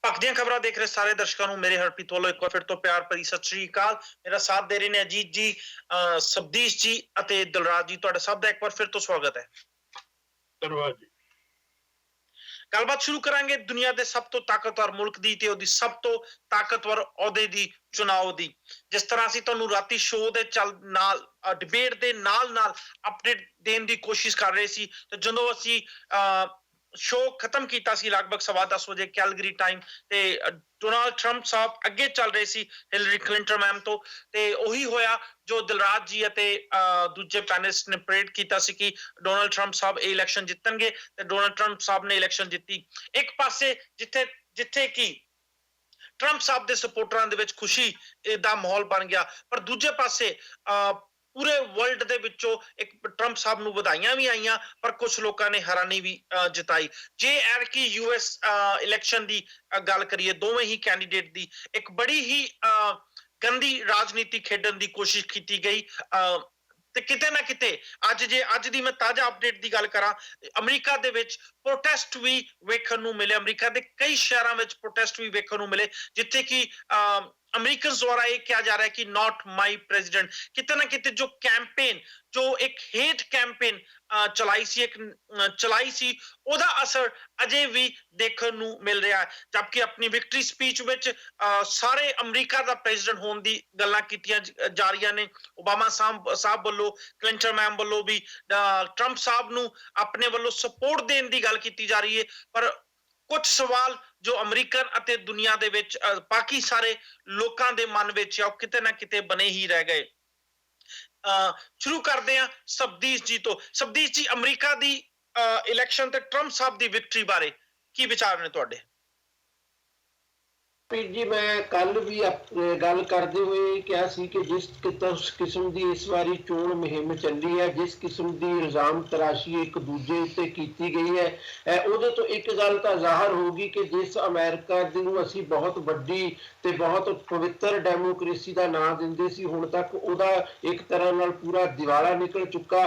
ਭਖਦੀਆਂ ਖਬਰਾਂ ਦੇਖ ਰਹੇ ਸਾਰੇ ਦਰਸ਼ਕਾਂ ਨੂੰ ਮੇਰੇ ਹਰਪ੍ਰੀਤ ਵੱਲੋਂ ਇੱਕ ਵਾਰ ਫਿਰ ਤੋਂ ਪਿਆਰ ਭਰੀ ਸਤਿ ਸ੍ਰੀ ਅਕਾਲ। ਮੇਰਾ ਸਾਥ ਦੇ ਰਹੇ ਨੇ ਅਜੀਤ ਜੀ, ਸਬਦੀਸ਼ ਜੀ ਅਤੇ ਦਿਲਰਾਜ ਜੀ। ਤੁਹਾਡਾ ਸਭ ਦਾ ਇੱਕ ਵਾਰ ਫਿਰ ਤੋਂ ਸਵਾਗਤ ਹੈ। ਧੰਨਵਾਦ ਜੀ। ਗੱਲਬਾਤ ਸ਼ੁਰੂ ਕਰਾਂਗੇ ਦੁਨੀਆ ਦੇ ਸਭ ਤੋਂ ਤਾਕਤਵਰ ਮੁਲਕ ਦੀ ਤੇ ਉਹਦੀ ਸਭ ਤੋਂ ਤਾਕਤਵਰ ਅਹੁਦੇ ਦੀ ਚੁਣਾਵ ਦੀ। ਜਿਸ ਤਰ੍ਹਾਂ ਅਸੀਂ ਤੁਹਾਨੂੰ ਰਾਤੀ ਸ਼ੋਅ ਦੇ ਚੱਲ ਨਾਲ ਡਿਬੇਟ ਦੇ ਨਾਲ ਨਾਲ ਅਪਡੇਟ ਦੇਣ ਦੀ ਕੋਸ਼ਿਸ਼ ਕਰ ਰਹੇ ਸੀ ਤੇ ਜਦੋਂ ਅਸੀਂ ਸ਼ੋਅ ਖਤਮ ਕੀਤਾ ਸੀ ਲਗਭਗ 10:15 ਵਜੇ ਕੈਲਗਰੀ ਟਾਈਮ ਤੇ ਡੋਨਾਲਡ ਟਰੰਪ ਸਾਹਿਬ ਅੱਗੇ ਚੱਲ ਰਹੇ ਸੀ ਹਿਲਰੀ ਕਲਿੰਟਨ ਮੈਮ ਤੋਂ ਤੇ ਉਹੀ ਹੋਇਆ ਜੋ ਦਿਲਰਾਜ ਜੀ ਅਤੇ ਦੂਜੇ ਪੈਨਲਿਸਟ ਨੇ ਪ੍ਰੇਡ ਕੀਤਾ ਸੀ ਕਿ ਡੋਨਾਲਡ ਟਰੰਪ ਸਾਹਿਬ ਇਹ ਇਲੈਕਸ਼ਨ ਜਿੱਤਣਗੇ ਤੇ ਡੋਨਾਲਡ ਟਰੰਪ ਸਾਹਿਬ ਨੇ ਇਲੈਕਸ਼ਨ ਜਿੱਤੀ। ਇੱਕ ਪਾਸੇ ਜਿੱਥੇ ਕਿ ਟਰੰਪ ਸਾਹਿਬ ਦੇ ਸਪੋਰਟਰਾਂ ਦੇ ਵਿੱਚ ਖੁਸ਼ੀ ਦਾ ਮਾਹੌਲ ਬਣ ਗਿਆ, ਪਰ ਦੂਜੇ ਪਾਸੇ ਪੂਰੇ ਵਰਲਡ ਦੇ ਵਿੱਚੋਂ ਇੱਕ ਟਰੰਪ ਸਾਹਿਬ ਨੂੰ ਵਧਾਈਆਂ ਵੀ ਆਈਆਂ, ਪਰ ਕੁਝ ਲੋਕਾਂ ਨੇ ਹੈਰਾਨੀ ਵੀ ਜਤਾਈ। ਜੇ ਐਰਕੀ ਯੂਐਸ ਇਲੈਕਸ਼ਨ ਦੀ ਗੱਲ ਕਰੀਏ, ਦੋਵੇਂ ਹੀ ਕੈਂਡੀਡੇਟ ਦੀ ਇੱਕ ਬੜੀ ਹੀ ਗੰਦੀ ਰਾਜਨੀਤੀ ਖੇਡਣ ਦੀ ਕੋਸ਼ਿਸ਼ ਕੀਤੀ ਗਈ ਤੇ ਕਿਤੇ ਨਾ ਕਿਤੇ ਅੱਜ ਦੀ ਮੈਂ ਤਾਜ਼ਾ ਅਪਡੇਟ ਦੀ ਗੱਲ ਕਰਾਂ, ਅਮਰੀਕਾ ਦੇ ਵਿੱਚ ਪ੍ਰੋਟੈਸਟ ਵੀ ਵੇਖਣ ਨੂੰ ਮਿਲੇ। ਅਮਰੀਕਾ ਦੇ ਕਈ ਸ਼ਹਿਰਾਂ ਵਿੱਚ ਪ੍ਰੋਟੈਸਟ ਵੀ ਵੇਖਣ ਨੂੰ ਮਿਲੇ ਜਿੱਥੇ ਕਿ ਅਮਰੀਕਨ ਦੁਆਰਾ ਇਹ ਕਿਹਾ ਜਾ ਰਿਹਾ ਕਿ ਨਾਟ ਮਾਈ ਪ੍ਰੈਜ਼ੀਡੈਂਟ। ਕਿਤੇ ਨਾ ਕਿਤੇ ਜੋ ਕੈਂਪੇਨ, ਜੋ ਇੱਕ ਹੇਟ ਕੈਂਪੇਨ ਚਲਾਈ ਸੀ ਉਹਦਾ ਅਸਰ ਅਜੇ ਵੀ ਦੇਖਣ ਨੂੰ ਮਿਲ ਰਿਹਾ ਹੈ। ਜਦਕਿ ਆਪਣੀ ਵਿਕਟਰੀ ਸਪੀਚ ਵਿੱਚ ਸਾਰੇ ਅਮਰੀਕਾ ਦਾ ਪ੍ਰੈਜ਼ੀਡੈਂਟ ਹੋਣ ਦੀ ਗੱਲਾਂ ਕੀਤੀਆਂ ਜਾ ਰਹੀਆਂ ਨੇ। ਓਬਾਮਾ ਸਾਹਿਬ ਵੱਲੋਂ, ਕਲਿੰਟਨ ਮੈਮ ਵੱਲੋਂ ਵੀ ਟਰੰਪ ਸਾਹਿਬ ਨੂੰ ਆਪਣੇ ਵੱਲੋਂ ਸਪੋਰਟ ਦੇਣ ਦੀ ਗੱਲ ਕੀਤੀ ਜਾ ਰਹੀ ਹੈ, ਪਰ ਕੁਝ ਸਵਾਲ ਜੋ ਅਮਰੀਕਨ ਅਤੇ ਦੁਨੀਆ ਦੇ ਵਿੱਚ ਬਾਕੀ ਸਾਰੇ ਲੋਕਾਂ ਦੇ ਮਨ ਵਿੱਚ ਆ ਉਹ ਕਿਤੇ ਨਾ ਕਿਤੇ ਬਣੇ ਹੀ ਰਹਿ ਗਏ। ਸ਼ੁਰੂ ਕਰਦੇ ਹਾਂ ਸਬਦੀਸ਼ ਜੀ ਤੋਂ। ਸਬਦੀਸ਼ ਜੀ, ਅਮਰੀਕਾ ਦੀ ਇਲੈਕਸ਼ਨ ਤੇ ਟਰੰਪ ਸਾਹਿਬ ਦੀ ਵਿਕਟਰੀ ਬਾਰੇ ਕੀ ਵਿਚਾਰ ਨੇ ਤੁਹਾਡੇ? ਜੀ, ਮੈਂ ਕੱਲ ਵੀ ਗੱਲ ਕਰਦੇ ਹੋਏ ਕਿਹਾ ਸੀ ਕਿ ਜਿਸ ਕਿਸਮ ਦੀ ਇਸ ਵਾਰੀ ਚੋਣ ਮੁਹਿੰਮ ਚੱਲੀ ਹੈ, ਜਿਸ ਕਿਸਮ ਦੀ ਇਲਜ਼ਾਮ ਤਰਾਸ਼ੀ ਇੱਕ ਦੂਜੇ ਉੱਤੇ ਕੀਤੀ ਗਈ ਹੈ, ਉਹਦੇ ਤੋਂ ਇੱਕ ਗੱਲ ਤਾਂ ਜ਼ਾਹਰ ਹੋਗੀ ਕਿ ਜਿਸ ਅਮਰੀਕਾ ਨੂੰ ਅਸੀਂ ਬਹੁਤ ਵੱਡੀ ਤੇ ਬਹੁਤ ਪਵਿੱਤਰ ਡੈਮੋਕ੍ਰੇਸੀ ਦਾ ਨਾਂ ਦਿੰਦੇ ਸੀ, ਹੁਣ ਤੱਕ ਉਹਦਾ ਇੱਕ ਤਰ੍ਹਾਂ ਨਾਲ ਪੂਰਾ ਦਿਵਾਲਾ ਨਿਕਲ ਚੁੱਕਾ।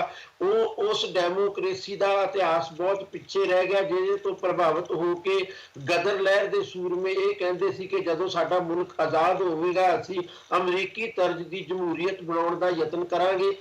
ਉਸ ਡੈਮੋਕ੍ਰੇਸੀ ਦਾ ਇਤਿਹਾਸ ਬਹੁਤ ਪਿੱਛੇ ਰਹਿ ਗਿਆ, ਜਿਹਦੇ ਤੋਂ ਪ੍ਰਭਾਵਿਤ ਹੋ ਕੇ ਗਦਰ ਲਹਿਰ ਦੇ ਸੂਰਮੇ ਇਹ ਕਹਿੰਦੇ ਸੀ ਕਿ ਜਦੋਂ ਸਾਡਾ ਮੁਲਕ ਆਜ਼ਾਦ ਹੋਵੇਗਾ ਅਸੀਂ ਅਮਰੀਕੀ ਤਰਜ਼ ਦੀ ਜਮਹੂਰੀਅਤ ਬਣਾਉਣ ਦਾ ਯਤਨ ਕਰਾਂਗੇ।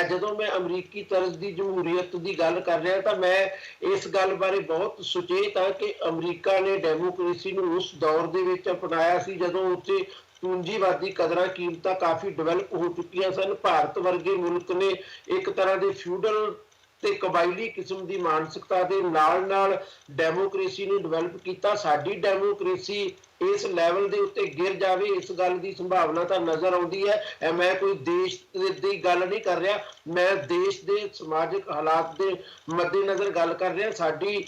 ਜਦੋਂ ਮੈਂ ਅਮਰੀਕੀ ਤਰਜ਼ ਦੀ ਜਮਹੂਰੀਅਤ ਦੀ ਗੱਲ ਕਰ ਰਿਹਾ ਤਾਂ ਮੈਂ ਇਸ ਗੱਲ ਬਾਰੇ ਬਹੁਤ ਸੁਚੇਤ ਹਾਂ ਕਿ ਅਮਰੀਕਾ ਨੇ ਡੈਮੋਕ੍ਰੇਸੀ ਨੂੰ ਉਸ ਦੌਰ ਦੇ ਵਿੱਚ ਅਪਣਾਇਆ ਸੀ ਜਦੋਂ ਉੱਥੇ ਪੂੰਜੀਵਾਦੀ ਕਦਰਾਂ ਕੀਮਤਾਂ ਕਾਫੀ ਡਿਵੈਲਪ ਹੋ ਚੁੱਕੀਆਂ ਸਨ। ਭਾਰਤ ਵਰਗੇ ਮੁਲਕ ਨੇ ਇੱਕ ਤਰ੍ਹਾਂ ਦੇ ਫਿਊਡਲ ਤੇ ਕਬਾਇਲੀ ਕਿਸਮ ਦੀ ਮਾਨਸਿਕਤਾ ਦੇ ਨਾਲ ਨਾਲ ਡੈਮੋਕ੍ਰੇਸੀ ਨੂੰ ਡਿਵੈਲਪ ਕੀਤਾ। ਸਾਡੀ ਡੈਮੋਕ੍ਰੇਸੀ ਇਸ ਲੈਵਲ ਦੇ ਉੱਤੇ ਗਿਰ ਜਾਵੇ, ਇਸ ਗੱਲ ਦੀ ਸੰਭਾਵਨਾ ਤਾਂ ਨਜ਼ਰ ਆਉਂਦੀ ਹੈ। ਮੈਂ ਕੋਈ ਦੇਸ਼ ਦੀ ਗੱਲ ਨਹੀਂ ਕਰ ਰਿਹਾ, ਮੈਂ ਦੇਸ਼ ਦੇ ਸਮਾਜਿਕ ਹਾਲਾਤ ਦੇ ਮੱਦੇਨਜ਼ਰ ਗੱਲ ਕਰ ਰਿਹਾ। ਸਾਡੀ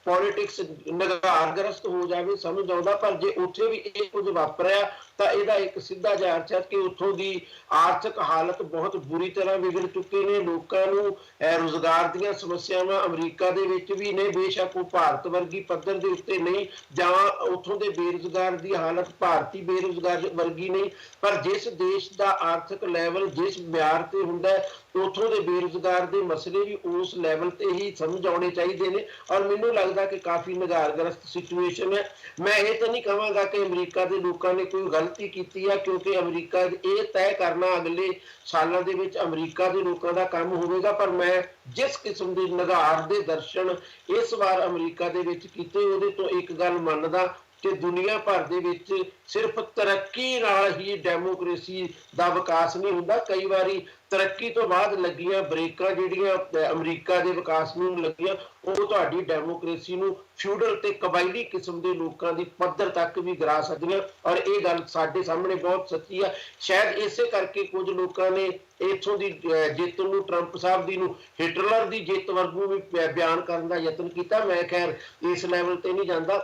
ਪੋਲੀਟਿਕਸ ਨਿਘਾਰਗ੍ਰਸਤ ਹੋ ਜਾਵੇ ਸਮਝ ਆਉਂਦਾ, ਪਰ ਜੇ ਉੱਥੇ ਵੀ ਇਹ ਕੁਝ ਵਾਪਰਿਆ ਤਾਂ ਇਹਦਾ ਇੱਕ ਸਿੱਧਾ ਜਿਹਾ ਅਰਥ ਹੈ ਕਿ ਉੱਥੋਂ ਦੀ ਆਰਥਿਕ ਹਾਲਤ ਬਹੁਤ ਬੁਰੀ ਤਰ੍ਹਾਂ ਵਿਗੜ ਚੁੱਕੀ ਨੇ। ਲੋਕਾਂ ਨੂੰ ਰੁਜ਼ਗਾਰ ਦੀਆਂ ਸਮੱਸਿਆਵਾਂ ਅਮਰੀਕਾ ਦੇ ਵਿੱਚ ਵੀ ਨੇ, ਬੇਸ਼ੱਕ ਉਹ ਭਾਰਤ ਵਰਗੀ ਪੱਧਰ ਦੇ ਉੱਤੇ ਨਹੀਂ, ਜਾਂ ਉੱਥੋਂ ਦੇ ਬੇਰੁਜ਼ਗਾਰ ਦੀ ਹਾਲਤ ਭਾਰਤੀ ਬੇਰੁਜ਼ਗਾਰ ਵਰਗੀ ਨਹੀਂ, ਪਰ ਜਿਸ ਦੇਸ਼ ਦਾ ਆਰਥਿਕ ਲੈਵਲ ਜਿਸ ਮਿਆਰ ਤੇ ਹੁੰਦਾ ਹੈ ਉੱਥੋਂ ਦੇ ਬੇਰੁਜ਼ਗਾਰ ਦੇ ਮਸਲੇ ਵੀ ਉਸ ਲੈਵਲ ਤੇ ਹੀ ਸਮਝ ਆਉਣੇ ਚਾਹੀਦੇ ਨੇ। ਔਰ ਮੈਨੂੰ ਲੱਗਦਾ ਕਿ ਕਾਫੀ ਨਿਘਾਰਗ੍ਰਸਤ ਸਿਚੁਏਸ਼ਨ ਹੈ। ਮੈਂ ਇਹ ਤਾਂ ਨਹੀਂ ਕਹਾਂਗਾ ਕਿ ਅਮਰੀਕਾ ਦੇ ਲੋਕਾਂ ਨੇ ਕੋਈ ਗਲਤੀ ਕੀਤੀ ਹੈ, ਕਿਉਂਕਿ ਅਮਰੀਕਾ ਇਹ ਤੈਅ ਕਰਨਾ ਅਗਲੇ ਸਾਲਾਂ ਦੇ ਵਿੱਚ ਅਮਰੀਕਾ ਦੇ ਲੋਕਾਂ ਦਾ ਕੰਮ ਹੋਵੇਗਾ, ਪਰ ਮੈਂ ਜਿਸ ਕਿਸਮ ਦੇ ਨਿਘਾਰ ਦੇ ਦਰਸ਼ਨ ਇਸ ਵਾਰ ਅਮਰੀਕਾ ਦੇ ਵਿੱਚ ਕੀਤੇ ਉਹਦੇ ਤੋਂ ਇੱਕ ਗੱਲ ਮੰਨਦਾ ਕਿ ਦੁਨੀਆ ਭਰ ਦੇ ਵਿੱਚ ਸਿਰਫ ਤਰੱਕੀ ਨਾਲ ਹੀ ਡੈਮੋਕ੍ਰੇਸੀ ਦਾ ਵਿਕਾਸ ਨਹੀਂ ਹੁੰਦਾ। ਕਈ ਵਾਰੀ ਤਰੱਕੀ ਤੋਂ ਬਾਅਦ ਲੱਗੀਆਂ ਬ੍ਰੇਕਾਂ ਜਿਹੜੀਆਂ ਅਮਰੀਕਾ ਦੇ ਵਿਕਾਸ ਨੂੰ ਲੱਗੀਆਂ, ਉਹ ਤੁਹਾਡੀ ਡੈਮੋਕ੍ਰੇਸੀ ਨੂੰ ਫਿਊਡਲ ਤੇ ਕਬਾਇਲੀ ਕਿਸਮ ਦੇ ਲੋਕਾਂ ਦੀ ਪੱਧਰ ਤੱਕ ਵੀ ਗਿਰਾ ਸਕਦੀਆਂ। ਔਰ ਇਹ ਗੱਲ ਸਾਡੇ ਸਾਹਮਣੇ ਬਹੁਤ ਸੱਚੀ ਆ। ਸ਼ਾਇਦ ਇਸੇ ਕਰਕੇ ਕੁਝ ਲੋਕਾਂ ਨੇ ਇੱਥੋਂ ਦੀ ਜਿੱਤ ਨੂੰ ਟਰੰਪ ਸਾਹਿਬ ਦੀ ਨੂੰ ਹਿਟਲਰ ਦੀ ਜਿੱਤ ਵਰਗੂ ਵੀ ਬਿਆਨ ਕਰਨ ਦਾ ਯਤਨ ਕੀਤਾ। ਮੈਂ ਖੈਰ ਇਸ ਲੈਵਲ ਤੇ ਨਹੀਂ ਜਾਂਦਾ।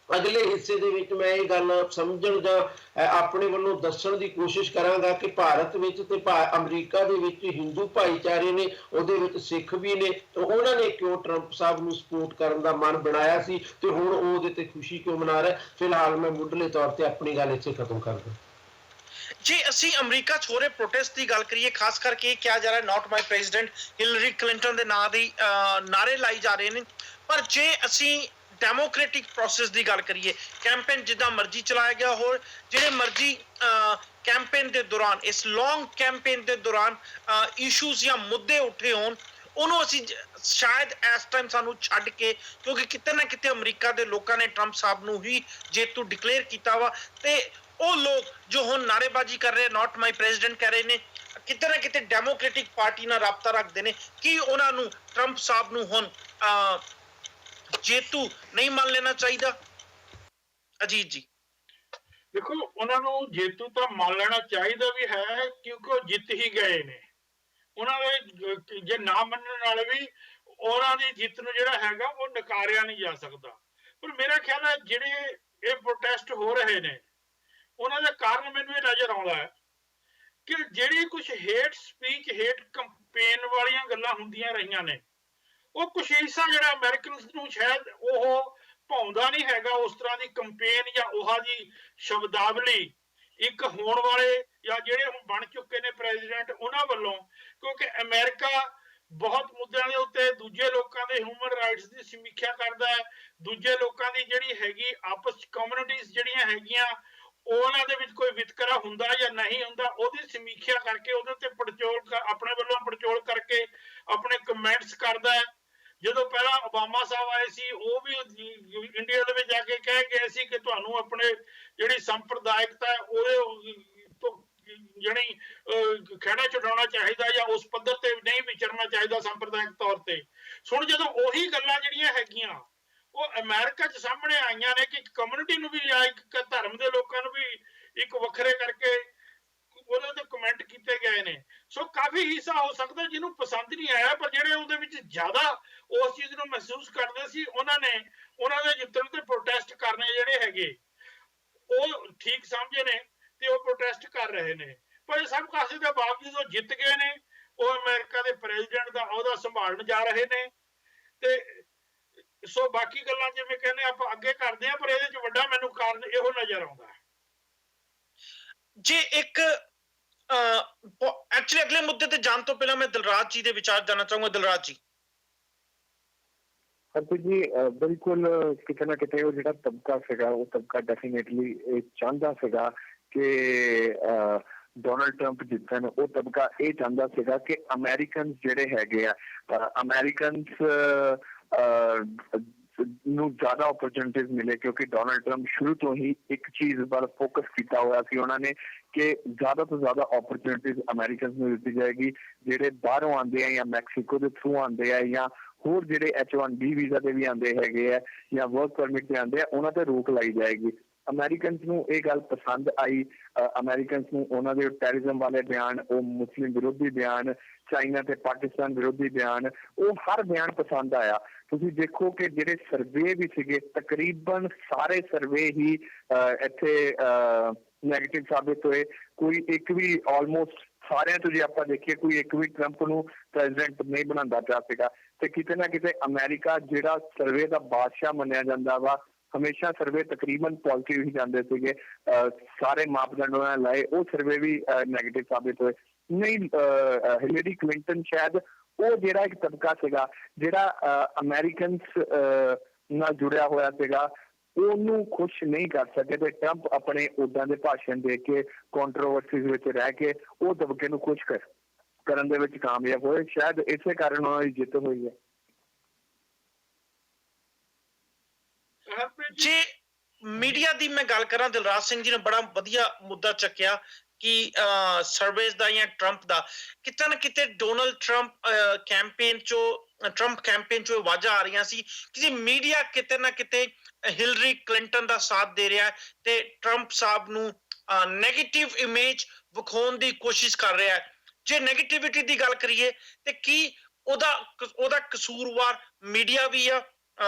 ਅਗਲੇ ਹਿੱਸੇ ਦੇ ਵਿੱਚ ਮੈਂ ਇਹ ਗੱਲ ਸਮਝਣ ਜਾਂ ਆਪਣੇ ਵੱਲੋਂ ਦੱਸਣ ਦੀ ਕੋਸ਼ਿਸ਼ ਕਰਾਂਗਾ ਕਿ ਭਾਰਤ ਵਿੱਚ ਤੇ ਅਮਰੀਕਾ ਦੇ ਵਿੱਚ ਹਿੰਦੂ ਭਾਈਚਾਰੇ ਨੇ, ਉਹਦੇ ਵਿੱਚ ਸਿੱਖ ਵੀ ਨੇ, ਉਹਨਾਂ ਨੇ ਕਿਉਂ ਟਰੰਪ ਸਾਹਿਬ ਨੂੰ ਸਪੋਰਟ ਕਰਨ ਦਾ ਮਨ ਬਣਾਇਆ ਸੀ ਤੇ ਹੁਣ ਉਹ ਉਹਦੇ ਤੇ ਖੁਸ਼ੀ ਕਿਉਂ ਮਨਾ ਰਿਹਾ। ਫਿਲਹਾਲ ਮੈਂ ਮੁੱਢਲੇ ਤੌਰ ਤੇ ਆਪਣੀ ਗੱਲ ਇੱਥੇ ਖਤਮ ਕਰਦਾ। ਜੇ ਅਸੀਂ ਅਮਰੀਕਾ 'ਚ ਹੋ ਰਹੇ ਪ੍ਰੋਟੈਸਟ ਦੀ ਗੱਲ ਕਰੀਏ, ਖਾਸ ਕਰਕੇ ਇਹ ਕਿਹਾ ਜਾ ਰਿਹਾ ਨਾਟ ਮਾਈ ਪ੍ਰੈਜ਼ੀਡੈਂਟ, ਹਿਲਰੀ ਕਲਿੰਟਨ ਦੇ ਨਾਂ ਦੇ ਨਾਰੇ ਲਾਈ ਜਾ ਰਹੇ ਨੇ, ਪਰ ਜੇ ਅਸੀਂ ਡੈਮੋਕ੍ਰੈਟਿਕ ਪ੍ਰੋਸੈਸ ਦੀ ਗੱਲ ਕਰੀਏ, ਕੈਂਪੇਨ ਜਿੱਦਾਂ ਮਰਜ਼ੀ ਚਲਾਇਆ ਗਿਆ, ਹੋਰ ਜਿਹੜੇ ਮਰਜ਼ੀ ਕੈਂਪੇਨ ਦੇ ਦੌਰਾਨ, ਇਸ ਲੌਂਗ ਕੈਂਪੇਨ ਦੇ ਦੌਰਾਨ ਇਸ਼ੂਜ਼ ਜਾਂ ਮੁੱਦੇ ਉੱਠੇ ਹੋਣ, ਉਹਨੂੰ ਅਸੀਂ ਸ਼ਾਇਦ ਇਸ ਟਾਈਮ ਸਾਨੂੰ ਛੱਡ ਕੇ, ਕਿਉਂਕਿ ਕਿਤੇ ਨਾ ਕਿਤੇ ਅਮਰੀਕਾ ਦੇ ਲੋਕਾਂ ਨੇ ਟਰੰਪ ਸਾਹਿਬ ਨੂੰ ਹੀ ਜੇਤੂ ਡਿਕਲੇਅਰ ਕੀਤਾ ਵਾ, ਤੇ ਉਹ ਲੋਕ ਜੋ ਹੁਣ ਨਾਅਰੇਬਾਜ਼ੀ ਕਰ ਰਹੇ, ਨਾਟ ਮਾਈ ਪ੍ਰੈਜ਼ੀਡੈਂਟ ਕਰ ਰਹੇ ਨੇ, ਕਿਤੇ ਨਾ ਕਿਤੇ ਡੈਮੋਕ੍ਰੈਟਿਕ ਪਾਰਟੀ ਨਾਲ ਰਾਬਤਾ ਰੱਖਦੇ ਨੇ। ਕੀ ਉਹਨਾਂ ਨੂੰ ਟਰੰਪ ਸਾਹਿਬ ਨੂੰ ਹੁਣ ਜੇਤੂ ਨਹੀਂ ਮੰਨ ਲੈਣਾ ਚਾਹੀਦਾ? ਅਜੀਤ ਜੀ ਦੇਖੋ, ਉਹਨਾਂ ਨੂੰ ਜੇਤੂ ਤਾਂ ਮੰਨ ਲੈਣਾ ਚਾਹੀਦਾ ਵੀ ਹੈ, ਕਿਉਂਕਿ ਉਹ ਜਿੱਤ ਹੀ ਗਏ ਨੇ। ਉਹਨਾਂ ਦੇ ਜੇ ਨਾ ਮੰਨਣ ਨਾਲ ਵੀ ਉਹਨਾਂ ਦੀ ਜਿੱਤ ਨੂੰ ਜਿਹੜਾ ਹੈਗਾ ਉਹ ਨਕਾਰਿਆ ਨਹੀਂ ਜਾ ਸਕਦਾ। ਪਰ ਮੇਰਾ ਖਿਆਲ ਹੈ ਜਿਹੜੇ ਇਹ ਪ੍ਰੋਟੈਸਟ ਹੋ ਰਹੇ ਨੇ, ਉਹਨਾਂ ਦਾ ਕਾਰਨ ਮੈਨੂੰ ਇਹ ਨਜ਼ਰ ਆਉਂਦਾ ਹੈ ਕਿ ਜਿਹੜੀ ਕੁਝ ਹੇਟ ਸਪੀਚ, ਹੇਟ ਕੰਪੇਨ ਵਾਲੀਆਂ ਗੱਲਾਂ ਹੁੰਦੀਆਂ ਰਹੀਆਂ ਨੇ, ਉਹ ਕੁਛ ਹਿੱਸਾ ਜਿਹੜਾ ਅਮਰੀਕਨਸ ਨੂੰ ਸ਼ਾਇਦ ਉਹ ਭਾਉਂਦਾ ਨਹੀਂ ਹੈਗਾ ਉਸ ਤਰ੍ਹਾਂ ਦੀ ਕੰਪੇਨ ਜਾਂ ਉਹੋ ਜਿਹੀ ਸ਼ਬਦਾਵਲੀ ਇੱਕ ਹੋਣ ਵਾਲੇ ਜਾਂ ਜਿਹੜੇ ਹੁਣ ਬਣ ਚੁੱਕੇ ਨੇ ਪ੍ਰੈਜ਼ੀਡੈਂਟ ਉਹਨਾਂ ਵੱਲੋਂ। ਕਿਉਂਕਿ ਅਮਰੀਕਾ ਬਹੁਤ ਮੁੱਦਿਆਂ ਦੇ ਉੱਤੇ ਦੂਜੇ ਲੋਕਾਂ ਦੇ ਹਿਊਮਨ ਰਾਈਟਸ ਦੀ ਸਮੀਖਿਆ ਕਰਦਾ ਹੈ, ਦੂਜੇ ਲੋਕਾਂ ਦੀ ਜਿਹੜੀ ਹੈਗੀ ਆਪਸ ਕਮਿਊਨਿਟੀਜ਼ ਜਿਹੜੀਆਂ ਹੈਗੀਆਂ ਉਹਨਾਂ ਦੇ ਵਿੱਚ ਕੋਈ ਵਿਤਕਰਾ ਹੁੰਦਾ ਜਾਂ ਨਹੀਂ ਹੁੰਦਾ, ਉਹਦੀ ਸਮੀਖਿਆ ਕਰਕੇ ਉਹਦੇ ਉੱਤੇ ਪੜਚੋਲ ਆਪਣੇ ਵੱਲੋਂ ਪੜਚੋਲ ਕਰਕੇ ਆਪਣੇ ਕਮੈਂਟਸ ਕਰਦਾ ਹੈ। ਜਦੋਂ ਪਹਿਲਾਂ ਓਬਾਮਾ ਸਾਹਿਬ ਆਏ ਸੀ, ਉਹ ਵੀ ਇੰਡੀਆ ਦੇ ਵਿੱਚ ਜਾ ਕੇ ਕਹਿ ਗਏ ਸੀ ਕਿ ਤੁਹਾਨੂੰ ਆਪਣੇ ਜਿਹੜੀ ਸੰਪਰਦਾਇਕਤਾ ਉਹਦੇ ਤੋਂ ਜਿਹੜੀ ਖਹਿੜਾ ਛਡਾਉਣਾ ਚਾਹੀਦਾ ਜਾਂ ਉਸ ਪੱਧਰ ਤੇ ਨਹੀਂ ਵਿਚਰਨਾ ਚਾਹੀਦਾ ਸੰਪਰਦਾਇਕ ਤੌਰ ਤੇ। ਸੁਣ, ਜਦੋਂ ਉਹੀ ਗੱਲਾਂ ਜਿਹੜੀਆਂ ਹੈਗੀਆਂ ਉਹ ਅਮਰੀਕਾ 'ਚ ਸਾਹਮਣੇ ਆਈਆਂ ਨੇ ਕਿ ਇੱਕ ਕਮਿਊਨਿਟੀ ਨੂੰ ਵੀ ਜਾਂ ਇੱਕ ਧਰਮ ਦੇ ਲੋਕਾਂ ਨੂੰ ਵੀ ਇੱਕ ਵੱਖਰੇ ਕਰਕੇ ਉਹਦੇ ਤੇ ਕਮੈਂਟ ਕੀਤੇ ਗਏ ਨੇ। ਸੋ ਕਾਫੀ ਹਿੱਸਾ ਹੋ ਸਕਦਾ ਜਿਹਨੂੰ ਪਸੰਦ ਨਹੀਂ ਆਇਆ, ਪਰ ਜਿਹੜੇ ਉਹਦੇ ਵਿੱਚ ਜ਼ਿਆਦਾ ਉਸ ਚੀਜ਼ ਨੂੰ ਮਹਿਸੂਸ ਕਰਦੇ ਸੀ ਉਹਨਾਂ ਨੇ ਉਹਨਾਂ ਦੇ ਜਿੱਤਣ ਤੇ ਪ੍ਰੋਟੈਸਟ ਕਰਨੇ ਜਿਹੜੇ ਹੈਗੇ ਉਹ ਠੀਕ ਸਮਝੇ ਨੇ ਤੇ ਉਹ ਪ੍ਰੋਟੈਸਟ ਕਰ ਰਹੇ ਨੇ। ਪਰ ਸਭ ਕਾਸੇ ਦੇ ਬਾਵਜੂਦ ਉਹ ਜਿੱਤ ਗਏ ਨੇ, ਉਹ ਅਮਰੀਕਾ ਦੇ ਪ੍ਰੈਜ਼ੀਡੈਂਟ ਦਾ ਅਹੁਦਾ ਸੰਭਾਲਣ ਜਾ ਰਹੇ ਨੇ। ਤੇ ਸੋ ਬਾਕੀ ਗੱਲਾਂ ਜਿਵੇਂ ਕਹਿੰਦੇ ਆਪਾਂ ਅੱਗੇ ਕਰਦੇ ਆ, ਪਰ ਇਹਦੇ ਚ ਵੱਡਾ ਮੈਨੂੰ ਕਾਰਨ ਇਹੋ ਨਜ਼ਰ ਆਉਂਦਾ ਹੈ। ਜੇ ਇੱਕ ਐਕਚੁਅਲੀ ਅਗਲੇ ਮੁੱਦੇ ਤੇ ਜਾਣ ਤੋਂ ਪਹਿਲਾਂ ਮੈਂ ਦਿਲਰਾਜ ਜੀ ਦੇ ਵਿਚਾਰ ਜਾਣਨਾ ਚਾਹੂੰਗਾ। ਦਿਲਰਾਜ ਜੀ। ਹਰਪ੍ਰੀਤ ਜੀ, ਬਿਲਕੁਲ ਕਿਤੇ ਨਾ ਕਿਤੇ ਉਹ ਜਿਹੜਾ ਤਬਕਾ ਸੀਗਾ ਉਹ ਤਬਕਾ ਡੈਫੀਨੇਟਲੀ ਇਹ ਚਾਹੁੰਦਾ ਸੀਗਾ ਕਿ ਡੋਨਲਡ ਟਰੰਪ ਜਿੱਤਣ। ਉਹ ਤਬਕਾ ਇਹ ਚਾਹੁੰਦਾ ਸੀਗਾ ਕਿ ਅਮਰੀਕਨ ਜਿਹੜੇ ਹੈਗੇ ਆ, ਅਮਰੀਕਨਸ ਨੂੰ ਜ਼ਿਆਦਾ ਓਪਰਚੁਨਿਟੀਜ਼ ਮਿਲੇ, ਕਿਉਂਕਿ ਡੋਨਲਡ ਟਰੰਪ ਸ਼ੁਰੂ ਤੋਂ ਹੀ ਇੱਕ ਚੀਜ਼ ਵੱਲ ਫੋਕਸ ਕੀਤਾ ਹੋਇਆ ਸੀ ਉਹਨਾਂ ਨੇ ਕਿ ਜ਼ਿਆਦਾ ਤੋਂ ਜ਼ਿਆਦਾ ਓਪਰਚੁਨਿਟੀਜ਼ ਅਮਰੀਕਨਸ ਨੂੰ ਦਿੱਤੀ ਜਾਏਗੀ। ਜਿਹੜੇ ਬਾਹਰੋਂ ਆਉਂਦੇ ਆ ਜਾਂ ਮੈਕਸੀਕੋ ਦੇ ਥਰੂ ਆਉਂਦੇ ਆ ਜਾਂ ਹੋਰ ਜਿਹੜੇ H-1B ਵੀਜ਼ਾ ਤੇ ਵੀ ਆਉਂਦੇ ਹੈਗੇ ਆ ਜਾਂ ਵਰਕ ਪਰਮਿਟ ਤੇ ਆਉਂਦੇ ਆ, ਉਹਨਾਂ ਤੇ ਰੋਕ ਲਾਈ ਜਾਏਗੀ। ਅਮਰੀਕਨਸ ਨੂੰ ਇਹ ਗੱਲ ਪਸੰਦ ਆਈ। ਅਮਰੀਕਨਸ ਨੂੰ ਉਹਨਾਂ ਦੇ ਟੈਰਰਿਜ਼ਮ ਵਾਲੇ ਬਿਆਨ, ਉਹ ਮੁਸਲਿਮ ਵਿਰੋਧੀ ਬਿਆਨ, ਚਾਈਨਾ ਤੇ ਪਾਕਿਸਤਾਨ ਵਿਰੋਧੀ ਬਿਆਨ, ਉਹ ਹਰ ਬਿਆਨ ਪਸੰਦ ਆਇਆ। ਤੁਸੀਂ ਦੇਖੋ ਕਿ ਜਿਹੜੇ ਸਰਵੇ ਵੀ ਸੀਗੇ, ਤਕਰੀਬਨ ਸਾਰੇ ਸਰਵੇ ਹੀ ਇੱਥੇ ਨੈਗੇਟਿਵ ਸਾਬਿਤ ਹੋਏ। ਕੋਈ ਇੱਕ ਵੀ ਆਲਮੋਸਟ ਸਾਰਿਆਂ ਤੋਂ ਜੇ ਆਪਾਂ ਦੇਖੀਏ ਕੋਈ ਇੱਕ ਵੀ ਟਰੰਪ ਨੂੰ ਪ੍ਰੈਜ਼ੀਡੈਂਟ ਨਹੀਂ ਬਣਾਉਂਦਾ ਪਿਆ ਸੀਗਾ। ਤੇ ਕਿਤੇ ਨਾ ਕਿਤੇ ਅਮਰੀਕਾ ਜਿਹੜਾ ਸਰਵੇ ਦਾ ਬਾਦਸ਼ਾਹ ਮੰਨਿਆ ਜਾਂਦਾ ਵਾ, ਹਮੇਸ਼ਾ ਸਰਵੇ ਤਕਰੀਬਨ ਪੋਜ਼ਿਟਿਵ ਹੀ ਜਾਂਦੇ ਸੀਗੇ। ਸਾਰੇ ਮਾਪਦੰਡ ਉਹਨਾਂ ਨੇ ਲਾਏ, ਉਹ ਸਰਵੇ ਵੀ ਨੈਗੇਟਿਵ ਸਾਬਿਤ ਹੋਏ। ਨਹੀਂ, ਹਿਲਰੀ ਕਲਿੰਟਨ ਸ਼ਾਇਦ ਉਹ ਜਿਹੜਾ ਇੱਕ ਤਬਕਾ ਸੀਗਾ ਜਿਹੜਾ ਅਮਰੀਕਨਸ ਨਾਲ ਜੁੜਿਆ ਹੋਇਆ ਸੀਗਾ, ਉਹਨੂੰ ਖੁਸ਼ ਨਹੀਂ ਕਰ ਸਕੇ। ਤੇ ਟਰੰਪ ਆਪਣੇ ਉਦਾਂ ਦੇ ਭਾਸ਼ਣ ਦੇ ਕੇ, ਕੰਟਰੋਵਰਸੀਜ਼ ਵਿੱਚ ਰਹਿ ਕੇ ਉਹ ਤਬਕੇ ਨੂੰ ਖੁਸ਼ ਕਰਨ ਦੇ ਵਿੱਚ ਕਾਮਯਾਬ ਹੋਏ। ਸ਼ਾਇਦ ਇਸੇ ਕਾਰਨ ਉਹਨਾਂ ਦੀ ਜਿੱਤ ਹੋਈ ਹੈ। ਜੇ ਮੀਡੀਆ ਦੀ ਮੈਂ ਗੱਲ ਕਰਾਂ, ਦਿਲਰਾਜ ਸਿੰਘ ਜੀ ਨੇ ਬੜਾ ਵਧੀਆ ਮੁੱਦਾ ਚੱਕਿਆ ਕਿ ਸਰਵੇਸ ਦਾ ਜਾਂ ਟਰੰਪ ਦਾ। ਕਿਤੇ ਨਾ ਕਿਤੇ ਡੋਨਲਡ ਟਰੰਪ ਕੈਂਪੇਨ ਚੋਂ ਆਵਾਜ਼ਾਂ ਆ ਰਹੀਆਂ ਸੀ ਕਿ ਮੀਡੀਆ ਕਿਤੇ ਨਾ ਕਿਤੇ ਹਿਲਰੀ ਕਲਿੰਟਨ ਦਾ ਸਾਥ ਦੇ ਰਿਹਾ ਹੈ ਤੇ ਟਰੰਪ ਸਾਹਿਬ ਨੂੰ ਨੈਗੇਟਿਵ ਇਮੇਜ ਵਿਖਾਉਣ ਦੀ ਕੋਸ਼ਿਸ਼ ਕਰ ਰਿਹਾ ਹੈ। ਜੇ ਨੈਗੇਟਿਵਿਟੀ ਦੀ ਗੱਲ ਕਰੀਏ ਤੇ ਕੀ ਉਹਦਾ ਕਸੂਰਵਾਰ ਮੀਡੀਆ ਵੀ ਆ?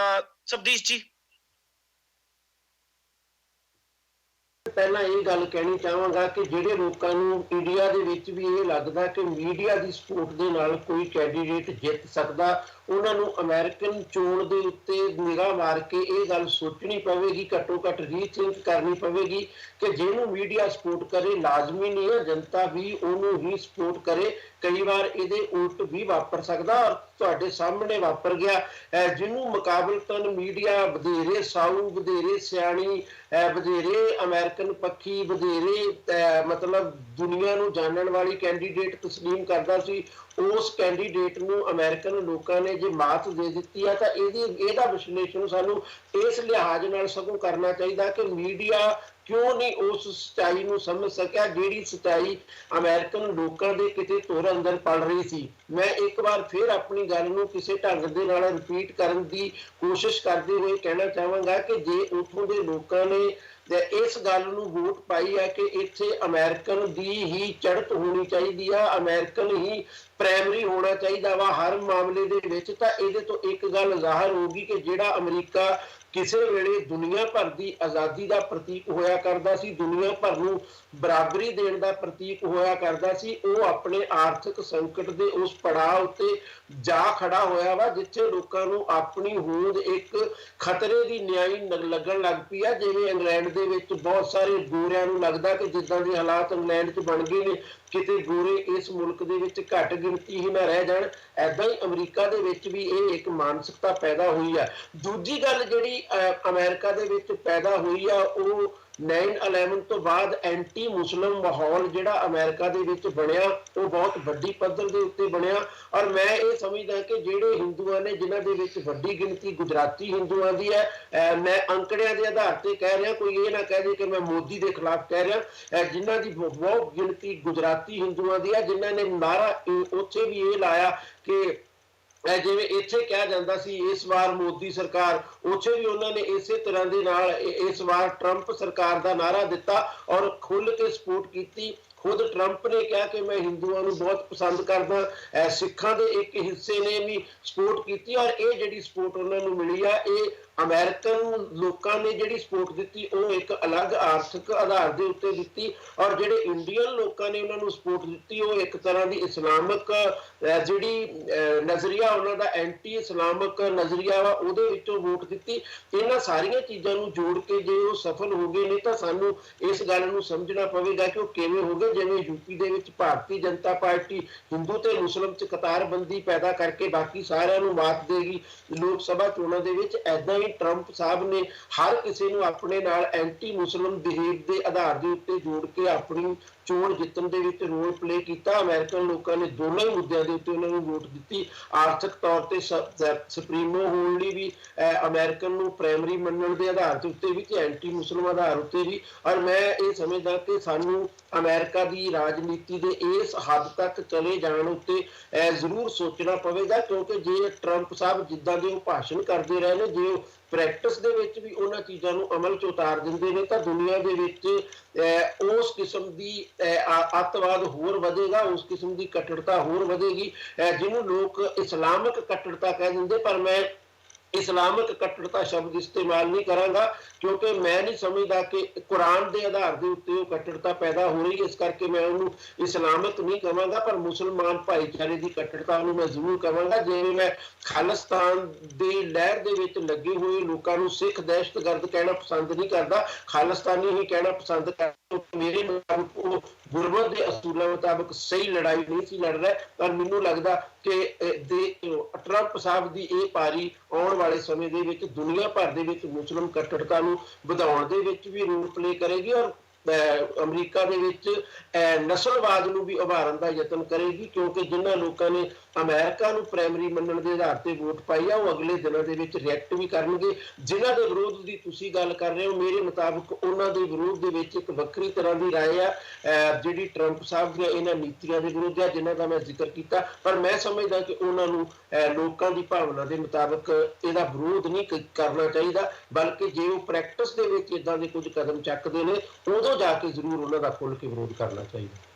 ਸਬਦੀਸ਼ ਜੀ। ਪਹਿਲਾਂ ਇਹ ਗੱਲ ਕਹਿਣੀ ਚਾਹਾਂਗਾ ਕਿ ਜਿਹੜੇ ਲੋਕਾਂ ਨੂੰ ਇੰਡੀਆ ਦੇ ਵਿੱਚ ਵੀ ਇਹ ਲੱਗਦਾ ਕਿ ਮੀਡੀਆ ਦੀ ਸਪੋਰਟ ਦੇ ਨਾਲ ਕੋਈ ਕੈਂਡੀਡੇਟ ਜਿੱਤ ਸਕਦਾ, ਉਹਨਾਂ ਨੂੰ ਅਮਰੀਕਨ ਚੋਣ ਦੇ ਉੱਤੇ ਨਿਗਾਹ ਮਾਰ ਕੇ ਇਹ ਗੱਲ ਸੋਚਣੀ ਪਵੇਗੀ, ਘੱਟੋ ਘੱਟ ਰੀਥਿੰਕ ਕਰਨੀ ਪਵੇਗੀ ਕਿ ਜਿਹਨੂੰ ਮੀਡੀਆ ਸਪੋਰਟ ਕਰੇ ਲਾਜ਼ਮੀ ਨਹੀਂ ਹੈ ਜਨਤਾ ਵੀ ਉਹਨੂੰ ਹੀ ਸਪੋਰਟ ਕਰੇ, ਕਈ ਵਾਰ ਇਹਦੇ ਉਲਟ ਵੀ ਵਾਪਰ ਸਕਦਾ ਔਰ ਤੁਹਾਡੇ ਸਾਹਮਣੇ ਵਾਪਰ ਗਿਆ। ਜਿਹਨੂੰ ਮੁਕਾਬਲਤਨ ਮੀਡੀਆ ਵਧੇਰੇ ਸਾਊ, ਵਧੇਰੇ ਸਿਆਣੀ, ਵਧੇਰੇ ਅਮਰੀਕਨ ਪੱਖੀ, ਵਧੇਰੇ ਮਤਲਬ ਦੁਨੀਆ ਨੂੰ ਜਾਣਨ ਵਾਲੀ ਕੈਂਡੀਡੇਟ ਤਸਲੀਮ ਕਰਦਾ ਸੀ, ਉਸ ਕੈਂਡੀਡੇਟ ਨੂੰ ਅਮਰੀਕਨ ਲੋਕਾਂ ਨੇ ਜੇ ਮਾਤ ਦੇ ਦਿੱਤੀ ਹੈ ਤਾਂ ਇਹਦਾ ਵਿਸ਼ਲੇਸ਼ਣ ਸਾਨੂੰ ਇਸ ਲਿਹਾਜ਼ ਨਾਲ ਸਗੋਂ ਕਰਨਾ ਚਾਹੀਦਾ ਕਿ ਮੀਡੀਆ ਕਿਉਂ ਨਹੀਂ ਉਸ ਸੱਚਾਈ ਨੂੰ ਸਮਝ ਸਕਿਆ ਜਿਹੜੀ ਸੱਚਾਈ ਅਮਰੀਕਨ ਲੋਕਾਂ ਦੇ ਕਿਤੇ ਧੁਰ ਅੰਦਰ ਪਲ ਰਹੀ ਸੀ। ਮੈਂ ਇੱਕ ਵਾਰ ਫਿਰ ਆਪਣੀ ਗੱਲ ਨੂੰ ਕਿਸੇ ਢੰਗ ਦੇ ਨਾਲ ਰਿਪੀਟ ਕਰਨ ਦੀ ਕੋਸ਼ਿਸ਼ ਕਰਦੇ ਹੋਏ ਕਹਿਣਾ ਚਾਹਾਂਗਾ ਕਿ ਜੇ ਉੱਥੋਂ ਦੇ ਲੋਕਾਂ ਨੇ ਇਸ ਗੱਲ ਨੂੰ ਵੋਟ ਪਾਈ ਹੈ ਕਿ ਇੱਥੇ ਅਮਰੀਕਨ ਦੀ ਹੀ ਚੜ੍ਹਤ ਹੋਣੀ ਚਾਹੀਦੀ ਆ, ਅਮਰੀਕਨ ਹੀ ਪ੍ਰਾਇਮਰੀ ਹੋਣਾ ਚਾਹੀਦਾ ਵਾ ਹਰ ਮਾਮਲੇ ਦੇ ਵਿੱਚ, ਤਾਂ ਇਹਦੇ ਤੋਂ ਇੱਕ ਗੱਲ ਜ਼ਾਹਰ ਹੋਊਗੀ ਕਿ ਜਿਹੜਾ ਅਮਰੀਕਾ ਕਿਸੇ ਵੇਲੇ ਦੁਨੀਆ ਭਰ ਦੀ ਆਜ਼ਾਦੀ ਦਾ ਪ੍ਰਤੀਕ ਹੋਇਆ ਕਰਦਾ ਸੀ, ਦੁਨੀਆ ਭਰ ਨੂੰ ਬਰਾਬਰੀ ਦੇਣ ਦਾ ਪ੍ਰਤੀਕ ਹੋਇਆ ਕਰਦਾ ਸੀ, ਉਹ ਆਪਣੇ ਆਰਥਿਕ ਸੰਕਟ ਦੇ ਉਸ ਪੜਾਅ ਉੱਤੇ ਜਾ ਖੜਾ ਹੋਇਆ ਵਾ ਜਿੱਥੇ ਲੋਕਾਂ ਨੂੰ ਆਪਣੀ ਹੋਂਦ ਇੱਕ ਖਤਰੇ ਦੀ ਨਿਆਈ ਲੱਗਣ ਲੱਗ ਪਈ ਆ। ਜਿਵੇਂ ਇੰਗਲੈਂਡ ਦੇ ਵਿੱਚ ਬਹੁਤ ਸਾਰੇ ਗੋਰਿਆਂ ਨੂੰ ਲੱਗਦਾ ਕਿ ਜਿੱਦਾਂ ਦੇ ਹਾਲਾਤ ਇੰਗਲੈਂਡ 'ਚ ਬਣ ਗਏ ਨੇ ਕਿਤੇ ਗੋਰੇ ਇਸ ਮੁਲਕ ਦੇ ਵਿੱਚ ਘੱਟ ਗਿਣਤੀ ਹੀ ਨਾ ਰਹਿ ਜਾਣ, ਐਦਾਂ ਹੀ ਅਮਰੀਕਾ ਦੇ ਵਿੱਚ ਵੀ ਇਹ ਇੱਕ ਮਾਨਸਿਕਤਾ ਪੈਦਾ ਹੋਈ ਆ। ਦੂਜੀ ਗੱਲ ਜਿਹੜੀ ਅਮਰੀਕਾ ਦੇ ਵਿੱਚ ਪੈਦਾ ਹੋਈ ਆ ਉਹ 9/11 ਤੋਂ ਬਾਅਦ ਐਂਟੀ ਮੁਸਲਿਮ ਮਾਹੌਲ ਜਿਹੜਾ ਅਮਰੀਕਾ ਦੇ ਵਿੱਚ ਬਣਿਆ ਉਹ ਬਹੁਤ ਵੱਡੀ ਪੱਧਰ ਦੇ ਉੱਤੇ ਬਣਿਆ ਔਰ ਮੈਂ ਇਹ ਸਮਝਦਾ ਕਿ ਜਿਹੜੇ ਹਿੰਦੂਆਂ ਨੇ ਜਿਨ੍ਹਾਂ ਦੇ ਵਿੱਚ ਵੱਡੀ ਗਿਣਤੀ ਗੁਜਰਾਤੀ ਹਿੰਦੂਆਂ ਦੀ ਹੈ, ਮੈਂ ਅੰਕੜਿਆਂ ਦੇ ਆਧਾਰ ਤੇ ਕਹਿ ਰਿਹਾ, ਕੋਈ ਇਹ ਨਾ ਕਹਿ ਦੇ ਕਿ ਮੈਂ ਮੋਦੀ ਦੇ ਖਿਲਾਫ ਕਹਿ ਰਿਹਾ, ਜਿਨ੍ਹਾਂ ਦੀ ਬਹੁਤ ਗਿਣਤੀ ਗੁਜਰਾਤੀ ਹਿੰਦੂਆਂ ਦੀ ਹੈ ਜਿਨ੍ਹਾਂ ਨੇ ਨਾਰਾ ਉੱਥੇ ਵੀ ਇਹ ਲਾਇਆ ਕਿ ਜਿਵੇਂ ਇੱਥੇ ਕਿਹਾ ਜਾਂਦਾ ਸੀ ਇਸ ਵਾਰ ਮੋਦੀ ਸਰਕਾਰ, ਉੱਥੇ ਵੀ ਉਹਨਾਂ ਨੇ ਇਸੇ ਤਰ੍ਹਾਂ ਦੇ ਨਾਲ ਇਸ ਵਾਰ ਟਰੰਪ ਸਰਕਾਰ ਦਾ ਨਾਰਾ ਦਿੱਤਾ ਔਰ ਖੁੱਲ੍ਹ ਕੇ ਸਪੋਰਟ ਕੀਤੀ। ਖੁਦ ਟਰੰਪ ਨੇ ਕਿਹਾ ਕਿ ਮੈਂ ਹਿੰਦੂਆਂ ਨੂੰ ਬਹੁਤ ਪਸੰਦ ਕਰਦਾ, ਸਿੱਖਾਂ ਦੇ ਇੱਕ ਹਿੱਸੇ ਨੇ ਵੀ ਸਪੋਰਟ ਕੀਤੀ ਔਰ ਇਹ ਜਿਹੜੀ ਸਪੋਰਟ ਉਹਨਾਂ ਨੂੰ ਮਿਲੀ ਆ ਇਹ ਅਮਰੀਕਨ ਲੋਕਾਂ ਨੇ ਜਿਹੜੀ ਸਪੋਰਟ ਦਿੱਤੀ ਉਹ ਇੱਕ ਅਲੱਗ ਆਰਥਿਕ ਆਧਾਰ ਦੇ ਉੱਤੇ ਦਿੱਤੀ ਔਰ ਜਿਹੜੇ ਇੰਡੀਅਨ ਲੋਕਾਂ ਨੇ ਉਹਨਾਂ ਨੂੰ ਸਪੋਰਟ ਦਿੱਤੀ ਉਹ ਇੱਕ ਤਰ੍ਹਾਂ ਦੀ ਇਸਲਾਮਿਕ ਜਿਹੜੀ ਨਜ਼ਰੀਆ ਉਹਨਾਂ ਦਾ ਐਂਟੀ ਇਸਲਾਮਿਕ ਨਜ਼ਰੀਆ ਵਾ ਉਹਦੇ ਵਿੱਚੋਂ ਵੋਟ ਦਿੱਤੀ। ਇਹਨਾਂ ਸਾਰੀਆਂ ਚੀਜ਼ਾਂ ਨੂੰ ਜੋੜ ਕੇ ਜੇ ਉਹ ਸਫਲ ਹੋ ਗਏ ਨੇ ਤਾਂ ਸਾਨੂੰ ਇਸ ਗੱਲ ਨੂੰ ਸਮਝਣਾ ਪਵੇਗਾ ਕਿ ਉਹ ਕਿਵੇਂ ਹੋ ਗਏ। ਜਿਵੇਂ ਯੂਪੀ ਦੇ ਵਿੱਚ ਭਾਰਤੀ ਜਨਤਾ ਪਾਰਟੀ ਹਿੰਦੂ ਤੇ ਮੁਸਲਿਮ 'ਚ ਕਤਾਰਬੰਦੀ ਪੈਦਾ ਕਰਕੇ ਬਾਕੀ ਸਾਰਿਆਂ ਨੂੰ ਮਾਤ ਦੇਗੀ ਲੋਕ ਸਭਾ ਚੋਣਾਂ ਦੇ ਵਿੱਚ, ਐਦਾਂ ਟਰੰਪ ਸਾਹਿਬ ਨੇ ਹਰ ਕਿਸੇ ਨੂੰ ਆਪਣੇ ਨਾਲ ਐਂਟੀ ਮੁਸਲਿਮ ਬਿਹੇਵ ਦੇ ਆਧਾਰ ਦੇ ਉੱਤੇ ਜੋੜ ਕੇ ਆਪਣੀ ਚੋਣ ਜਿੱਤਣ ਦੇ ਵਿੱਚ ਰੋਲ ਪਲੇ ਕੀਤਾ। ਅਮਰੀਕਨ ਲੋਕਾਂ ਨੇ ਦੋਨਾਂ ਹੀ ਮੁੱਦਿਆਂ ਦੇ ਉੱਤੇ ਉਹਨਾਂ ਨੂੰ ਵੋਟ ਦਿੱਤੀ, ਆਰਥਿਕ ਤੌਰ ਤੇ ਸੁਪਰੀਮੋ ਹੋਣ ਲਈ ਵੀ, ਅਮਰੀਕਨ ਨੂੰ ਪ੍ਰਾਇਮਰੀ ਮੰਨਣ ਦੇ ਆਧਾਰ ਦੇ ਉੱਤੇ ਵੀ ਤੇ ਐਂਟੀ ਮੁਸਲਿਮ ਆਧਾਰ ਉੱਤੇ ਵੀ। ਔਰ ਮੈਂ ਇਹ ਸਮਝਦਾ ਕਿ ਸਾਨੂੰ ਅਮਰੀਕਾ ਦੀ ਰਾਜਨੀਤੀ ਦੇ ਇਸ ਹੱਦ ਤੱਕ ਚਲੇ ਜਾਣ ਉੱਤੇ ਜ਼ਰੂਰ ਸੋਚਣਾ ਪਵੇਗਾ ਕਿਉਂਕਿ ਜੇ ਟਰੰਪ ਸਾਹਿਬ ਜਿੱਦਾਂ ਦੇ ਉਹ ਭਾਸ਼ਣ ਕਰਦੇ ਰਹੇ ਨੇ, ਜੇ ਉਹ ਪ੍ਰੈਕਟਿਸ ਦੇ ਵਿੱਚ ਵੀ ਉਹਨਾਂ ਚੀਜ਼ਾਂ ਨੂੰ ਅਮਲ 'ਚ ਉਤਾਰ ਦਿੰਦੇ ਨੇ ਤਾਂ ਦੁਨੀਆ ਦੇ ਵਿੱਚ ਉਸ ਕਿਸਮ ਦੀ ਅੱਤਵਾਦ ਹੋਰ ਵਧੇਗਾ, ਉਸ ਕਿਸਮ ਦੀ ਕੱਟੜਤਾ ਹੋਰ ਵਧੇਗੀ ਜਿਹਨੂੰ ਲੋਕ ਇਸਲਾਮਿਕ ਕੱਟੜਤਾ ਕਹਿ ਦਿੰਦੇ, ਪਰ ਮੈਂ ਇਸਲਾਮਿਕ ਕੱਟੜਤਾ ਸ਼ਬਦ ਇਸਤੇਮਾਲ ਨਹੀਂ ਕਰਾਂਗਾ ਕਿਉਂਕਿ ਮੈਂ ਨਹੀਂ ਸਮਝਦਾ ਕਿ ਕੁਰਾਨ ਦੇ ਆਧਾਰ ਦੇ ਉੱਤੇ ਉਹ ਕੱਟੜਤਾ ਪੈਦਾ ਹੋ ਰਹੀ ਹੈ, ਇਸ ਕਰਕੇ ਮੈਂ ਉਹਨੂੰ ਇਸਲਾਮਿਕ ਨਹੀਂ ਕਹਾਂਗਾ, ਪਰ ਮੁਸਲਮਾਨ ਭਾਈਚਾਰੇ ਦੀ ਕੱਟੜਤਾ ਨੂੰ ਮੈਂ ਜ਼ਰੂਰ ਕਹਾਂਗਾ। ਜਿਵੇਂ ਮੈਂ ਖਾਲਿਸਤਾਨ ਦੀ ਲਹਿਰ ਦੇ ਵਿੱਚ ਲੱਗੇ ਹੋਏ ਲੋਕਾਂ ਨੂੰ ਸਿੱਖ ਦਹਿਸ਼ਤਗਰਦ ਕਹਿਣਾ ਪਸੰਦ ਨਹੀਂ ਕਰਦਾ, ਖਾਲਿਸਤਾਨੀ ਹੀ ਕਹਿਣਾ ਪਸੰਦ ਕਰਦਾ। ਮੇਰੇ ਮੁਤਾਬਕ ਉਹ ਗੁਰਬਤ ਦੇ ਅਸੂਲਾਂ ਮੁਤਾਬਕ ਸਹੀ ਲੜਾਈ ਨਹੀਂ ਸੀ ਲੜ ਰਿਹਾ, ਪਰ ਮੈਨੂੰ ਲੱਗਦਾ ਕਿ ਟਰੰਪ ਸਾਹਿਬ ਦੀ ਇਹ ਪਾਰੀ ਆਉਣ ਵਾਲੇ ਸਮੇਂ ਦੇ ਵਿੱਚ ਦੁਨੀਆ ਭਰ ਦੇ ਵਿੱਚ ਮੁਸਲਿਮ ਕੱਟੜਤਾ ਨੂੰ ਵਧਾਉਣ ਦੇ ਵਿੱਚ ਵੀ ਰੋਲ ਪਲੇ ਕਰੇਗੀ ਔਰ ਅਮਰੀਕਾ ਦੇ ਵਿੱਚ ਨਸਲਵਾਦ ਨੂੰ ਵੀ ਉਭਾਰਨ ਦਾ ਯਤਨ ਕਰੇਗੀ ਕਿਉਂਕਿ ਜਿਨ੍ਹਾਂ ਲੋਕਾਂ ਨੇ ਅਮਰੀਕਾ ਨੂੰ ਪ੍ਰਾਇਮਰੀ ਮੰਨਣ ਦੇ ਆਧਾਰ ਤੇ ਵੋਟ ਪਾਈ ਆ ਉਹ ਅਗਲੇ ਦਿਨਾਂ ਦੇ ਵਿੱਚ ਰਿਐਕਟ ਵੀ ਕਰਨਗੇ। ਜਿਨ੍ਹਾਂ ਦੇ ਵਿਰੋਧ ਦੀ ਤੁਸੀਂ ਗੱਲ ਕਰ ਰਹੇ ਹੋ ਮੇਰੇ ਮੁਤਾਬਕ ਉਹਨਾਂ ਦੇ ਵਿਰੋਧ ਦੇ ਵਿੱਚ ਇੱਕ ਵੱਖਰੀ ਤਰ੍ਹਾਂ ਦੀ ਰਾਏ ਆ ਜਿਹੜੀ ਟਰੰਪ ਸਾਹਿਬ ਦੀਆਂ ਇਹਨਾਂ ਨੀਤੀਆਂ ਦੇ ਵਿਰੁੱਧ ਆ ਜਿਨ੍ਹਾਂ ਦਾ ਮੈਂ ਜ਼ਿਕਰ ਕੀਤਾ, ਪਰ ਮੈਂ ਸਮਝਦਾ ਕਿ ਉਹਨਾਂ ਨੂੰ ਲੋਕਾਂ ਦੀ ਭਾਵਨਾ ਦੇ ਮੁਤਾਬਕ ਇਹਦਾ ਵਿਰੋਧ ਨਹੀਂ ਕਰਨਾ ਚਾਹੀਦਾ, ਬਲਕਿ ਜੇ ਉਹ ਪ੍ਰੈਕਟਿਸ ਦੇ ਵਿੱਚ ਇਦਾਂ ਦੇ ਕੁਝ ਕਦਮ ਚੱਕਦੇ ਨੇ ਉਦੋਂ ਜਾ ਕੇ ਜ਼ਰੂਰ ਉਹਨਾਂ ਦਾ ਖੁੱਲ੍ਹ ਕੇ ਵਿਰੋਧ ਕਰਨਾ ਚਾਹੀਦਾ।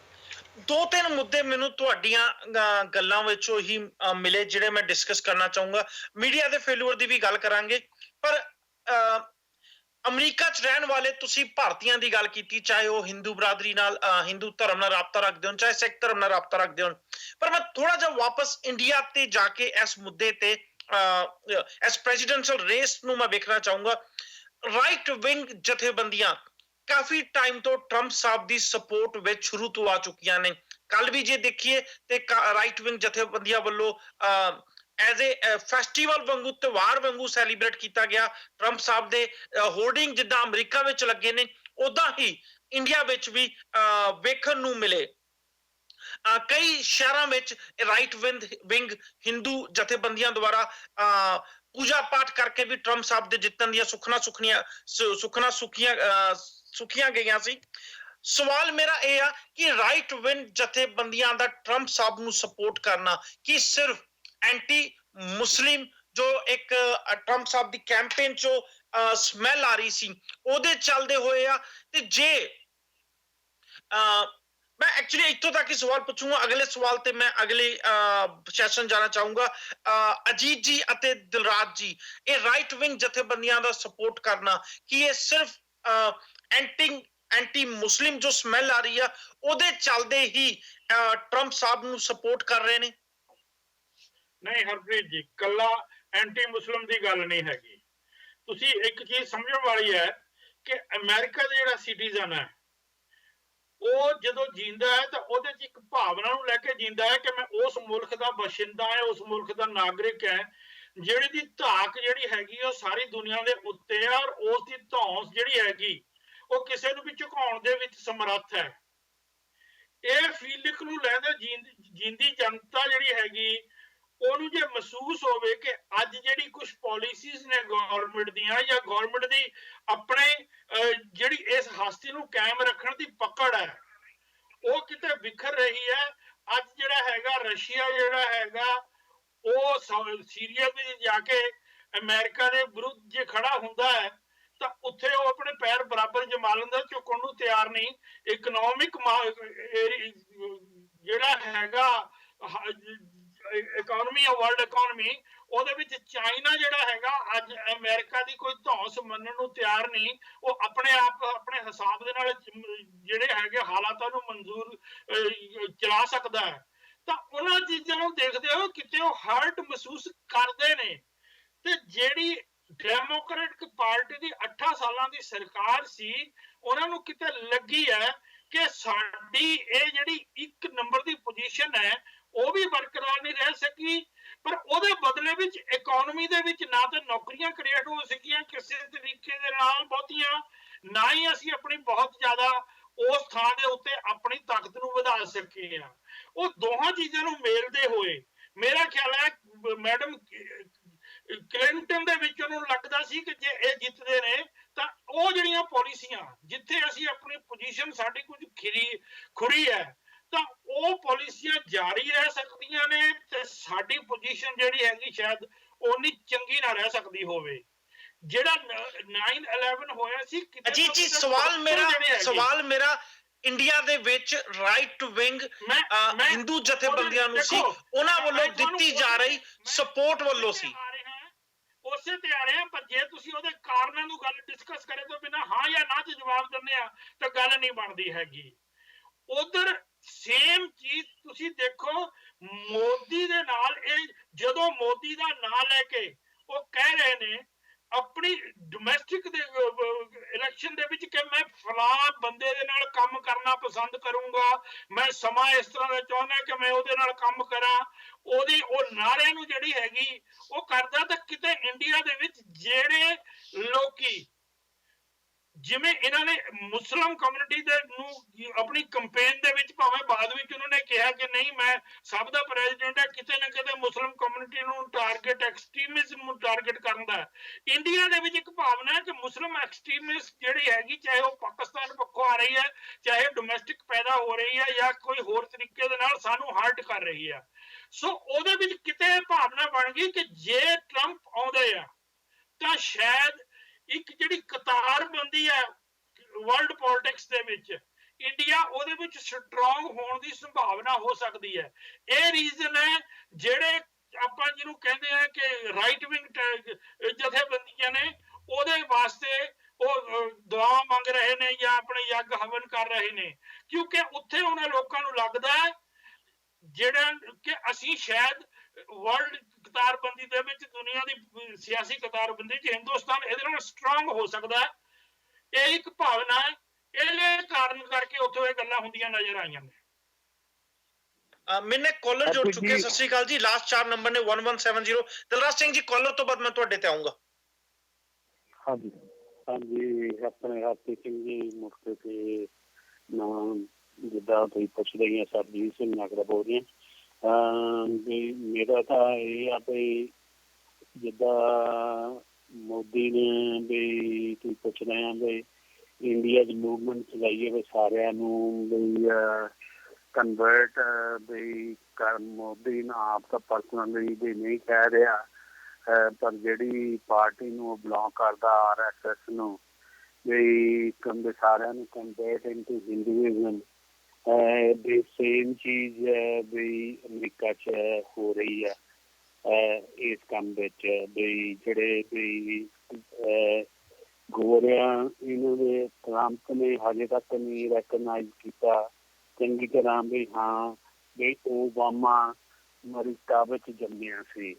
ਦੋ ਤਿੰਨ ਮੁੱਦੇ ਮੈਨੂੰ ਤੁਹਾਡੀਆਂ ਗੱਲਾਂ ਵਿੱਚੋਂ ਹੀ ਮਿਲੇ ਜਿਹੜੇ ਮੈਂ ਡਿਸਕਸ ਕਰਨਾ ਚਾਹੂੰਗਾ। ਮੀਡੀਆ ਦੇ ਫੇਲੂਅਰ ਦੀ ਵੀ ਗੱਲ ਕਰਾਂਗੇ, ਪਰ ਅਮਰੀਕਾ 'ਚ ਰਹਿਣ ਵਾਲੇ ਤੁਸੀਂ ਭਾਰਤੀਆਂ ਦੀ ਗੱਲ ਕੀਤੀ, ਚਾਹੇ ਉਹ ਹਿੰਦੂ ਬਰਾਦਰੀ ਨਾਲ ਹਿੰਦੂ ਧਰਮ ਨਾਲ ਰਾਬਤਾ ਰੱਖਦੇ ਹੋਣ ਚਾਹੇ ਸਿੱਖ ਧਰਮ ਨਾਲ ਰਾਬਤਾ ਰੱਖਦੇ ਹੋਣ, ਪਰ ਮੈਂ ਥੋੜਾ ਜਿਹਾ ਵਾਪਸ ਇੰਡੀਆ ਤੇ ਜਾ ਕੇ ਇਸ ਮੁੱਦੇ ਤੇ ਇਸ ਪ੍ਰੈਜ਼ੀਡੈਂਸ਼ੀਅਲ ਰੇਸ ਨੂੰ ਮੈਂ ਵੇਖਣਾ ਚਾਹੂੰਗਾ। ਰਾਈਟ ਵਿੰਗ ਜਥੇਬੰਦੀਆਂ ਕਾਫੀ ਟਾਈਮ ਤੋਂ ਟਰੰਪ ਸਾਹਿਬ ਦੀ ਸਪੋਰਟ ਵਿੱਚ ਸ਼ੁਰੂ ਤੋਂ ਆ ਚੁੱਕੀਆਂ ਨੇ, ਕੱਲ ਵੀ ਜੇ ਦੇਖੀਏ ਤੇ ਰਾਈਟ ਵਿੰਗ ਜਥੇਬੰਦੀਆਂ ਵੱਲੋਂ ਐਜ਼ ਏ ਫੈਸਟੀਵਲ ਵਾਂਗੂ, ਤਿਉਹਾਰ ਵਾਂਗੂ ਸੈਲੀਬ੍ਰੇਟ ਕੀਤਾ ਗਿਆ। ਟਰੰਪ ਸਾਹਿਬ ਦੇ ਹੋਰਡਿੰਗ ਜਿੱਦਾਂ ਅਮਰੀਕਾ ਵਿੱਚ ਲੱਗੇ ਨੇ, ਉਦਾਂ ਹੀ ਇੰਡੀਆ ਵਿੱਚ ਵੀ ਵੇਖਣ ਨੂੰ ਮਿਲੇ। ਕਈ ਸ਼ਹਿਰਾਂ ਵਿੱਚ ਰਾਈਟ ਵਿੰਗ ਹਿੰਦੂ ਜਥੇਬੰਦੀਆਂ ਦੁਆਰਾ ਪੂਜਾ ਪਾਠ ਕਰਕੇ ਵੀ ਟਰੰਪ ਸਾਹਿਬ ਦੇ ਜਿੱਤਣ ਦੀਆਂ ਸੁਖਣਾ ਸੁਖੀਆਂ ਗਈਆਂ ਸੀ। ਸਵਾਲ ਮੇਰਾ ਇਹ ਆ ਕਿ ਰਾਈਟ ਵਿੰਗ ਜਥੇਬੰਦੀਆਂ ਦਾ ਟਰੰਪ ਸਾਹਿਬ ਨੂੰ ਸਪੋਰਟ ਕਰਨਾ ਕੀ ਸਿਰਫ ਐਂਟੀ ਮੁਸਲਿਮ ਜੋ ਇੱਕ ਟਰੰਪ ਸਾਹਿਬ ਦੀ ਕੈਂਪੇਨ ਚੋਂ ਸਮੈਲ ਆ ਰਹੀ ਸੀ ਉਹਦੇ ਚੱਲਦੇ ਹੋਏ ਆ? ਤੇ ਜੇ ਮੈਂ ਐਕਚੁਅਲੀ ਇੱਥੋਂ ਤੱਕ ਹੀ ਸਵਾਲ ਪੁੱਛੂੰਗਾ, ਅਗਲੇ ਸਵਾਲ ਤੇ ਮੈਂ ਅਗਲੇ ਸੈਸ਼ਨ ਜਾਣਾ ਚਾਹੂੰਗਾ। ਅਜੀਤ ਜੀ ਅਤੇ ਦਿਲਰਾਜ ਜੀ, ਇਹ ਰਾਈਟ ਵਿੰਗ ਜਥੇਬੰਦੀਆਂ ਦਾ ਸਪੋਰਟ ਕਰਨਾ ਕੀ ਇਹ ਸਿਰਫ ਐਂਟੀ ਮੁਸਲਿਮ ਜੋ ਸਮੈਲ ਆ ਰਹੀ ਆ ਉਹਦੇ ਚੱਲਦੇ ਹੀ ਟਰੰਪ ਸਾਹਿਬ ਨੂੰ ਸਪੋਰਟ ਕਰ ਰਹੇ ਨੇ? ਨਹੀਂ ਹਰਪ੍ਰੀਤ ਜੀ, ਕੱਲਾ ਐਂਟੀ ਮੁਸਲਿਮ ਦੀ ਗੱਲ ਨਹੀਂ ਹੈਗੀ। ਤੁਸੀਂ ਇੱਕ ਚੀਜ਼ ਸਮਝਣ ਵਾਲੀ ਹੈ ਕਿ ਅਮਰੀਕਾ ਦਾ ਜਿਹੜਾ ਸਿਟੀਜ਼ਨ ਹੈ ਉਹ ਜਦੋਂ ਜੀਂਦਾ ਹੈ ਤਾਂ ਉਹਦੇ ਚ ਇੱਕ ਭਾਵਨਾ ਨੂੰ ਲੈ ਕੇ ਜੀਂਦਾ ਹੈ ਕਿ ਮੈਂ ਉਸ ਮੁਲਕ ਦਾ ਬਸ਼ਿੰਦਾ ਹੈ, ਉਸ ਮੁਲਕ ਦਾ ਨਾਗਰਿਕ ਹੈ, ਜਿਹੜੀ ਦੀ ਧਾਕ ਜਿਹੜੀ ਹੈਗੀ ਉਹ ਸਾਰੀ ਦੁਨੀਆ ਦੇ ਉੱਤੇ ਹੈ, ਔਰ ਉਸ ਦੀ ਧੌਂਸ ਜਿਹੜੀ ਹੈਗੀ ਉਹ ਕਿਸੇ ਨੂੰ ਵੀ ਝੁਕਾਉਣ ਦੇ ਵਿੱਚ ਸਮਰੱਥ ਹੈ। ਇਹ ਫੀਲਿੰਗ ਨੂੰ ਲੈਂਦੇ ਜਿੰਦੀ ਜਨਤਾ ਜਿਹੜੀ ਹੈਗੀ ਉਹਨੂੰ ਜੇ ਮਹਿਸੂਸ ਹੋਵੇ ਕਿ ਅੱਜ ਜਿਹੜੀ ਕੁਝ ਪਾਲਿਸੀਜ਼ ਨੇ ਗਵਰਨਮੈਂਟ ਦੀਆਂ ਜਾਂ ਗਵਰਨਮੈਂਟ ਦੀ ਆਪਣੇ ਜਿਹੜੀ ਇਸ ਹਸਤੀ ਨੂੰ ਕਾਇਮ ਰੱਖਣ ਦੀ ਪਕੜ ਹੈ ਉਹ ਕਿਤੇ ਵਿਖਰ ਰਹੀ ਹੈ। ਅੱਜ ਜਿਹੜਾ ਹੈਗਾ ਰਸ਼ੀਆ ਜਿਹੜਾ ਹੈਗਾ ਉਹ ਸੀਰੀਆ ਵਿੱਚ ਜਾ ਕੇ ਅਮਰੀਕਾ ਦੇ ਵਿਰੁੱਧ ਜੇ ਖੜਾ ਹੁੰਦਾ ਹੈ ਤਾਂ ਉੱਥੇ ਉਹ ਆਪਣੇ ਪੈਰ ਬਰਾਬਰ ਜਮਾ ਲੈਂਦਾ, ਝੁਕਣ ਨੂੰ ਤਿਆਰ ਨਹੀਂ। ਇਕਨੋਮਿਕ ਜਿਹੜਾ ਹੈਗਾ ਇਕਨੋਮੀ ਆ, ਵਰਲਡ ਇਕਨੋਮੀ, ਉਹਦੇ ਵਿੱਚ ਚਾਈਨਾ ਜਿਹੜਾ ਹੈਗਾ ਅੱਜ ਅਮਰੀਕਾ ਦੀ ਕੋਈ ਧੌਂਸ ਮੰਨਣ ਨੂੰ ਤਿਆਰ ਨਹੀਂ। ਉਹ ਆਪਣੇ ਆਪ ਆਪਣੇ ਹਿਸਾਬ ਦੇ ਨਾਲ ਜਿਹੜੇ ਹੈਗੇ ਹਾਲਾਤਾਂ ਨੂੰ ਮਨਜ਼ੂਰ ਚਲਾ ਸਕਦਾ ਹੈ। ਤਾਂ ਉਹਨਾਂ ਚੀਜ਼ਾਂ ਨੂੰ ਦੇਖਦੇ ਹੋ ਕਿਤੇ ਉਹ ਹਰਟ ਮਹਿਸੂਸ ਕਰਦੇ ਨੇ। ਤੇ ਜਿਹੜੀ ਡੈਮੋਕ੍ਰੈਟਿਕ ਪਾਰਟੀ ਦੀ 8 ਸਾਲਾਂ ਦੀ ਸਰਕਾਰ ਸੀ ਉਹਨਾਂ ਨੂੰ ਕਿਤੇ ਲੱਗੀ ਹੈ ਕਿ ਸਾਡੀ ਇਹ ਜਿਹੜੀ 1 ਨੰਬਰ ਦੀ ਪੋਜੀਸ਼ਨ ਹੈ ਉਹ ਵੀ ਬਰਕਰਾਰ ਨਹੀਂ ਰਹਿ ਸਕੀ, ਪਰ ਉਹਦੇ ਬਦਲੇ ਵਿੱਚ ਇਕਨੋਮੀ ਦੇ ਵਿੱਚ ਨਾ ਤਾਂ ਨੌਕਰੀਆਂ ਕ੍ਰੀਏਟ ਹੋ ਸਕੀਆਂ ਕਿਸੇ ਤਰੀਕੇ ਦੇ ਨਾਲ ਬਹੁਤੀਆਂ, ਨਾ ਹੀ ਅਸੀਂ ਆਪਣੀ ਬਹੁਤ ਜ਼ਿਆਦਾ ਉਸ ਥਾਂ ਦੇ ਉੱਤੇ ਆਪਣੀ ਤਾਕਤ ਨੂੰ ਵਧਾ ਸਕੇ ਆ। ਉਹ ਦੋਹਾਂ ਚੀਜ਼ਾਂ ਨੂੰ ਮੇਲਦੇ ਹੋਏ ਮੇਰਾ ਖਿਆਲ ਹੈ ਮੈਡਮ ਕਲਿੰਟਨ ਦੇ ਵਿੱਚ ਉਹਨੂੰ ਲੱਗਦਾ ਸੀ ਕਿ ਜੇ ਇਹ ਜਿੱਤਦੇ ਨੇ ਤਾਂ ਉਹ ਜਿਹੜੀਆਂ ਪਾਲਿਸੀਆਂ ਜਿੱਥੇ ਅਸੀਂ ਆਪਣੀ ਪੋਜੀਸ਼ਨ ਸਾਡੀ ਕੁਝ ਖੁਰੀ ਹੈ ਤਾਂ ਉਹ ਪਾਲਿਸੀਆਂ ਜਾਰੀ ਰਹਿ ਸਕਦੀਆਂ ਨੇ ਤੇ ਸਾਡੀ ਪੋਜੀਸ਼ਨ ਜਿਹੜੀ ਹੈਗੀ ਸ਼ਾਇਦ ਉਨੀ ਚੰਗੀ ਨਾ ਰਹਿ ਸਕਦੀ ਹੋਵੇ। ਜਿਹੜਾ 9/11 ਹੋਇਆ ਸੀ ਜੀ ਜੀ ਸਵਾਲ ਮੇਰਾ ਇੰਡੀਆ ਦੇ ਵਿੱਚ ਰਾਈਟ ਵਿੰਗ ਹਿੰਦੂ ਜਥੇਬੰਦੀਆਂ ਨੂੰ ਸੀ, ਉਹਨਾਂ ਵੱਲੋਂ ਦਿੱਤੀ ਜਾ ਰਹੀ ਸਪੋਰਟ ਵੱਲੋਂ ਸੀ। ਉਸੇ ਤੇ ਆ ਰਹੇ ਆ, ਪਰ ਜੇ ਤੁਸੀਂ ਉਹਦੇ ਕਾਰਨਾਂ ਨੂੰ ਗੱਲ ਡਿਸਕਸ ਕਰੇ ਤੋਂ ਬਿਨਾਂ ਹਾਂ ਜਾਂ ਨਾ ਚ ਜਵਾਬ ਦਿੰਦੇ ਆ ਤਾਂ ਗੱਲ ਨਹੀਂ ਬਣਦੀ ਹੈਗੀ। ਉਧਰ ਸੇਮ ਚੀਜ਼ ਤੁਸੀਂ ਦੇਖੋ ਮੋਦੀ ਦੇ ਨਾਲ, ਇਹ ਜਦੋਂ ਮੋਦੀ ਦਾ ਨਾਂ ਲੈ ਕੇ ਉਹ ਕਹਿ ਰਹੇ ਨੇ ਆਪਣੀ ਡੋਮੈਸਟਿਕ ਦੇ ਇਲੈਕਸ਼ਨ ਦੇ ਵਿੱਚ ਕਿ ਮੈਂ ਫਲਾਂ ਬੰਦੇ ਦੇ ਨਾਲ ਕੰਮ ਕਰਨਾ ਪਸੰਦ ਕਰੂੰਗਾ, ਮੈਂ ਸਮਾਂ ਇਸ ਤਰ੍ਹਾਂ ਦਾ ਚਾਹੁੰਦਾ ਕਿ ਮੈਂ ਉਹਦੇ ਨਾਲ ਕੰਮ ਕਰਾਂ, ਉਹਦੀ ਉਹ ਨਾਰਿਆਂ ਨੂੰ ਜਿਹੜੀ ਹੈਗੀ ਉਹ ਕਰਦਾ। ਤਾਂ ਕਿਤੇ ਇੰਡੀਆ ਦੇ ਵਿੱਚ ਜਿਹੜੇ ਲੋਕੀ ਜਿਵੇਂ ਇਹਨਾਂ ਨੇ ਮੁਸਲਿਮ ਕਮਿਊਨਿਟੀ ਦੇ ਨੂੰ ਆਪਣੀ ਕੰਪੇਨ ਦੇ ਵਿੱਚ ਭਾਵੇਂ ਬਾਅਦ ਵਿੱਚ ਉਹਨਾਂ ਨੇ ਕਿਹਾ ਕਿ ਨਹੀਂ ਮੈਂ ਸਭ ਦਾ ਪ੍ਰੈਜ਼ੀਡੈਂਟ ਹੈ, ਕਿਤੇ ਨਾ ਕਿਤੇ ਮੁਸਲਿਮ ਕਮਿਊਨਿਟੀ ਨੂੰ ਟਾਰਗੇਟ ਐਕਸਟ੍ਰੀਮਿਜ਼ਮ ਨੂੰ ਟਾਰਗੇਟ ਕਰਨ ਦਾ ਇੰਡੀਆ ਦੇ ਵਿੱਚ ਇੱਕ ਭਾਵਨਾ ਹੈ ਕਿ ਮੁਸਲਿਮ ਐਕਸਟ੍ਰੀਮਿਸਟ ਜਿਹੜੀ ਹੈਗੀ ਚਾਹੇ ਉਹ ਪਾਕਿਸਤਾਨ ਪੱਖੋਂ ਆ ਰਹੀ ਹੈ, ਚਾਹੇ ਡੋਮੈਸਟਿਕ ਪੈਦਾ ਹੋ ਰਹੀ ਹੈ ਜਾਂ ਕੋਈ ਹੋਰ ਤਰੀਕੇ ਦੇ ਨਾਲ ਸਾਨੂੰ ਹਰਟ ਕਰ ਰਹੀ ਹੈ। ਸੋ ਉਹਦੇ ਵਿੱਚ ਕਿਤੇ ਭਾਵਨਾ ਬਣ ਗਈ ਕਿ ਜੇ ਟਰੰਪ ਆਉਂਦੇ ਆ ਤਾਂ ਸ਼ਾਇਦ ਇੱਕ ਜਿਹੜੀ ਕਤਾਰਬੰਦੀ ਹੈ ਵਰਲਡ ਪੋਲਿਟਿਕਸ ਦੇ ਵਿੱਚ ਇੰਡੀਆ ਉਹਦੇ ਵਿੱਚ ਸਟਰੋਂਗ ਹੋਣ ਦੀ ਸੰਭਾਵਨਾ ਹੋ ਸਕਦੀ ਹੈ। ਇਹ ਰੀਜ਼ਨ ਹੈ ਜਿਹੜੇ ਆਪਾਂ ਜਿਹਨੂੰ ਕਹਿੰਦੇ ਆ ਕਿ ਰਾਈਟ ਵਿੰਗ ਜਥੇਬੰਦੀਆਂ ਨੇ ਉਹਦੇ ਵਾਸਤੇ ਉਹ ਦੁਆ ਮੰਗ ਰਹੇ ਨੇ ਜਾਂ ਆਪਣੇ ਯੱਗ ਹਵਨ ਕਰ ਰਹੇ ਨੇ, ਕਿਉਂਕਿ ਉੱਥੇ ਉਹਨਾਂ ਲੋਕਾਂ ਨੂੰ ਲੱਗਦਾ ਹੈ ਜਿਹੜਾ ਕਿ ਅਸੀਂ ਸ਼ਾਇਦ ਵਰਲਡ ਕਤਾਰਬੰਦੀ ਦੇ ਵਿੱਚ ਦੁਨੀਆ ਦੀ ਸਿਆਸੀ ਕਤਾਰਬੰਦੀ ਚ ਹਿੰਦੁਸਤਾਨ ਇਹਦੇ ਨਾਲ ਸਟਰੋਂਗ ਹੋ ਸਕਦਾ ਹੈ। ਇਹ ਇੱਕ ਭਾਵਨਾ ਹੈ, ਇਹਦੇ ਕਾਰਨ ਕਰਕੇ ਉੱਥੋਂ ਇਹ ਗੱਲਾਂ ਹੁੰਦੀਆਂ ਨਜ਼ਰ ਆਈਆਂ ਨੇ। ਮੈਨੇ ਕਾਲਰ ਜੋੜ ਅਤੇ ਚੁੱਕੇ ਆ। ਜੀ- ਸਤਿ ਸ਼੍ਰੀ ਅਕਾਲ ਜੀ। ਲਾਸਟ 4 ਨੰਬਰ ਨੇ 1170। ਦਿਲਰਾਜ ਸਿੰਘ ਜੀ, ਕਾਲਰ ਤੋਂ ਬਾਅਦ ਮੈਂ ਤੁਹਾਡੇ ਤੇ ਆਉਂਗਾ। ਹਾਂਜੀ ਹਾਂਜੀ, ਆਪਣੇ ਹਰਪ੍ਰੀਤ ਸਿੰਘ ਜੀ ਮੁਕਤੇ ਤੇ ਨਾਮ ਜਿੱਦਾਂ ਤੁਸੀਂ ਪੁੱਛਦੇ ਹੀ ਆ, ਸਰਜੀਤ ਸਿੰਘ ਨਾਗਰਾ ਬੋਲ ਰਹੇ ਵੀ ਮੇਰਾ ਤਾਂ ਇਹ ਆ ਵੀ ਜਿੱਦਾਂ ਮੋਦੀ ਨੇ ਵੀ ਤੁਸੀਂ ਪੁੱਛ ਰਹੇ ਆ ਵੀ ਇੰਡੀਆ ਦੀ ਮੂਵਮੈਂਟ ਚਲਾਈਏ ਵੀ ਸਾਰਿਆਂ ਨੂੰ ਵੀ ਕਨਵਰਟ ਵੀ ਕਰ। ਮੋਦੀ ਨੂੰ ਆਪ ਤਾਂ ਪਰਸਨਲੀ ਵੀ ਨਹੀਂ ਕਹਿ ਰਿਹਾ, ਪਰ ਜਿਹੜੀ ਪਾਰਟੀ ਨੂੰ ਉਹ ਬਿਲੋਂਗ ਕਰਦਾ RSS ਨੂੰ ਵੀ ਕਹਿੰਦੇ ਸਾਰਿਆਂ ਨੂੰ ਕਨਵਰਟ ਇਨਟੂ ਹਿੰਦੂਇਜ਼ਮ। ਵੀ ਸੇਮ ਚੀਜ਼ ਵੀ ਅਮਰੀਕਾ 'ਚ ਹੋ ਰਹੀ ਆ ਇਸ ਕੰਮ ਵਿੱਚ। ਵੀ ਜਿਹੜੇ ਵੀ ਗੋਰਿਆਂ ਇਹਨਾਂ ਦੇ ਟਰੰਪ ਨੇ ਹਜੇ ਤੱਕ ਨਹੀਂ ਰੈਕਗਨਾਈਜ਼ ਕੀਤਾ ਚੰਗੀ ਤਰ੍ਹਾਂ ਵੀ ਹਾਂ ਵੀ ਓਬਾਮਾ ਅਮਰੀਕਾ ਵਿੱਚ ਜੰਮਿਆ ਸੀ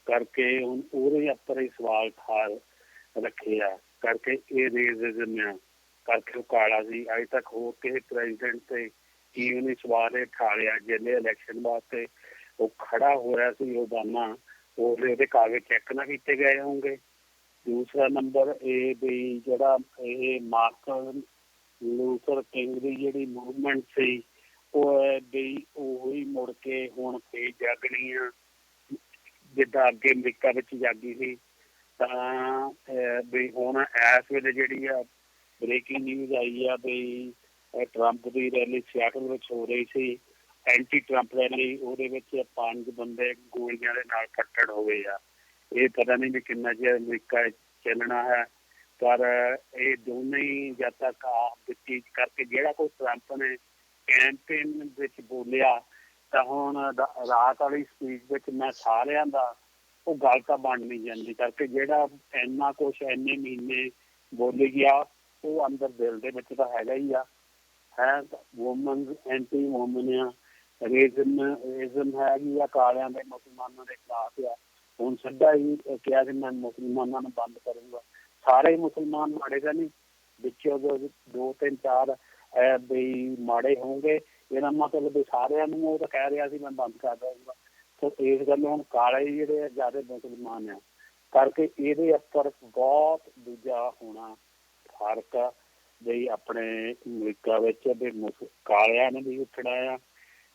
ਕਰਕੇ ਹੁਣ ਉਹਦੇ ਉੱਪਰ ਹੀ ਸਵਾਲ ਠਾਲ ਰੱਖੇ ਆ ਕਰਕੇ ਇਹ ਰੇਸਿਜ਼ਮ ਆ ਕਰਕੇ ਉਹ ਕਾਲਾ ਸੀ। ਅਜੇ ਤੱਕ ਹੋਰ ਕਿਸੇ ਪ੍ਰੈਜ਼ੀਡੈਂਟ ਤੇ ਕੀ ਉਹਨੇ ਸਵਾਲ ਇਹ ਠਾਲਿਆ। ਜਿਹੜੇ ਇਲੈਕਸ਼ਨ ਵਾਸਤੇ ਉਹ ਖੜਾ ਹੋ ਰਿਹਾ ਸੀ ਓਬਾਮਾ, ਉਹਦੇ ਕਾਗਜ਼ ਚੈੱਕ ਨਾ ਕੀਤੇ ਗਏ ਹੋਣਗੇ। ਦੂਸਰਾ ਨੰਬਰ ਇਹ ਵੀ ਜਿਹੜਾ ਇਹ ਮਾਰਟਨ ਲੂਥਰ ਕਿੰਗ ਦੀ ਜਿਹੜੀ ਮੂਵਮੈਂਟ ਸੀ ਉਹ ਵੀ ਉਹੀ ਮੁੜ ਕੇ ਹੁਣ ਫੇਰ ਜਾਗਣੀ ਆ ਜਿੱਦਾਂ ਅੱਗੇ ਅਮਰੀਕਾ ਵਿੱਚ ਜਾਗੀ ਸੀ। ਤਾਂ ਵੀ ਹੁਣ ਇਸ ਵੇਲੇ ਜਿਹੜੀ ਆ ਬ੍ਰੇਕਿੰਗ ਨਿਊਜ਼ ਆਈ ਆ ਵੀ ਟਰੰਪ ਦੀ ਰੈਲੀ ਸਿਆਟਲ ਵਿੱਚ ਹੋ ਰਹੀ ਸੀ, ਐਂਟੀ ਟਰੰਪ ਰੈਲੀ। ਉਹਦੇ ਵਿੱਚ 5 ਬੰਦੇ ਗੋਲੀਆਂ ਦੇ ਨਾਲ ਫੱਟੜ ਹੋ ਗਏ ਆ। ਇਹ ਪਤਾ ਨਹੀਂ ਵੀ ਕਿੰਨਾ ਚਿਰ ਅਮਰੀਕਾ ਚੱਲਣਾ ਹੈ, ਪਰ ਇਹ ਦੋਨੇ ਹੀ ਜਦ ਤੱਕ ਆਪ ਚੀਜ਼ ਕਰਕੇ ਜਿਹੜਾ ਕੋਈ ਟਰੰਪ ਨੇ ਕੈਂਪੇਨ ਵਿੱਚ ਬੋਲਿਆ ਤਾਂ ਹੁਣ ਰਾਤ ਵਾਲੀ ਸਪੀਚ ਵਿੱਚ ਮੈਂ ਸਾਰਿਆਂ ਦਾ ਉਹ ਗੱਲ ਤਾਂ ਬਣ ਨਹੀਂ ਜਾਂਦੀ ਕਰਕੇ ਜਿਹੜਾ ਇੰਨਾ ਕੁਛ ਇੰਨੇ ਮਹੀਨੇ ਬੋਲੀ ਗਿਆ ਉਹ ਅੰਦਰ ਦਿਲ ਦੇ ਵਿੱਚ ਤਾਂ ਹੈਗਾ ਹੀ ਆ। ਹੈ ਵੂਮਨ ਐਂਟੀ ਵੂਮਨ ਆ, ਰੇਜ਼ਮ ਹੈਗੀ ਆ, ਕਾਲਿਆਂ ਦੇ ਮੁਸਲਮਾਨਾਂ ਦੇ ਖਿਲਾਫ ਆ। ਹੁਣ ਸਿੱਧਾ ਹੀ ਕਿਹਾ ਕਿ ਮੈਂ ਮੁਸਲਮਾਨਾਂ ਨੂੰ ਬੰਦ ਕਰੂੰਗਾ। ਸਾਰੇ ਮੁਸਲਮਾਨ ਮਾੜੇ ਤਾਂ ਨਹੀਂ, ਵਿੱਚੋਂ 2-3-4 ਵੀ ਮਾੜੇ ਹੋਣਗੇ। ਇਹਦਾ ਮਤਲਬ ਵੀ ਸਾਰਿਆਂ ਨੂੰ ਉਹ ਤਾਂ ਕਹਿ ਰਿਹਾ ਸੀ ਮੈਂ ਬੰਦ ਕਰ ਦਊਂਗਾ। ਸੋ ਇਸ ਗੱਲ ਹੁਣ ਕਾਲੇ ਜਿਹੜੇ ਜ਼ਿਆਦਾ ਮੁਸਲਮਾਨ ਆ ਕਰਕੇ ਇਹਦੇ ਉੱਪਰ ਬਹੁਤ ਦੂਜਾ ਹੋਣਾ ਫਰਕ ਆ ਬਈ ਆਪਣੇ ਅਮਰੀਕਾ ਵਿੱਚ ਵੀ ਕਾਲਿਆਂ ਨੇ ਵੀ ਉੱਠਣਾ ਆ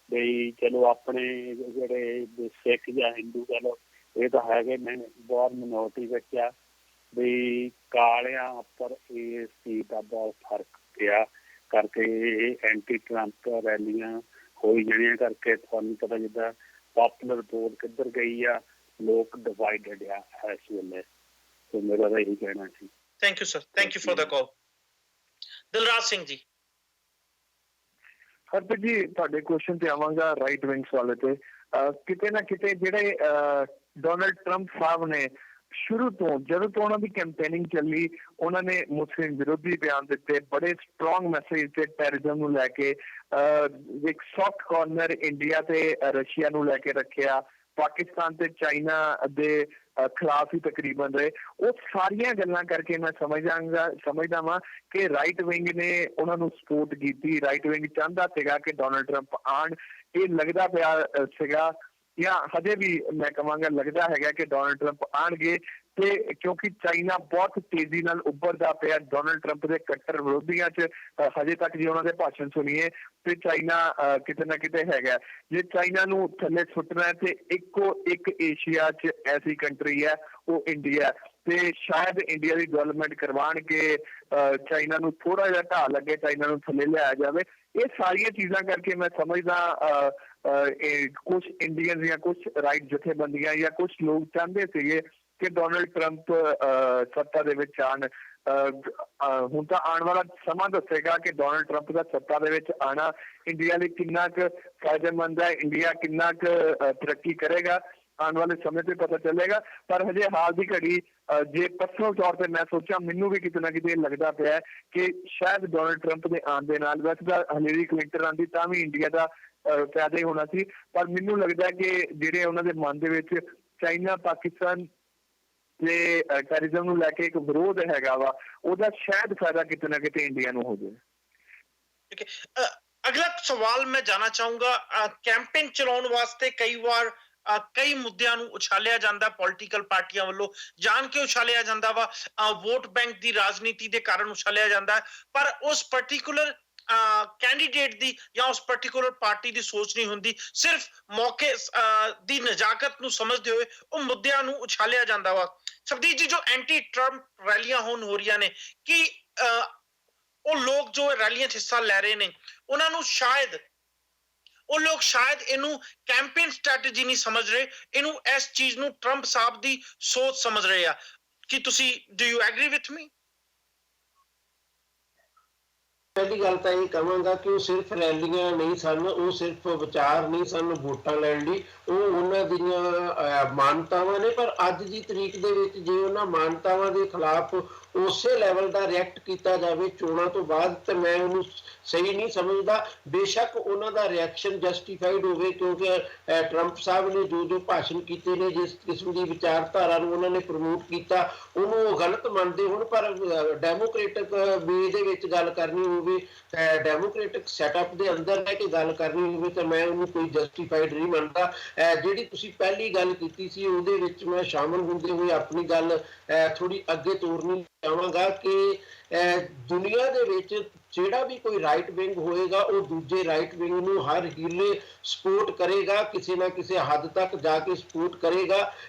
ਬਈ ਚਲੋ ਆਪਣੇ ਜਿਹੜੇ ਸਿੱਖ ਜਾਂ ਹਿੰਦੂ ਕਹਿ ਲਓ ਇਹ ਤਾਂ ਹੈਗੇ ਬਹੁਤ ਮਿਨੋਰਟੀ ਵਿੱਚ ਆ ਵੀ ਕਾਲਿਆਂ ਉੱਪਰ ਇਸ ਚੀਜ਼ ਦਾ ਬਹੁਤ ਫਰਕ ਪਿਆ ਕਰਕੇ ਇਹ ਐਂਟੀ ਟਰੰਪ ਰੈਲੀਆਂ ਹੋਈ ਜਾਣੀਆਂ ਕਰਕੇ ਤੁਹਾਨੂੰ ਪਤਾ ਜਿੱਦਾਂ ਪਾਪੂਲਰ ਵੋਟ ਕਿੱਧਰ ਗਈ ਆ, ਲੋਕ ਡਿਵਾਈਡਡ ਆ ਇਸ ਵੇਲੇ। ਤੇ ਮੇਰਾ ਤਾਂ ਇਹੀ ਕਹਿਣਾ ਸੀ। Thank you sir, thank you for the call. Dilraj Singh ji. Harpreet ਜੀ ਤੁਹਾਡੇ ਕੁਐਸਚਨ ਤੇ ਆਵਾਂਗਾ ਰਾਈਟ ਵਿੰਗਸ ਵਾਲੇ ਤੇ। ਕਿਤੇ ਨਾ ਕਿਤੇ ਜਿਹੜੇ ਡੋਨਲਡ ਟਰੰਪ ਸਾਹਿਬ ਨੇ ਸ਼ੁਰੂ ਤੋਂ ਜਦੋਂ ਤੋਂ ਉਹਨਾਂ ਦੀ ਕੈਂਪੇਨਿੰਗ ਚੱਲੀ ਉਹਨਾਂ ਨੇ ਮੁਸਲਿਮ ਵਿਰੋਧੀ ਬਿਆਨ ਦਿੱਤੇ, ਬੜੇ ਸਟਰੋਂਗ ਮੈਸੇਜ ਤੇ ਟੈਰਰਿਜ਼ਮ ਨੂੰ ਲੈ ਕੇ। ਇੱਕ ਸੌਫਟ ਕਾਰਨਰ ਇੰਡੀਆ ਤੇ ਰਸ਼ੀਆ ਨੂੰ ਲੈ ਕੇ ਰੱਖਿਆ, ਪਾਕਿਸਤਾਨ ਤੇ ਚਾਈਨਾ ਦੇ ਖਿਲਾਫ ਹੀ ਤਕਰੀਬਨ ਰਹੇ। ਉਹ ਸਾਰੀਆਂ ਗੱਲਾਂ ਕਰਕੇ ਮੈਂ ਸਮਝਦਾ ਵਾਂ ਕਿ ਰਾਈਟ ਵਿੰਗ ਨੇ ਉਹਨਾਂ ਨੂੰ ਸਪੋਰਟ ਕੀਤੀ। ਰਾਈਟ ਵਿੰਗ ਚਾਹੁੰਦਾ ਸੀਗਾ ਕਿ ਡੋਨਲਡ ਟਰੰਪ ਆਉਣ। ਇਹ ਲੱਗਦਾ ਪਿਆ ਸੀਗਾ ਜਾਂ ਹਜੇ ਵੀ ਮੈਂ ਕਹਾਂਗਾ ਲੱਗਦਾ ਹੈਗਾ ਕਿ ਡੋਨਲਡ ਟਰੰਪ ਆਉਣਗੇ ਤੇ ਕਿਉਂਕਿ ਚਾਈਨਾ ਬਹੁਤ ਤੇਜ਼ੀ ਨਾਲ ਉੱਭਰਦਾ ਪਿਆ ਡੋਨਲਡ ਟਰੰਪ ਦੇ ਕੱਟਰ ਵਿਰੋਧੀਆਂ 'ਚ। ਹਜੇ ਤੱਕ ਜੇ ਉਹਨਾਂ ਦੇ ਭਾਸ਼ਣ ਸੁਣੀਏ ਤੇ ਚਾਈਨਾ ਕਿਤੇ ਨਾ ਕਿਤੇ ਹੈਗਾ। ਜੇ ਚਾਈਨਾ ਨੂੰ ਥੱਲੇ ਸੁੱਟਣਾ ਤੇ ਇੱਕੋ ਇੱਕ ਏਸ਼ੀਆ 'ਚ ਐਸੀ ਕੰਟਰੀ ਹੈ ਉਹ ਇੰਡੀਆ ਤੇ ਸ਼ਾਇਦ ਇੰਡੀਆ ਦੀ ਡਿਵੈਲਪਮੈਂਟ ਕਰਵਾਉਣ ਕੇ ਚਾਈਨਾ ਨੂੰ ਥੋੜਾ ਜਿਹਾ ਢਾਹ ਲੱਗੇ, ਚਾਈਨਾ ਨੂੰ ਥੱਲੇ ਲਿਆਇਆ ਜਾਵੇ। ਇਹ ਸਾਰੀਆਂ ਚੀਜ਼ਾਂ ਕਰਕੇ ਮੈਂ ਸਮਝਦਾ ਕੁਛ ਇੰਡੀਅਨ ਜਾਂ ਕੁਛ ਰਾਈਟ ਜਥੇਬੰਦੀਆਂ ਜਾਂ ਕੁਛ ਲੋਕ ਚਾਹੁੰਦੇ ਸੀਗੇ ਕਿ ਡੋਨਲਡ ਟਰੰਪ ਸੱਤਾ ਦੇ ਵਿੱਚ ਆਉਣ। ਹੁਣ ਤਾਂ ਆਉਣ ਵਾਲਾ ਸਮਾਂ ਦੱਸੇਗਾ ਕਿ ਡੋਨਲਡ ਟਰੰਪ ਦਾ ਸੱਤਾ ਦੇ ਵਿੱਚ ਆਉਣਾ ਇੰਡੀਆ ਲਈ ਕਿੰਨਾ ਕੁ ਫਾਇਦੇਮੰਦ ਹੈ, ਇੰਡੀਆ ਕਿੰਨਾ ਕੁ ਤਰੱਕੀ ਕਰੇਗਾ ਆਉਣ ਵਾਲੇ ਸਮੇਂ ਤੇ ਪਤਾ ਚੱਲੇਗਾ। ਪਰ ਹਜੇ ਹਾਲ ਦੀ ਘੜੀ ਜੇ ਪਰਸਨਲ ਤੌਰ ਤੇ ਮੈਂ ਸੋਚਾਂ ਮੈਨੂੰ ਵੀ ਕਿਤੇ ਨਾ ਕਿਤੇ ਲੱਗਦਾ ਪਿਆ ਕਿ ਸ਼ਾਇਦ ਡੋਨਲਡ ਟਰੰਪ ਦੇ ਆਉਣ ਦੇ ਨਾਲ, ਵੈਸੇ ਤਾਂ ਹਿਲਰੀ ਕਲਿੰਟਨ ਆਉਂਦੀ ਤਾਂ ਵੀ ਇੰਡੀਆ ਦਾ ਫਾਇਦਾ ਹੀ ਹੋਣਾ ਸੀ, ਪਰ ਮੈਨੂੰ ਲੱਗਦਾ ਕਿ ਜਿਹੜੇ ਉਹਨਾਂ ਦੇ ਮਨ ਦੇ ਵਿੱਚ ਚਾਈਨਾ ਪਾਕਿਸਤਾਨ ਤੇ ਟੈਰਰਿਜ਼ਮ ਨੂੰ ਲੈ ਕੇ ਇੱਕ ਵਿਰੋਧ ਹੈਗਾ ਵਾ ਉਹਦਾ ਸ਼ਾਇਦ ਫਾਇਦਾ ਕਿਤੇ ਨਾ ਕਿਤੇ ਇੰਡੀਆ ਨੂੰ ਹੋ ਜਾਵੇ। ਅਗਲਾ ਸਵਾਲ ਮੈਂ ਜਾਣਾ ਚਾਹੂੰਗਾ, ਕੈਂਪੇਨ ਚਲਾਉਣ ਵਾਸਤੇ ਕਈ ਵਾਰ ਕਈ ਮੁੱਦਿਆਂ ਨੂੰ ਉਛਾਲਿਆ ਜਾਂਦਾ ਪੋਲੀਟੀਕਲ ਪਾਰਟੀਆਂ ਵੱਲੋਂ, ਜਾਣ ਕੇ ਉਛਾਲਿਆ ਜਾਂਦਾ ਵਾ, ਵੋਟ ਬੈਂਕ ਦੀ ਰਾਜਨੀਤੀ ਦੇ ਕਾਰਨ ਉਛਾਲਿਆ ਜਾਂਦਾ, ਪਰ ਉਸ ਪਾਰਟਿਕੂਲਰ ਕੈਂਡੀਡੇਟ ਦੀ ਜਾਂ ਉਸ ਪਾਰਟਿਕੂਲਰ ਪਾਰਟੀ ਦੀ ਸੋਚ ਨਹੀਂ ਹੁੰਦੀ, ਸਿਰਫ ਮੌਕੇ ਦੀ ਨਜ਼ਾਕਤ ਨੂੰ ਸਮਝਦੇ ਹੋਏ ਉਹ ਮੁੱਦਿਆਂ ਨੂੰ ਉਛਾਲਿਆ ਜਾਂਦਾ ਵਾ। ਸਰਦੀਪ ਜੀ, ਜੋ ਐਂਟੀ ਟਰੰਪ ਰੈਲੀਆਂ ਹੋ ਰਹੀਆਂ ਨੇ, ਕਿ ਉਹ ਲੋਕ ਜੋ ਰੈਲੀਆਂ 'ਚ ਹਿੱਸਾ ਲੈ ਰਹੇ ਨੇ, ਉਹਨਾਂ ਨੂੰ ਸ਼ਾਇਦ ਉਹ ਲੋਕ ਸ਼ਾਇਦ ਇਹਨੂੰ ਕੈਂਪੇਨ ਸਟ੍ਰੈਟਜੀ ਨਹੀਂ ਸਮਝ ਰਹੇ, ਇਹਨੂੰ ਇਸ ਚੀਜ਼ ਨੂੰ ਟਰੰਪ ਸਾਹਿਬ ਦੀ ਸੋਚ ਸਮਝ ਰਹੇ ਆ। ਕੀ ਤੁਸੀਂ ਡੂ ਯੂ ਐਗਰੀ ਵਿਥ ਮੀ? ਪਹਿਲੀ ਗੱਲ ਤਾਂ ਇਹ ਕਹਾਂਗਾ ਕਿ ਉਹ ਸਿਰਫ ਰੈਲੀਆਂ ਨਹੀਂ ਸਨ, ਉਹ ਸਿਰਫ ਵਿਚਾਰ ਨਹੀਂ ਸਨ ਵੋਟਾਂ ਲੈਣ ਲਈ, ਉਹ ਉਹਨਾਂ ਦੀਆਂ ਮਾਨਤਾਵਾਂ ਨੇ। ਪਰ ਅੱਜ ਦੀ ਤਰੀਕ ਦੇ ਵਿੱਚ ਜੇ ਉਹਨਾਂ ਮਾਨਤਾਵਾਂ ਦੇ ਖਿਲਾਫ ਉਸੇ ਲੈਵਲ ਦਾ ਰਿਐਕਟ ਕੀਤਾ ਜਾਵੇ ਚੋਣਾਂ ਤੋਂ ਬਾਅਦ, ਤੇ ਮੈਂ ਉਹਨੂੰ ਸਹੀ ਨਹੀਂ ਸਮਝਦਾ। ਬੇਸ਼ੱਕ ਉਹਨਾਂ ਦਾ ਰਿਐਕਸ਼ਨ ਜਸਟੀਫਾਈਡ ਹੋਵੇ, ਕਿਉਂਕਿ ਟਰੰਪ ਸਾਹਿਬ ਨੇ ਜੋ ਭਾਸ਼ਣ ਕੀਤੇ ਨੇ, ਜਿਸ ਕਿਸਮ ਦੀ ਵਿਚਾਰਧਾਰਾ ਨੂੰ ਉਹਨਾਂ ਨੇ ਪ੍ਰਮੋਟ ਕੀਤਾ, ਉਹਨੂੰ ਉਹ ਗਲਤ ਮੰਨਦੇ ਹੋਣ, ਪਰ ਡੈਮੋਕ੍ਰੇਟਿਕ ਵੇ ਦੇ ਵਿੱਚ ਗੱਲ ਕਰਨੀ ਹੋਵੇ, ਡੈਮੋਕ੍ਰੇਟਿਕ ਸੈਟਅਪ ਦੇ ਅੰਦਰ ਰਹਿ ਕੇ ਗੱਲ ਕਰਨੀ ਹੋਵੇ, ਤਾਂ ਮੈਂ ਉਹਨੂੰ ਕੋਈ ਜਸਟੀਫਾਈਡ ਨਹੀਂ ਮੰਨਦਾ। ਜਿਹੜੀ ਤੁਸੀਂ ਪਹਿਲੀ ਗੱਲ ਕੀਤੀ ਸੀ, ਉਹਦੇ ਵਿੱਚ ਮੈਂ ਸ਼ਾਮਲ ਹੁੰਦੇ ਹੋਏ ਆਪਣੀ ਗੱਲ ਥੋੜੀ ਅੱਗੇ ਤੋਰਨੀ ਚਾਹਾਂਗਾ ਕਿ ਦੁਨੀਆ ਦੇ ਵਿੱਚ ਜਿਹੜਾ ਵੀ ਕੋਈ ਰਾਈਟ ਵਿੰਗ ਹੋਏਗਾ, ਉਹ ਦੂਜੇ ਰਾਈਟ ਵਿੰਗ ਨੂੰ ਹਰ ਹੀਲੇ ਸਪੋਰਟ ਕਰੇਗਾ, ਕਿਸੇ ਨਾ ਕਿਸੇ ਹੱਦ ਤੱਕ ਜਾ ਕੇ ਸਪੋਰਟ ਕਰੇਗਾ।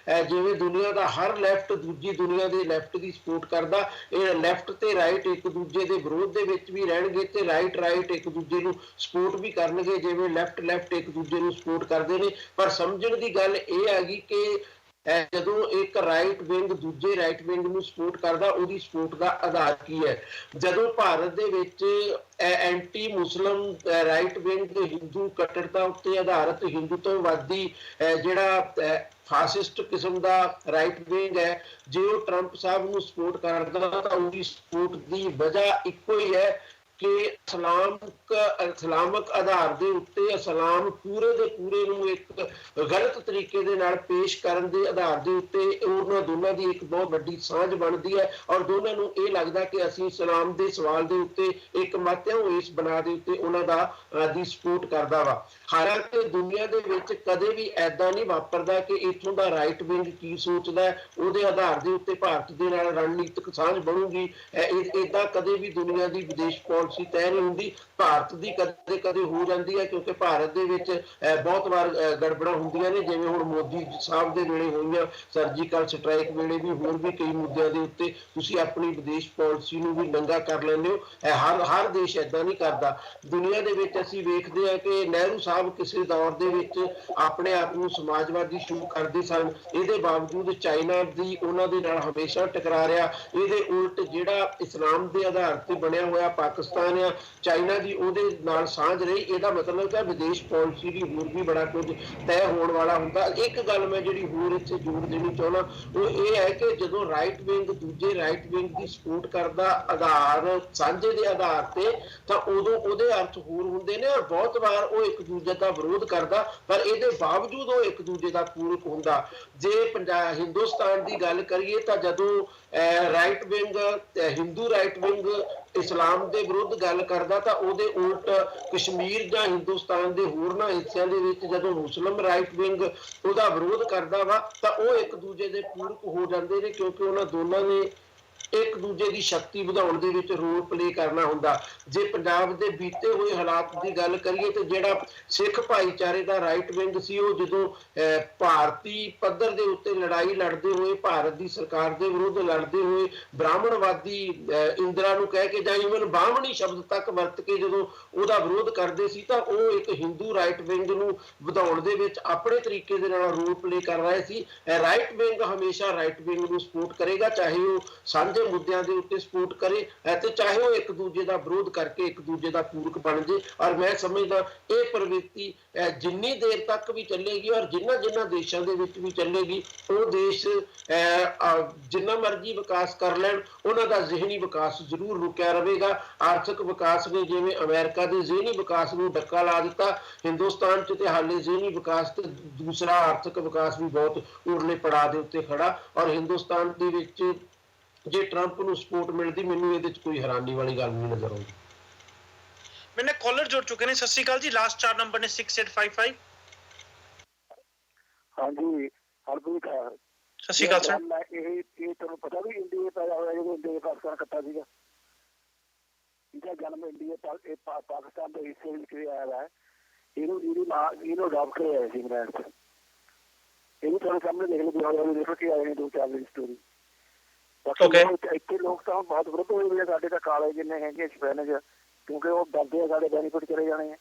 ਜਿਵੇਂ ਦੁਨੀਆ ਦਾ ਹਰ ਲੈਫਟ ਦੂਜੀ ਦੁਨੀਆ ਦੇ ਲੈਫਟ ਦੀ ਸਪੋਰਟ ਕਰਦਾ, ਇਹ ਲੈਫਟ ਤੇ ਰਾਈਟ ਇੱਕ ਦੂਜੇ ਦੇ ਵਿਰੋਧ ਦੇ ਵਿੱਚ ਵੀ ਰਹਿਣਗੇ, ਤੇ ਰਾਈਟ ਇੱਕ ਦੂਜੇ ਨੂੰ ਸਪੋਰਟ ਵੀ ਕਰਨਗੇ, ਜਿਵੇਂ ਲੈਫਟ ਇੱਕ ਦੂਜੇ ਨੂੰ ਸਪੋਰਟ ਕਰਦੇ ਨੇ। ਪਰ ਸਮਝਣ ਦੀ ਗੱਲ ਇਹ ਹੈਗੀ ਕਿ ਜਦੋਂ ਇੱਕ ਰਾਈਟ ਵਿੰਗ ਦੂਜੇ ਰਾਈਟ ਵਿੰਗ ਨੂੰ ਸਪੋਰਟ ਕਰਦਾ, ਉਹਦੀ ਸਪੋਰਟ ਦਾ ਆਧਾਰ ਕੀ ਹੈ। ਜਦੋਂ ਭਾਰਤ ਦੇ ਵਿੱਚ ਐਂਟੀ ਮੁਸਲਿਮ ਰਾਈਟ ਵਿੰਗ ਤੇ ਹਿੰਦੂ ਕੱਟੜਤਾ ਉੱਤੇ ਆਧਾਰਿਤ ਹਿੰਦੂਤਵਵਾਦੀ ਜਿਹੜਾ ਫਾਸਿਸਟ ਕਿਸਮ ਦਾ ਰਾਈਟ ਵਿੰਗ ਹੈ, ਜੇ ਉਹ ਟਰੰਪ ਸਾਹਿਬ ਨੂੰ ਸਪੋਰਟ ਕਰਦਾ, ਤਾਂ ਉਹਦੀ ਸਪੋਰਟ ਦੀ ਵਜ੍ਹਾ ਇੱਕੋ ਹੀ ਹੈ ਕਿ ਇਸਲਾਮਕ ਆਧਾਰ ਦੇ ਉੱਤੇ ਇਸਲਾਮ ਪੂਰੇ ਦੇ ਪੂਰੇ ਨੂੰ ਇੱਕ ਗਲਤ ਤਰੀਕੇ ਦੇ ਨਾਲ ਪੇਸ਼ ਕਰਨ ਦੇ ਆਧਾਰ ਦੇ ਉੱਤੇ ਉਹਨਾਂ ਦੋਨਾਂ ਦੀ ਇੱਕ ਬਹੁਤ ਵੱਡੀ ਸਾਂਝ ਬਣਦੀ ਹੈ, ਔਰ ਦੋਨਾਂ ਨੂੰ ਇਹ ਲੱਗਦਾ ਕਿ ਅਸੀਂ ਇਸਲਾਮ ਦੇ ਸਵਾਲ ਦੇ ਉੱਤੇ ਇੱਕ ਮਤ ਹੈ, ਉਹ ਇਸ ਬਣਾ ਦੇ ਉੱਤੇ ਉਹਨਾਂ ਦੀ ਸਪੋਰਟ ਕਰਦਾ ਵਾ। ਹਾਲਾਂਕਿ ਦੁਨੀਆ ਦੇ ਵਿੱਚ ਕਦੇ ਵੀ ਐਦਾਂ ਨਹੀਂ ਵਾਪਰਦਾ ਕਿ ਇੱਥੋਂ ਦਾ ਰਾਈਟ ਵਿੰਗ ਕੀ ਸੋਚਦਾ, ਉਹਦੇ ਆਧਾਰ ਦੇ ਉੱਤੇ ਭਾਰਤ ਦੇ ਨਾਲ ਰਣਨੀਤਿਕ ਸਾਂਝ ਬਣੂਗੀ। ਏਦਾਂ ਕਦੇ ਵੀ ਦੁਨੀਆ ਦੀ ਵਿਦੇਸ਼ ਪਾਲਿਸੀ ਤੈਅ ਨਹੀਂ ਹੁੰਦੀ। ਭਾਰਤ ਦੀ ਕਦੇ ਹੋ ਜਾਂਦੀ ਹੈ, ਕਿਉਂਕਿ ਭਾਰਤ ਦੇ ਵਿੱਚ ਬਹੁਤ ਵਾਰ ਗੜਬੜਾਂ ਹੁੰਦੀਆਂ ਨੇ, ਜਿਵੇਂ ਹੁਣ ਮੋਦੀ ਸਾਹਿਬ ਦੇ ਵੇਲੇ ਹੋਈਆਂ, ਸਰਜੀਕਲ ਸਟ੍ਰਾਈਕ ਵੇਲੇ ਵੀ, ਹੋਰ ਵੀ ਕਈ ਮੁੱਦਿਆਂ ਦੇ ਉੱਤੇ ਤੁਸੀਂ ਆਪਣੀ ਵਿਦੇਸ਼ ਪਾਲਿਸੀ ਨੂੰ ਵੀ ਨੰਗਾ ਕਰ ਲੈਂਦੇ ਹੋ। ਹਰ ਦੇਸ਼ ਏਦਾਂ ਨਹੀਂ ਕਰਦਾ। ਦੁਨੀਆ ਦੇ ਵਿੱਚ ਅਸੀਂ ਵੇਖਦੇ ਹਾਂ ਕਿ ਨਹਿਰੂ ਸਾਹਿਬ ਕਿਸੇ ਦੌਰ ਦੇ ਵਿੱਚ ਆਪਣੇ ਆਪ ਨੂੰ ਸਮਾਜਵਾਦੀ ਸ਼ੁਰੂ ਕਰਦੇ ਸਨ, ਇਹਦੇ ਬਾਵਜੂਦ ਚਾਈਨਾ ਦੀ ਉਹਨਾਂ ਦੇ ਨਾਲ ਹਮੇਸ਼ਾ ਟਕਰਾ ਰਿਹਾ। ਇਹਦੇ ਉਲਟ ਜਿਹੜਾ ਇਸਲਾਮ ਦੇ ਆਧਾਰ ਤੇ ਬਣਿਆ ਹੋਇਆ ਪਾਕਿਸਤਾਨ ਆ, ਚਾਈਨਾ ਦੀ ਉਹਦੇ ਨਾਲ ਸਾਂਝ ਰਹੀ। ਇਹਦਾ ਮਤਲਬ ਹੈ ਵਿਦੇਸ਼ ਪਾਲਿਸੀ ਵੀ ਹੋਰ ਵੀ ਬੜਾ ਕੁਝ ਤੈਅ ਹੋਣ ਵਾਲਾ ਹੁੰਦਾ। ਇੱਕ ਗੱਲ ਮੈਂ ਜਿਹੜੀ ਹੋਰ ਇੱਥੇ ਜ਼ੋਰ ਦੇਣੀ ਚਾਹੁੰਦਾ, ਉਹ ਇਹ ਹੈ ਕਿ ਜਦੋਂ ਰਾਈਟ ਵਿੰਗ ਦੂਜੇ ਰਾਈਟ ਵਿੰਗ ਦੀ ਸਪੋਰਟ ਕਰਦਾ ਆਧਾਰ ਸਾਂਝੇ ਦੇ ਆਧਾਰ ਤੇ, ਤਾਂ ਉਦੋਂ ਉਹਦੇ ਅਰਥ ਹੋਰ ਹੁੰਦੇ ਨੇ, ਔਰ ਬਹੁਤ ਵਾਰ ਉਹ ਇੱਕ ਦੂਜੇ ਦਾ ਵਿਰੋਧ ਕਰਦਾ, ਪਰ ਇਹਦੇ ਬਾਵਜੂਦ ਉਹ ਇੱਕ ਦੂਜੇ ਦਾ ਪੂਰਕ ਹੁੰਦਾ। ਜੇ ਹਿੰਦੁਸਤਾਨ ਦੀ ਗੱਲ ਕਰੀਏ, ਤਾਂ ਜਦੋਂ right wing Hindu right wing ਇਸਲਾਮ ਦੇ ਵਿਰੁੱਧ ਗੱਲ ਕਰਦਾ, ਤਾਂ ਉਹਦੇ ਉਲਟ ਕਸ਼ਮੀਰ ਜਾਂ ਹਿੰਦੁਸਤਾਨ ਦੇ ਹੋਰਨਾਂ ਹਿੱਸਿਆਂ ਦੇ ਵਿੱਚ ਜਦੋਂ ਮੁਸਲਿਮ ਰਾਈਟ ਵਿੰਗ ਉਹਦਾ ਵਿਰੋਧ ਕਰਦਾ ਵਾ, ਤਾਂ ਉਹ ਇੱਕ ਦੂਜੇ ਦੇ ਪੂਰਕ ਹੋ ਜਾਂਦੇ ਨੇ, ਕਿਉਂਕਿ ਉਹਨਾਂ ਦੋਨਾਂ ਨੇ ਇੱਕ ਦੂਜੇ ਦੀ ਸ਼ਕਤੀ ਵਧਾਉਣ ਦੇ ਵਿੱਚ ਰੋਲ ਪਲੇ ਕਰਨਾ ਹੁੰਦਾ। ਜੇ ਪੰਜਾਬ ਦੇ ਬੀਤੇ ਹੋਏ ਹਾਲਾਤ ਦੀ ਗੱਲ ਕਰੀਏ, ਤੇ ਜਿਹੜਾ ਸਿੱਖ ਭਾਈਚਾਰੇ ਦਾ ਰਾਈਟ ਵਿੰਗ ਸੀ, ਉਹ ਜਦੋਂ ਭਾਰਤੀ ਪੱਧਰ ਦੇ ਉੱਤੇ ਲੜਾਈ ਲੜਦੇ ਹੋਏ, ਭਾਰਤ ਦੀ ਸਰਕਾਰ ਦੇ ਵਿਰੁੱਧ ਲੜਦੇ ਹੋਏ, ਬ੍ਰਾਹਮਣਵਾਦੀ ਇੰਦਰਾ ਨੂੰ ਕਹਿ ਕੇ ਜਾਂ ਇਵਨ ਬਾਹਮਣੀ ਸ਼ਬਦ ਤੱਕ ਵਰਤ ਕੇ ਜਦੋਂ ਉਹਦਾ ਵਿਰੋਧ ਕਰਦੇ ਸੀ, ਤਾਂ ਉਹ ਇੱਕ ਹਿੰਦੂ ਰਾਈਟ ਵਿੰਗ ਨੂੰ ਵਧਾਉਣ ਦੇ ਵਿੱਚ ਆਪਣੇ ਤਰੀਕੇ ਦੇ ਨਾਲ ਰੋਲ ਪਲੇ ਕਰ ਰਹੇ ਸੀ। ਰਾਈਟ ਵਿੰਗ ਹਮੇਸ਼ਾ ਰਾਈਟ ਵਿੰਗ ਨੂੰ ਸਪੋਰਟ ਕਰੇਗਾ, ਚਾਹੇ ਉਹ ਸਾਂਝੇ ਮੁੱਦਿਆਂ ਦੇ ਉੱਤੇ ਸਪੋਰਟ ਕਰੇ, ਤੇ ਚਾਹੇ ਉਹ ਇੱਕ ਦੂਜੇ ਦਾ ਵਿਰੋਧ ਕਰਕੇ ਇੱਕ ਦੂਜੇ ਦਾ ਪੂਰਕ ਬਣ ਜੇ। ਔਰ ਮੈਂ ਸਮਝਦਾ ਇਹ ਪ੍ਰਵਿਰਤੀ ਜਿੰਨੀ ਦੇਰ ਤੱਕ ਵੀ ਚੱਲੇਗੀ, ਔਰ ਜਿਨ੍ਹਾਂ ਦੇਸ਼ਾਂ ਦੇ ਵਿੱਚ ਵੀ ਚੱਲੇਗੀ, ਉਹ ਦੇਸ਼ ਜਿੰਨਾ ਮਰਜ਼ੀ ਵਿਕਾਸ ਕਰ ਲੈਣ, ਉਹਨਾਂ ਦਾ ਜ਼ਿਹਨੀ ਵਿਕਾਸ ਜ਼ਰੂਰ ਰੁਕਿਆ ਰਹੇਗਾ। ਆਰਥਿਕ ਵਿਕਾਸ ਨੇ ਜਿਵੇਂ ਅਮਰੀਕਾ ਦੇ ਜ਼ਿਹਨੀ ਵਿਕਾਸ ਨੂੰ ਡੱਕਾ ਲਾ ਦਿੱਤਾ, ਹਿੰਦੁਸਤਾਨ 'ਚ ਤੇ ਹਾਲੇ ਜ਼ਿਹਨੀ ਵਿਕਾਸ ਤੇ ਦੂਸਰਾ ਆਰਥਿਕ ਵਿਕਾਸ ਵੀ ਬਹੁਤ ਉਰਲੇ ਪੜਾਅ ਦੇ ਉੱਤੇ ਖੜਾ। ਔਰ ਹਿੰਦੁਸਤਾਨ ਦੇ ਵਿੱਚ ਜੇ ਟਰੰਪ ਨੂੰ ਸਪੋਰਟ ਮਿਲਦੀ, ਮੈਨੂੰ ਇਹਦੇ 'ਚ ਕੋਈ ਹੈਰਾਨੀ ਵਾਲੀ ਗੱਲ ਨਹੀਂ ਨਜ਼ਰ ਆਉਂਦੀ। मैंने कॉलर जुड़ चुके ने। सत श्री अकाल जी, लास्ट 4 नंबर ने 6855। ਹਾਂਜੀ ਹਰਪ੍ਰੀਤ सत श्री अकाल सर। ਇਹ ਤੁਹਾਨੂੰ ਪਤਾ ਵੀ ਇੰਡੀਆ ਪੈਦਾ ਹੋਇਆ ਜਦੋਂ ਇੰਡੀਆ ਪਾਕਿਸਤਾਨ ਇਕੱਠਾ ਸੀਗਾ। ਇਹਦਾ ਜਨਮ ਇੰਡੀਆ ਪਾਕਿਸਤਾਨ ਦੇ ਹਿੱਸੇ ਵਿੱਚ ਆਇਆ ਹੈ। ਇਹਨੂੰ ਅਡਾਪਟ ਕਰਿਆ ਸੀ ਇੰਗਲੈਂਡ 'ਚ। ਇਹਨੂੰ ਤੁਹਾਡੇ ਸਾਹਮਣੇ ਦੇਖ ਲਓ, ਦੇਖੋ ਕਿ ਆਏ ਨੇ 2-4 ਦਿਨ ਸਟੋਰੀ। ਇੱਥੇ ਲੋਕ ਤਾਂ ਬਹੁਤ ਵਿਰੁੱਧ ਹੋਏ ਹੋਏ ਆ ਸਾਡੇ ਤਾਂ ਕਾਲੇ ਜਿੰਨੇ ਹੈਗੇ ਸਪੈਨਿਸ਼, ਕਿਉਂਕਿ ਉਹ ਡਰਦੇ ਆ ਸਾਡੇ ਬੈਨੀਫਿਟ ਚਲੇ ਜਾਣੇ ਆ।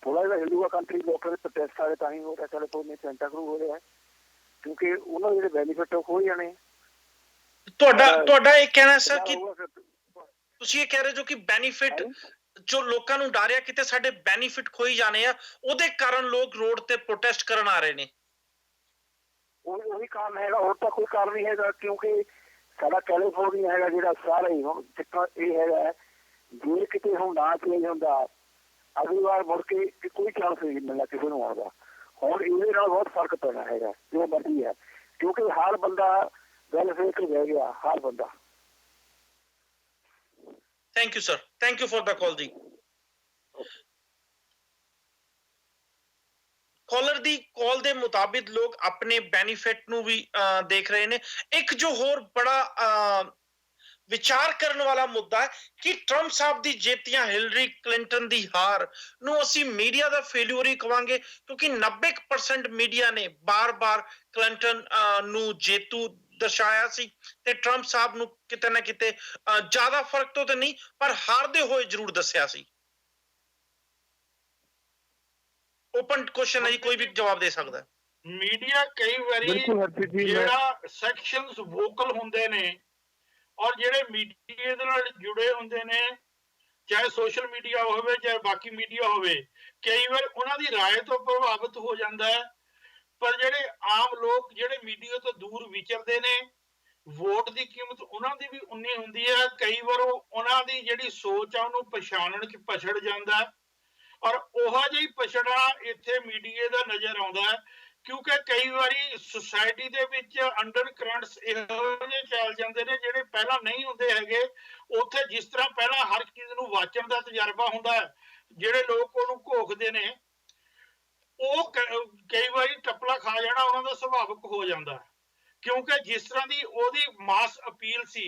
ਥੋੜਾ ਜਿਹਾ ਹਿੰਦੂਆ ਕੰਟਰੀ ਲੋਕਾਂ ਦੇ ਪ੍ਰੋਟੈਸਟ ਆਏ ਤਾਂ ਹੀ ਉਹ ਕੈਲੀਫੋਰਨੀਆ ਸੈਂਟਾ ਕਰੂ ਹੋ ਰਿਹਾ, ਕਿਉਂਕਿ ਉਹਨਾਂ ਦੇ ਜਿਹੜੇ ਬੈਨੀਫਿਟ ਉਹ ਖੋਹ ਜਾਣੇ। ਤੁਹਾਡਾ ਇਹ ਕਹਿਣਾ ਸਰ ਕਿ ਤੁਸੀਂ ਇਹ ਕਹਿ ਰਹੇ ਹੋ ਕਿ ਬੈਨੀਫਿਟ ਜੋ ਲੋਕਾਂ ਨੂੰ ਡਰ ਰਿਹਾ ਕਿਤੇ ਸਾਡੇ ਬੈਨੀਫਿਟ ਖੋਈ ਜਾਣੇ ਆ, ਉਹਦੇ ਕਾਰਨ ਲੋਕ ਰੋਡ ਤੇ ਪ੍ਰੋਟੈਸਟ ਕਰਨ ਆ ਰਹੇ ਨੇ। ਉਹੀ ਕਾਰਨ ਹੈਗਾ, ਹੋਰ ਤਾਂ ਕੋਈ ਕਾਰਨ ਨਹੀਂ ਹੈਗਾ, ਕਿਉਂਕਿ ਸਾਡਾ ਕੈਲੀਫੋਰਨੀਆ ਹੈਗਾ ਜਿਹੜਾ ਸਾਰਾ ਹੀ ਹੁਣ ਇਹ ਹੈਗਾ, ਜੇ ਕਿਤੇ ਹੁਣ ਨਾ ਚੇਂਜ ਹੁੰਦਾ ਅਗਲੀ ਵਾਰ ਮੁੜ ਕੇ ਕੋਈ ਚਾਂਸ ਨਹੀਂ ਮਿਲਣਾ ਕਿਸੇ ਨੂੰ ਆਉਣ ਦਾ। ਹੁਣ ਇਹਦੇ ਨਾਲ ਬਹੁਤ ਫਰਕ ਪੈਣਾ ਹੈਗਾ ਜੋ ਮਰਜ਼ੀ ਹੈ, ਕਿਉਂਕਿ ਹਰ ਬੰਦਾ ਗੱਲ ਫੇਰ ਕੇ ਰਹਿ ਗਿਆ, ਹਰ ਬੰਦਾ। Thank you sir, thank you for the call ਜੀ। ਕਾਲਰ ਦੀ ਕਾਲ ਦੇ ਮੁਤਾਬਿਕ ਲੋਕ ਆਪਣੇ ਬੈਨੀਫਿਟ ਨੂੰ ਵੀ ਦੇਖ ਰਹੇ ਨੇ। ਇੱਕ ਜੋ ਹੋਰ ਬੜਾ ਵਿਚਾਰ ਕਰਨ ਵਾਲਾ ਮੁੱਦਾ ਹੈ ਕਿ ਟਰੰਪ ਸਾਹਿਬ ਦੀ ਜਿੱਤ ਜਾਂ ਹਿਲਰੀ ਕਲਿੰਟਨ ਦੀ ਹਾਰ ਨੂੰ ਅਸੀਂ ਮੀਡੀਆ ਦਾ ਫੇਲਿਊਰ ਹੀ ਕਵਾਂਗੇ, ਕਿਉਂਕਿ 90% ਮੀਡੀਆ ਨੇ ਬਾਰ-ਬਾਰ ਕਲਿੰਟਨ ਨੂੰ ਜੇਤੂ ਦਰਸਾਇਆ ਸੀ ਤੇ ਟਰੰਪ ਸਾਹਿਬ ਨੂੰ ਕਿਤੇ ਨਾ ਕਿਤੇ ਜ਼ਿਆਦਾ ਫਰਕ ਤੋਂ ਤੇ ਨਹੀਂ ਪਰ ਹਾਰਦੇ ਹੋਏ ਜ਼ਰੂਰ ਦੱਸਿਆ ਸੀ। ओपन क्वेश्चन है जी, कोई भी जवाब दे सकता है। ਮੀਡੀਆ ਕਈ ਵਾਰੀ ਜਿਹੜਾ ਸੈਕਸ਼ਨਸ ਵੋਕਲ ਹੁੰਦੇ ਨੇ ਔਰ ਜਿਹੜੇ ਮੀਡੀਆ ਦੇ ਨਾਲ ਜੁੜੇ ਹੁੰਦੇ ਨੇ, ਚਾਹੇ ਸੋਸ਼ਲ ਮੀਡੀਆ ਹੋਵੇ ਚਾਹੇ ਬਾਕੀ ਮੀਡੀਆ ਹੋਵੇ, ਕਈ ਵਾਰ ਉਹਨਾਂ ਦੀ ਰਾਏ ਤੋਂ ਪ੍ਰਭਾਵਿਤ ਹੋ ਜਾਂਦਾ ਹੈ। ਪਰ ਜਿਹੜੇ ਆਮ ਲੋਕ ਜਿਹੜੇ ਮੀਡੀਆ ਤੋਂ ਦੂਰ ਵਿਚਰਦੇ ਨੇ, ਵੋਟ ਦੀ ਕੀਮਤ ਉਹਨਾਂ ਦੀ ਵੀ ਉਨੀ ਹੁੰਦੀ ਹੈ। ਕਈ ਵਾਰ ਉਹਨਾਂ ਦੀ ਜਿਹੜੀ ਸੋਚ ਆ ਉਹਨੂੰ ਪਛਾਣਨ 'ਚ ਪਛੜ ਜਾਂਦਾ ਹੈ, ਔਰ ਉਹੋ ਜਿਹੀ ਪਛੜਾ ਇੱਥੇ ਮੀਡੀਆ ਦਾ ਨਜ਼ਰ ਆਉਂਦਾ ਹੈ, ਕਿਉਂਕਿ ਕਈ ਵਾਰੀ ਸੁਸਾਇਟੀ ਦੇ ਵਿੱਚ ਅੰਡਰ ਕਰੰਟਸ ਇਹੋ ਜਿਹੇ ਚੱਲ ਜਾਂਦੇ ਨੇ ਜਿਹੜੇ ਪਹਿਲਾਂ ਨਹੀਂ ਹੁੰਦੇ ਹੈਗੇ। ਉੱਥੇ ਜਿਸ ਤਰ੍ਹਾਂ ਪਹਿਲਾਂ ਹਰ ਚੀਜ਼ ਨੂੰ ਵਾਚਣ ਦਾ ਤਜਰਬਾ ਹੁੰਦਾ ਹੈ, ਜਿਹੜੇ ਲੋਕ ਉਹਨੂੰ ਘੋਖਦੇ ਨੇ ਉਹ ਕਈ ਵਾਰੀ ਟੱਪਲਾ ਖਾ ਜਾਣਾ ਉਹਨਾਂ ਦਾ ਸੁਭਾਵਿਕ ਹੋ ਜਾਂਦਾ ਹੈ, ਕਿਉਂਕਿ ਜਿਸ ਤਰ੍ਹਾਂ ਦੀ ਉਹਦੀ ਮਾਸ ਅਪੀਲ ਸੀ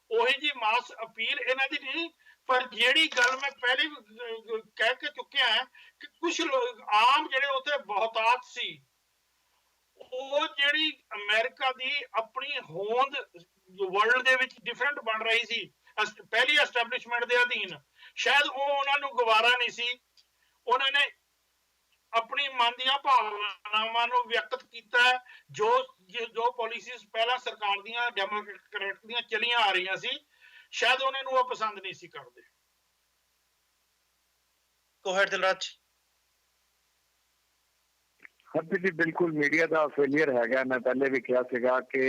ਉਹੀ ਜੀ ਮਾਸ ਅਪੀਲ ਇਹਨਾਂ ਦੀ ਨਹੀਂ। ਪਰ ਜਿਹੜੀ ਗੱਲ ਮੈਂ ਪਹਿਲੇ ਵੀ ਕਹਿ ਕੇ ਚੁੱਕਿਆ ਹੈ ਕਿ ਕੁਝ ਲੋਕ ਆਮ ਜਿਹੜੇ ਉੱਥੇ ਬਹੁਤਾਤ ਸੀ, ਉਹ ਜਿਹੜੀ ਅਮਰੀਕਾ ਦੀ ਆਪਣੀ ਹੋਂਦ ਵਰਲਡ ਦੇ ਵਿੱਚ ਡਿਫਰੈਂਟ ਬਣ ਰਹੀ ਸੀ ਪਹਿਲੀ ਐਸਟੈਬਲਿਸ਼ਮੈਂਟ ਦੇ ਅਧੀਨ, ਸ਼ਾਇਦ ਉਹ ਉਹਨਾਂ ਨੂੰ ਗਵਾਰਾ ਨਹੀਂ ਸੀ। ਉਹਨਾਂ ਨੇ ਆਪਣੀ ਮਨ ਦੀਆਂ ਭਾਵਨਾਵਾਂ ਨੂੰ ਵਿਅਕਤ ਕੀਤਾ, ਜੋ ਪਾਲਿਸੀਜ਼ ਪਹਿਲਾਂ ਸਰਕਾਰ ਦੀਆਂ ਡੈਮੋਕ੍ਰੈਟ ਦੀਆਂ ਚਲੀਆਂ ਆ ਰਹੀਆਂ ਸੀ, ਸ਼ਾਇਦ ਉਹਨਾਂ ਨੂੰ ਉਹ ਪਸੰਦ ਨਹੀਂ ਸੀ ਕਰਦੇ। ਦਿਲਰਾਜ ਜੀ ਬਿਲਕੁਲ ਮੀਡੀਆ ਦਾ ਫੇਲਿਅਰ ਹੈਗਾ। ਮੈਂ ਪਹਿਲੇ ਵੀ ਕਿਹਾ ਸੀਗਾ ਕਿ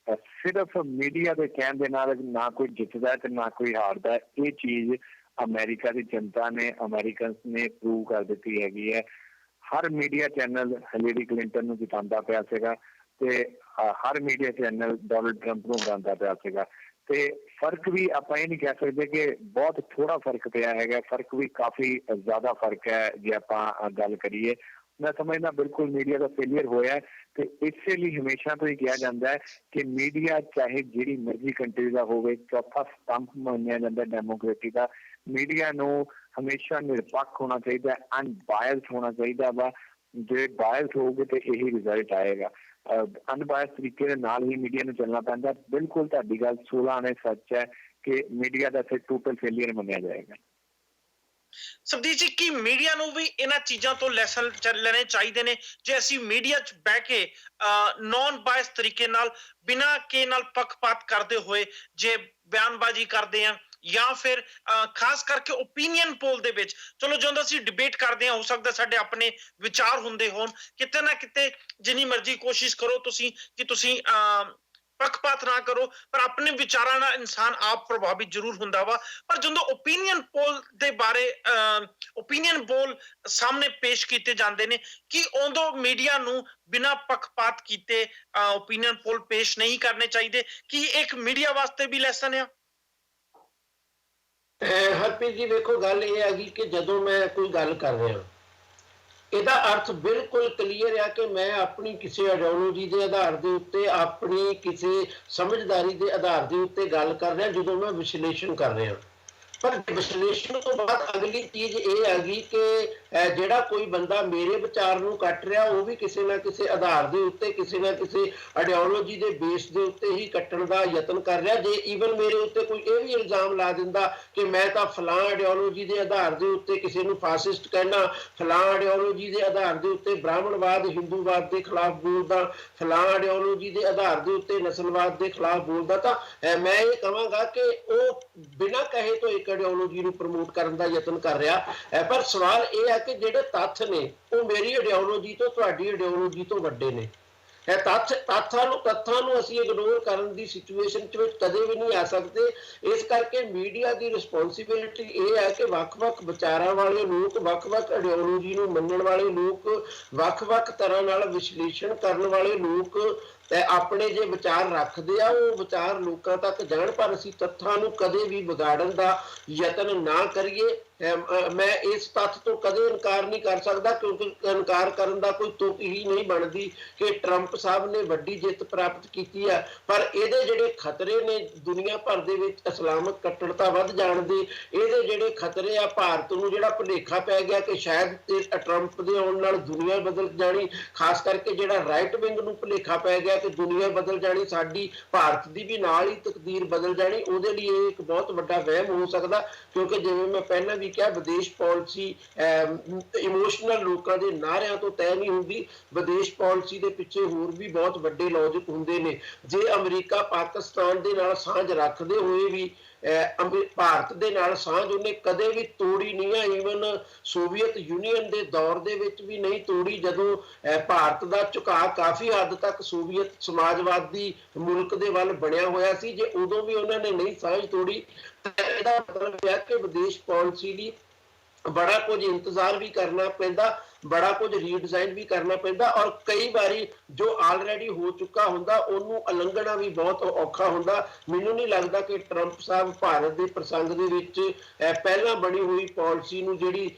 ਸਿਰਫ ਮੀਡੀਆ ਦੇ ਕਹਿਣ ਦੇ ਨਾਲ ਨਾ ਕੋਈ ਜਿੱਤਦਾ ਤੇ ਨਾ ਕੋਈ ਹਾਰਦਾ। ਇਹ ਚੀਜ਼ ਅਮਰੀਕਾ ਦੀ ਜਨਤਾ ਨੇ, ਅਮਰੀਕਨਸ ਨੇ ਪ੍ਰੂਵ ਕਰ ਦਿੱਤੀ ਹੈਗੀ ਹੈ। ਹਰ ਮੀਡੀਆ ਚੈਨਲ ਹਿਲਰੀ ਕਲਿੰਟਨ ਨੂੰ ਜਿਤਾਉਂਦਾ ਪਿਆ ਸੀਗਾ ਤੇ ਹਰ ਮੀਡੀਆ ਚੈਨਲ ਡੋਨਲਡ ਟਰੰਪ ਨੂੰ ਹਰਾਉਂਦਾ ਪਿਆ ਸੀਗਾ। ਤੇ ਫਰਕ ਵੀ ਆਪਾਂ ਇਹ ਨਹੀਂ ਕਹਿ ਸਕਦੇ ਕਿ ਬਹੁਤ ਥੋੜਾ ਫਰਕ ਪਿਆ ਹੈਗਾ, ਫਰਕ ਵੀ ਕਾਫੀ ਜ਼ਿਆਦਾ ਫਰਕ ਹੈ ਜੇ ਆਪਾਂ ਗੱਲ ਕਰੀਏ। ਮੈਂ ਸਮਝਦਾ ਬਿਲਕੁਲ ਮੀਡੀਆ ਦਾ ਫੇਲੀਅਰ ਹੋਇਆ ਤੇ ਇਸੇ ਲਈ ਹਮੇਸ਼ਾ ਤੋਂ ਹੀ ਕਿਹਾ ਜਾਂਦਾ ਹੈ ਕਿ ਮੀਡੀਆ ਚਾਹੇ ਜਿਹੜੀ ਮਰਜ਼ੀ ਕੰਟਰੀ ਦਾ ਹੋਵੇ, ਚੌਥਾ ਸਤੰਭ ਮੰਨਿਆ ਜਾਂਦਾ ਡੈਮੋਕ੍ਰੇਸੀ ਦਾ। ਮੀਡੀਆ ਨੂੰ ਹਮੇਸ਼ਾ ਨਿਰਪੱਖ ਹੋਣਾ ਚਾਹੀਦਾ, ਅਨਬਾਇਸਡ ਹੋਣਾ ਚਾਹੀਦਾ ਵਾ। ਜੇ ਬਾਇਸਡ ਹੋਊਗੇ ਤੇ ਇਹੀ ਰਿਜ਼ਲਟ ਆਏਗਾ। ਅਨਬਾਇਸ ਤਰੀਕੇ ਦੇ ਨਾਲ ਹੀ ਮੀਡੀਆ ਨੂੰ ਚੱਲਣਾ ਪੈਂਦਾ। ਬਿਲਕੁਲ ਤੁਹਾਡੀ ਗੱਲ 16 ਆਨੇ ਸੱਚ ਹੈ ਕਿ ਮੀਡੀਆ ਦਾ ਫਿਰ ਟੋਟਲ ਫੇਲੀਅਰ ਮੰਨਿਆ ਜਾਏਗਾ। ਸਬਦੀਪ ਜੀ, ਕੀ ਮੀਡੀਆ ਨੂੰ ਵੀ ਇਹਨਾਂ ਚੀਜ਼ਾਂ ਤੋਂ ਲੈਸਨ ਲੈਣੇ ਚਾਹੀਦੇ ਨੇ ਜੇ ਅਸੀਂ ਮੀਡੀਆ 'ਚ ਬਹਿ ਕੇ ਨੌਨ ਬਾਇਸ ਤਰੀਕੇ ਨਾਲ ਬਿਨਾਂ ਕੇ ਨਾਲ ਪੱਖਪਾਤ ਕਰਦੇ ਹੋਏ ਜੇ ਬਿਆਨਬਾਜ਼ੀ ਕਰਦੇ ਆ, ਜਾਂ ਫਿਰ ਖਾਸ ਕਰਕੇ ਓਪੀਨੀਅਨ ਪੋਲ ਦੇ ਵਿੱਚ, ਚਲੋ ਜਦੋਂ ਅਸੀਂ ਡਿਬੇਟ ਕਰਦੇ ਹਾਂ ਹੋ ਸਕਦਾ ਸਾਡੇ ਆਪਣੇ ਵਿਚਾਰ ਹੁੰਦੇ ਹੋਣ, ਕਿਤੇ ਨਾ ਕਿਤੇ ਜਿੰਨੀ ਮਰਜ਼ੀ ਕੋਸ਼ਿਸ਼ ਕਰੋ ਤੁਸੀਂ ਕਿ ਤੁਸੀਂ ਪੱਖਪਾਤ ਨਾ ਕਰੋ, ਪਰ ਆਪਣੇ ਵਿਚਾਰਾਂ ਨਾਲ ਇਨਸਾਨ ਆਪ ਪ੍ਰਭਾਵਿਤ ਜ਼ਰੂਰ ਹੁੰਦਾ ਵਾ। ਪਰ ਜਦੋਂ ਓਪੀਨੀਅਨ ਪੋਲ ਦੇ ਬਾਰੇ ਓਪੀਨੀਅਨ ਪੋਲ ਸਾਹਮਣੇ ਪੇਸ਼ ਕੀਤੇ ਜਾਂਦੇ ਨੇ ਕਿ ਉਦੋਂ ਮੀਡੀਆ ਨੂੰ ਬਿਨਾਂ ਪੱਖਪਾਤ ਕੀਤੇ ਓਪੀਨੀਅਨ ਪੋਲ ਪੇਸ਼ ਨਹੀਂ ਕਰਨੇ ਚਾਹੀਦੇ। ਕੀ ਇੱਕ ਮੀਡੀਆ ਵਾਸਤੇ ਵੀ ਲੈਸਨ ਆ? ਹਰਪ੍ਰੀਤ ਜੀ ਵੇਖੋ ਗੱਲ ਇਹ ਹੈਗੀ ਕਿ ਜਦੋਂ ਮੈਂ ਕੋਈ ਗੱਲ ਕਰ ਰਿਹਾ ਇਹਦਾ ਅਰਥ ਬਿਲਕੁਲ ਕਲੀਅਰ ਆ ਕਿ ਮੈਂ ਆਪਣੀ ਕਿਸੇ ਆਈਡੀਓਲੋਜੀ ਦੇ ਆਧਾਰ ਦੇ ਉੱਤੇ ਆਪਣੀ ਕਿਸੇ ਸਮਝਦਾਰੀ ਦੇ ਆਧਾਰ ਦੇ ਉੱਤੇ ਗੱਲ ਕਰ ਰਿਹਾ ਜਦੋਂ ਮੈਂ ਵਿਸ਼ਲੇਸ਼ਣ ਕਰ ਰਿਹਾ ਪਰ ਵਿਸ਼ਲੇਸ਼ਣ ਤੋਂ ਬਾਅਦ ਅਗਲੀ ਚੀਜ਼ ਇਹ ਹੈਗੀ ਕਿ ਜਿਹੜਾ ਕੋਈ ਬੰਦਾ ਮੇਰੇ ਵਿਚਾਰ ਨੂੰ ਕੱਟ ਰਿਹਾ ਉਹ ਵੀ ਕਿਸੇ ਨਾ ਕਿਸੇ ਆਧਾਰ ਦੇ ਉੱਤੇ ਕਿਸੇ ਨਾ ਕਿਸੇ ਆਈਡੀਓਲੋਜੀ ਦੇ ਬੇਸ ਦੇ ਉੱਤੇ ਹੀ ਕੱਟਣ ਦਾ ਯਤਨ ਕਰ ਰਿਹਾ ਜੇ ਈਵਨ ਮੇਰੇ ਉੱਤੇ ਕੋਈ ਇਹ ਵੀ ਇਲਜ਼ਾਮ ਲਾ ਦਿੰਦਾ ਕਿ ਮੈਂ ਤਾਂ ਫਲਾਂ ਆਈਡੀਓਲੋਜੀ ਦੇ ਆਧਾਰ ਦੇ ਉੱਤੇ ਕਿਸੇ ਨੂੰ ਫਾਸਿਸਟ ਕਹਿਣਾ ਫਲਾਂ ਆਈਡੀਓਲੋਜੀ ਦੇ ਆਧਾਰ ਦੇ ਉੱਤੇ ਬ੍ਰਾਹਮਣਵਾਦ ਹਿੰਦੂਵਾਦ ਦੇ ਖਿਲਾਫ ਬੋਲਦਾ ਫਲਾਂ ਆਈਡੀਓਲੋਜੀ ਦੇ ਆਧਾਰ ਦੇ ਉੱਤੇ ਨਸਲਵਾਦ ਦੇ ਖਿਲਾਫ ਬੋਲਦਾ ਤਾਂ ਮੈਂ ਇਹ ਕਹਾਂਗਾ ਕਿ ਉਹ ਬਿਨਾਂ ਕਹੇ ਤੋਂ ਇੱਕ ਆਈਡੀਓਲੋਜੀ ਨੂੰ ਪ੍ਰਮੋਟ ਕਰਨ ਦਾ ਯਤਨ ਕਰ ਰਿਹਾ ਪਰ ਸਵਾਲ ਇਹ ਹੈ ਕਿ ਜਿਹੜੇ ਤੱਥ ਨੇ ਉਹ ਮੇਰੀ ਆਈਡੀਓਲੋਜੀ ਤੋਂ ਤੁਹਾਡੀ ਆਈਡੀਓਲੋਜੀ ਤੋਂ ਵੱਡੇ ਨੇ ਤੱਥਾਂ ਨੂੰ ਅਸੀਂ ਇਗਨੋਰ ਕਰਨ ਦੀ ਸਿਚੁਏਸ਼ਨ ਚ ਵਿੱਚ ਕਦੇ ਵੀ ਨਹੀਂ ਆ ਸਕਦੇ ਇਸ ਕਰਕੇ ਮੀਡੀਆ ਦੀ ਰਿਸਪੌਂਸਿਬਿਲਿਟੀ ਇਹ ਹੈ ਕਿ ਵੱਖ-ਵੱਖ ਵਿਚਾਰਾਂ ਵਾਲੇ ਲੋਕ ਵੱਖ-ਵੱਖ ਆਈਡੀਓਲੋਜੀ ਨੂੰ ਮੰਨਣ ਵਾਲੇ ਲੋਕ ਵੱਖ-ਵੱਖ ਤਰ੍ਹਾਂ ਨਾਲ ਵਿਸ਼ਲੇਸ਼ਣ ਕਰਨ ਵਾਲੇ ਲੋਕ ਆਪਣੇ ਜੇ ਵਿਚਾਰ ਰੱਖਦੇ ਆ ਉਹ ਵਿਚਾਰ ਲੋਕਾਂ ਤੱਕ ਜਾਣ ਪਰ ਅਸੀਂ ਤੱਥਾਂ ਨੂੰ ਕਦੇ ਵੀ ਵਿਗਾੜਨ ਦਾ ਯਤਨ ਨਾ ਕਰੀਏ ਮੈਂ ਇਸ ਤੱਥ ਤੋਂ ਕਦੇ ਇਨਕਾਰ ਨਹੀਂ ਕਰ ਸਕਦਾ ਕਿਉਂਕਿ ਇਨਕਾਰ ਕਰਨ ਦਾ ਕੋਈ ਤੁਕ ਹੀ ਨਹੀਂ ਬਣਦੀ ਕਿ ਟਰੰਪ ਸਾਹਿਬ ਨੇ ਵੱਡੀ ਜਿੱਤ ਪ੍ਰਾਪਤ ਕੀਤੀ ਹੈ ਪਰ ਇਹਦੇ ਜਿਹੜੇ ਖਤਰੇ ਨੇ ਦੁਨੀਆ ਭਰ ਦੇ ਵਿੱਚ ਇਸਲਾਮਿਕ ਕੱਟੜਤਾ ਵੱਧ ਜਾਣ ਦੇ ਇਹਦੇ ਜਿਹੜੇ ਖਤਰੇ ਆ ਭਾਰਤ ਨੂੰ ਜਿਹੜਾ ਭੁਲੇਖਾ ਪੈ ਗਿਆ ਕਿ ਸ਼ਾਇਦ ਟਰੰਪ ਦੇ ਆਉਣ ਨਾਲ ਦੁਨੀਆ ਬਦਲ ਜਾਣੀ ਖਾਸ ਕਰਕੇ ਜਿਹੜਾ ਰਾਈਟ ਵਿੰਗ ਨੂੰ ਭੁਲੇਖਾ ਪੈ ਗਿਆ ਕਿ ਦੁਨੀਆ ਬਦਲ ਜਾਣੀ ਸਾਡੀ ਭਾਰਤ ਦੀ ਵੀ ਨਾਲ ਹੀ ਤਕਦੀਰ ਬਦਲ ਜਾਣੀ ਉਹਦੇ ਲਈ ਇਹ ਇੱਕ ਬਹੁਤ ਵੱਡਾ ਵਹਿਮ ਹੋ ਸਕਦਾ ਕਿਉਂਕਿ ਜਿਵੇਂ ਮੈਂ ਪਹਿਲਾਂ ਵੀ ਕਿਹਾ ਵਿਦੇਸ਼ ਪਾਲਿਸੀ ਇਮੋਸ਼ਨਲ ਲੋਕਾਂ ਦੇ ਨਾਅਰਿਆਂ ਤੋਂ ਤੈਅ ਨਹੀਂ ਹੁੰਦੀ ਵਿਦੇਸ਼ ਪਾਲਿਸੀ ਦੇ ਪਿੱਛੇ ਹੋਰ ਵੀ ਬਹੁਤ ਵੱਡੇ ਲੌਜਿਕ ਹੁੰਦੇ ਨੇ ਜੇ ਅਮਰੀਕਾ ਪਾਕਿਸਤਾਨ ਦੇ ਨਾਲ ਸਾਂਝ ਰੱਖਦੇ ਹੋਏ ਵੀ ਭਾਰਤ ਦੇ ਨਾਲ ਸਾਂਝ ਉਹਨੇ ਕਦੇ ਵੀ ਤੋੜੀ ਨਹੀਂ ਹੈ ਈਵਨ ਸੋਵੀਅਤ ਯੂਨੀਅਨ ਦੇ ਦੌਰ ਦੇ ਵਿੱਚ ਵੀ ਨਹੀਂ ਤੋੜੀ ਜਦੋਂ ਭਾਰਤ ਦਾ ਝੁਕਾਅ ਕਾਫੀ ਹੱਦ ਤੱਕ ਸੋਵੀਅਤ ਸਮਾਜਵਾਦੀ ਮੁਲਕ ਦੇ ਵੱਲ ਬਣਿਆ ਹੋਇਆ ਸੀ ਜੇ ਉਦੋਂ ਵੀ ਉਹਨਾਂ ਨੇ ਨਹੀਂ ਸਾਂਝ ਤੋੜੀ ਤਾਂ ਇਹਦਾ ਮਤਲਬ ਹੈ ਕਿ ਵਿਦੇਸ਼ ਪਾਲਿਸੀ ਲਈ ਬੜਾ ਕੁਝ ਇੰਤਜ਼ਾਰ ਵੀ ਕਰਨਾ ਪੈਂਦਾ ਬੜਾ ਕੁਝ ਰੀਡਿਜ਼ਾਈਨ ਵੀ ਕਰਨਾ ਪੈਂਦਾ ਔਰ ਕਈ ਵਾਰੀ ਜੋ ਆਲਰੇਡੀ ਹੋ ਚੁੱਕਾ ਹੁੰਦਾ ਉਹਨੂੰ ਉਲੰਘਣਾ ਵੀ ਬਹੁਤ ਔਖਾ ਹੁੰਦਾ ਮੈਨੂੰ ਨਹੀਂ ਲੱਗਦਾ ਕਿ ਟਰੰਪ ਸਾਹਿਬ ਭਾਰਤ ਦੇ ਪ੍ਰਸੰਗ ਦੇ ਵਿੱਚ ਪਹਿਲਾਂ ਬਣੀ ਹੋਈ ਪਾਲਿਸੀ ਨੂੰ ਜਿਹੜੀ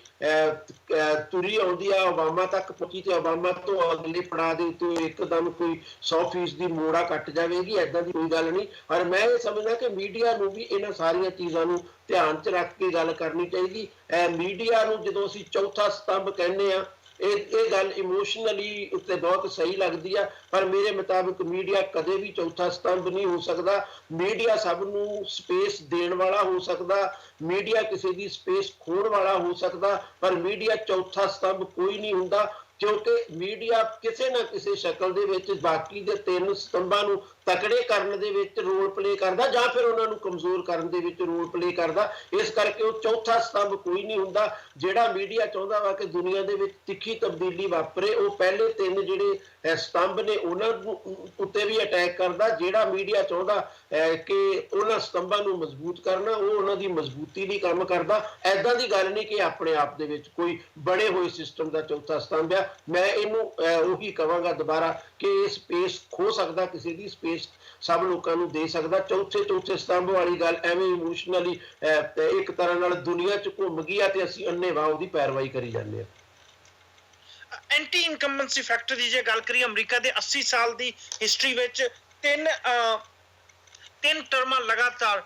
ਤੁਰੀ ਆਉਂਦੀ ਆ ਓਬਾਮਾ ਤੱਕ ਪਹੁੰਚੀ ਤੇ ਓਬਾਮਾ ਤੋਂ ਅਗਲੇ ਪੜਾਅ ਦੇ ਉੱਤੇ ਇੱਕਦਮ ਕੋਈ 100% ਦੀ ਮੋੜਾ ਕੱਟ ਜਾਵੇਗੀ ਏਦਾਂ ਦੀ ਕੋਈ ਗੱਲ ਨਹੀਂ ਔਰ ਮੈਂ ਇਹ ਸਮਝਦਾ ਕਿ ਮੀਡੀਆ ਨੂੰ ਵੀ ਇਹਨਾਂ ਸਾਰੀਆਂ ਚੀਜ਼ਾਂ ਨੂੰ ਧਿਆਨ 'ਚ ਰੱਖ ਕੇ ਗੱਲ ਕਰਨੀ ਚਾਹੀਦੀ ਮੀਡੀਆ ਨੂੰ ਜਦੋਂ ਅਸੀਂ ਚੌਥਾ ਸਤੰਭ ਕਹਿੰਦੇ ਆ ਇਹ ਗੱਲ ਇਮੋਸ਼ਨਲੀ ਉੱਤੇ ਬਹੁਤ ਸਹੀ ਲੱਗਦੀ ਆ ਪਰ ਮੇਰੇ ਮੁਤਾਬਿਕ ਮੀਡੀਆ ਕਦੇ ਵੀ ਚੌਥਾ ਸਤੰਭ ਨਹੀਂ ਹੋ ਸਕਦਾ ਮੀਡੀਆ ਸਭ ਨੂੰ ਸਪੇਸ ਦੇਣ ਵਾਲਾ ਹੋ ਸਕਦਾ ਮੀਡੀਆ ਕਿਸੇ ਦੀ ਸਪੇਸ ਖੋਣ ਵਾਲਾ ਹੋ ਸਕਦਾ ਪਰ ਮੀਡੀਆ ਚੌਥਾ ਸਤੰਭ ਕੋਈ ਨਹੀਂ ਹੁੰਦਾ ਕਿਉਂਕਿ ਮੀਡੀਆ ਕਿਸੇ ਨਾ ਕਿਸੇ ਸ਼ਕਲ ਦੇ ਵਿੱਚ ਬਾਕੀ ਦੇ ਤਿੰਨ ਸਤੰਭਾਂ ਨੂੰ ਤਕੜੇ ਕਰਨ ਦੇ ਵਿੱਚ ਰੋਲ ਪਲੇ ਕਰਦਾ ਜਾਂ ਫਿਰ ਉਹਨਾਂ ਨੂੰ ਕਮਜ਼ੋਰ ਕਰਨ ਦੇ ਵਿੱਚ ਰੋਲ ਪਲੇ ਕਰਦਾ ਇਸ ਕਰਕੇ ਉਹ ਚੌਥਾ ਸਤੰਭ ਕੋਈ ਨਹੀਂ ਹੁੰਦਾ ਜਿਹੜਾ ਮੀਡੀਆ ਚਾਹੁੰਦਾ ਵਾ ਕਿ ਦੁਨੀਆ ਦੇ ਵਿੱਚ ਤਿੱਖੀ ਤਬਦੀਲੀ ਵਾਪਰੇ ਉਹ ਪਹਿਲੇ ਤਿੰਨ ਜਿਹੜੇ ਸਤੰਭ ਨੇ ਉਹਨਾਂ ਉੱਤੇ ਵੀ ਅਟੈਕ ਕਰਦਾ ਜਿਹੜਾ ਮੀਡੀਆ ਚਾਹੁੰਦਾ ਕਿ ਉਹਨਾਂ ਸਤੰਭਾਂ ਨੂੰ ਮਜ਼ਬੂਤ ਕਰਨਾ ਉਹ ਉਹਨਾਂ ਦੀ ਮਜ਼ਬੂਤੀ ਲਈ ਕੰਮ ਕਰਦਾ ਐਦਾਂ ਦੀ ਗੱਲ ਨਹੀਂ ਕਿ ਆਪਣੇ ਆਪ ਦੇ ਵਿੱਚ ਕੋਈ ਬੜੇ ਹੋਏ ਸਿਸਟਮ ਦਾ ਚੌਥਾ ਸਤੰਭ ਆ ਮੈਂ ਇਹਨੂੰ ਉਹੀ ਕਹਾਂਗਾ ਦੁਬਾਰਾ ਕਿ ਇਹ ਸਪੇਸ ਖੋ ਸਕਦਾ ਕਿਸੇ ਦੀ ਸਪੇਸ ਸਭ ਲੋਕਾਂ ਨੂੰ ਦੇ ਸਕਦਾ ਚੌਥੇ ਸਤੰਭ ਵਾਲੀ ਗੱਲ ਐਵੇਂ ਇਮੋਸ਼ਨਲੀ ਇੱਕ ਤਰ੍ਹਾਂ ਨਾਲ ਦੁਨੀਆ 'ਚ ਘੁੰਮ ਗਈ ਆ ਤੇ ਅਸੀਂ ਅੰਨ੍ਹੇਵਾਹ ਉਹਦੀ ਪੈਰਵਾਈ ਕਰੀ ਜਾਂਦੇ ਆ ਐਂਟੀ ਇਨਕੰਬੈਂਸੀ ਫੈਕਟਰ ਦੀ ਜੇ ਗੱਲ ਕਰੀਏ ਅਮਰੀਕਾ ਦੇ 80 ਸਾਲ ਦੀ ਹਿਸਟਰੀ ਵਿੱਚ ਤਿੰਨ ਟਰਮਾਂ ਲਗਾਤਾਰ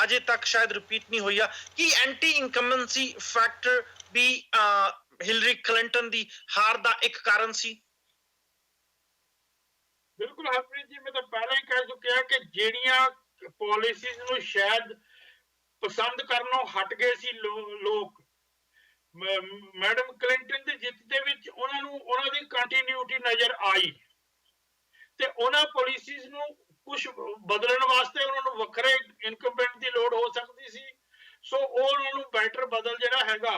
ਅਜੇ ਤੱਕ ਸ਼ਾਇਦ ਰਿਪੀਟ ਨਹੀਂ ਹੋਈ ਆ ਕਿ ਐਂਟੀ ਇਨਕੰਬੈਂਸੀ ਫੈਕਟਰ ਵੀ ਹਿਲਰੀ ਕਲਿੰਟਨ ਦੀ ਹਾਰ ਦਾ ਇੱਕ ਕਾਰਨ ਸੀ ਬਿਲਕੁਲ ਹਰਪ੍ਰੀਤ ਜੀ ਮੈਂ ਤਾਂ ਪਹਿਲਾਂ ਹੀ ਕਹਿ ਚੁੱਕਿਆ ਕਿ ਜਿਹੜੀਆਂ ਪਾਲਿਸੀਜ਼ ਨੂੰ ਸ਼ਾਇਦ ਪਸੰਦ ਕਰਨੋਂ ਹਟ ਗਏ ਸੀ ਲੋਕ ਮੈਡਮ ਕਲਿੰਟਨ ਦੀ ਜਿੱਤ ਦੇ ਵਿੱਚ ਉਹਨਾਂ ਦੀ ਕੰਟੀਨਿਊਟੀ ਨਜ਼ਰ ਆਈ ਤੇ ਉਹਨਾਂ ਪਾਲਿਸੀਜ਼ ਨੂੰ ਕੁਝ ਬਦਲਣ ਵਾਸਤੇ ਉਹਨਾਂ ਨੂੰ ਵੱਖਰੇ ਇਨਕੰਬੈਂਟ ਦੀ ਲੋੜ ਹੋ ਸਕਦੀ ਸੀ ਸੋ ਉਹਨਾਂ ਨੂੰ ਬੈਟਰ ਬਦਲ ਜਿਹੜਾ ਹੈਗਾ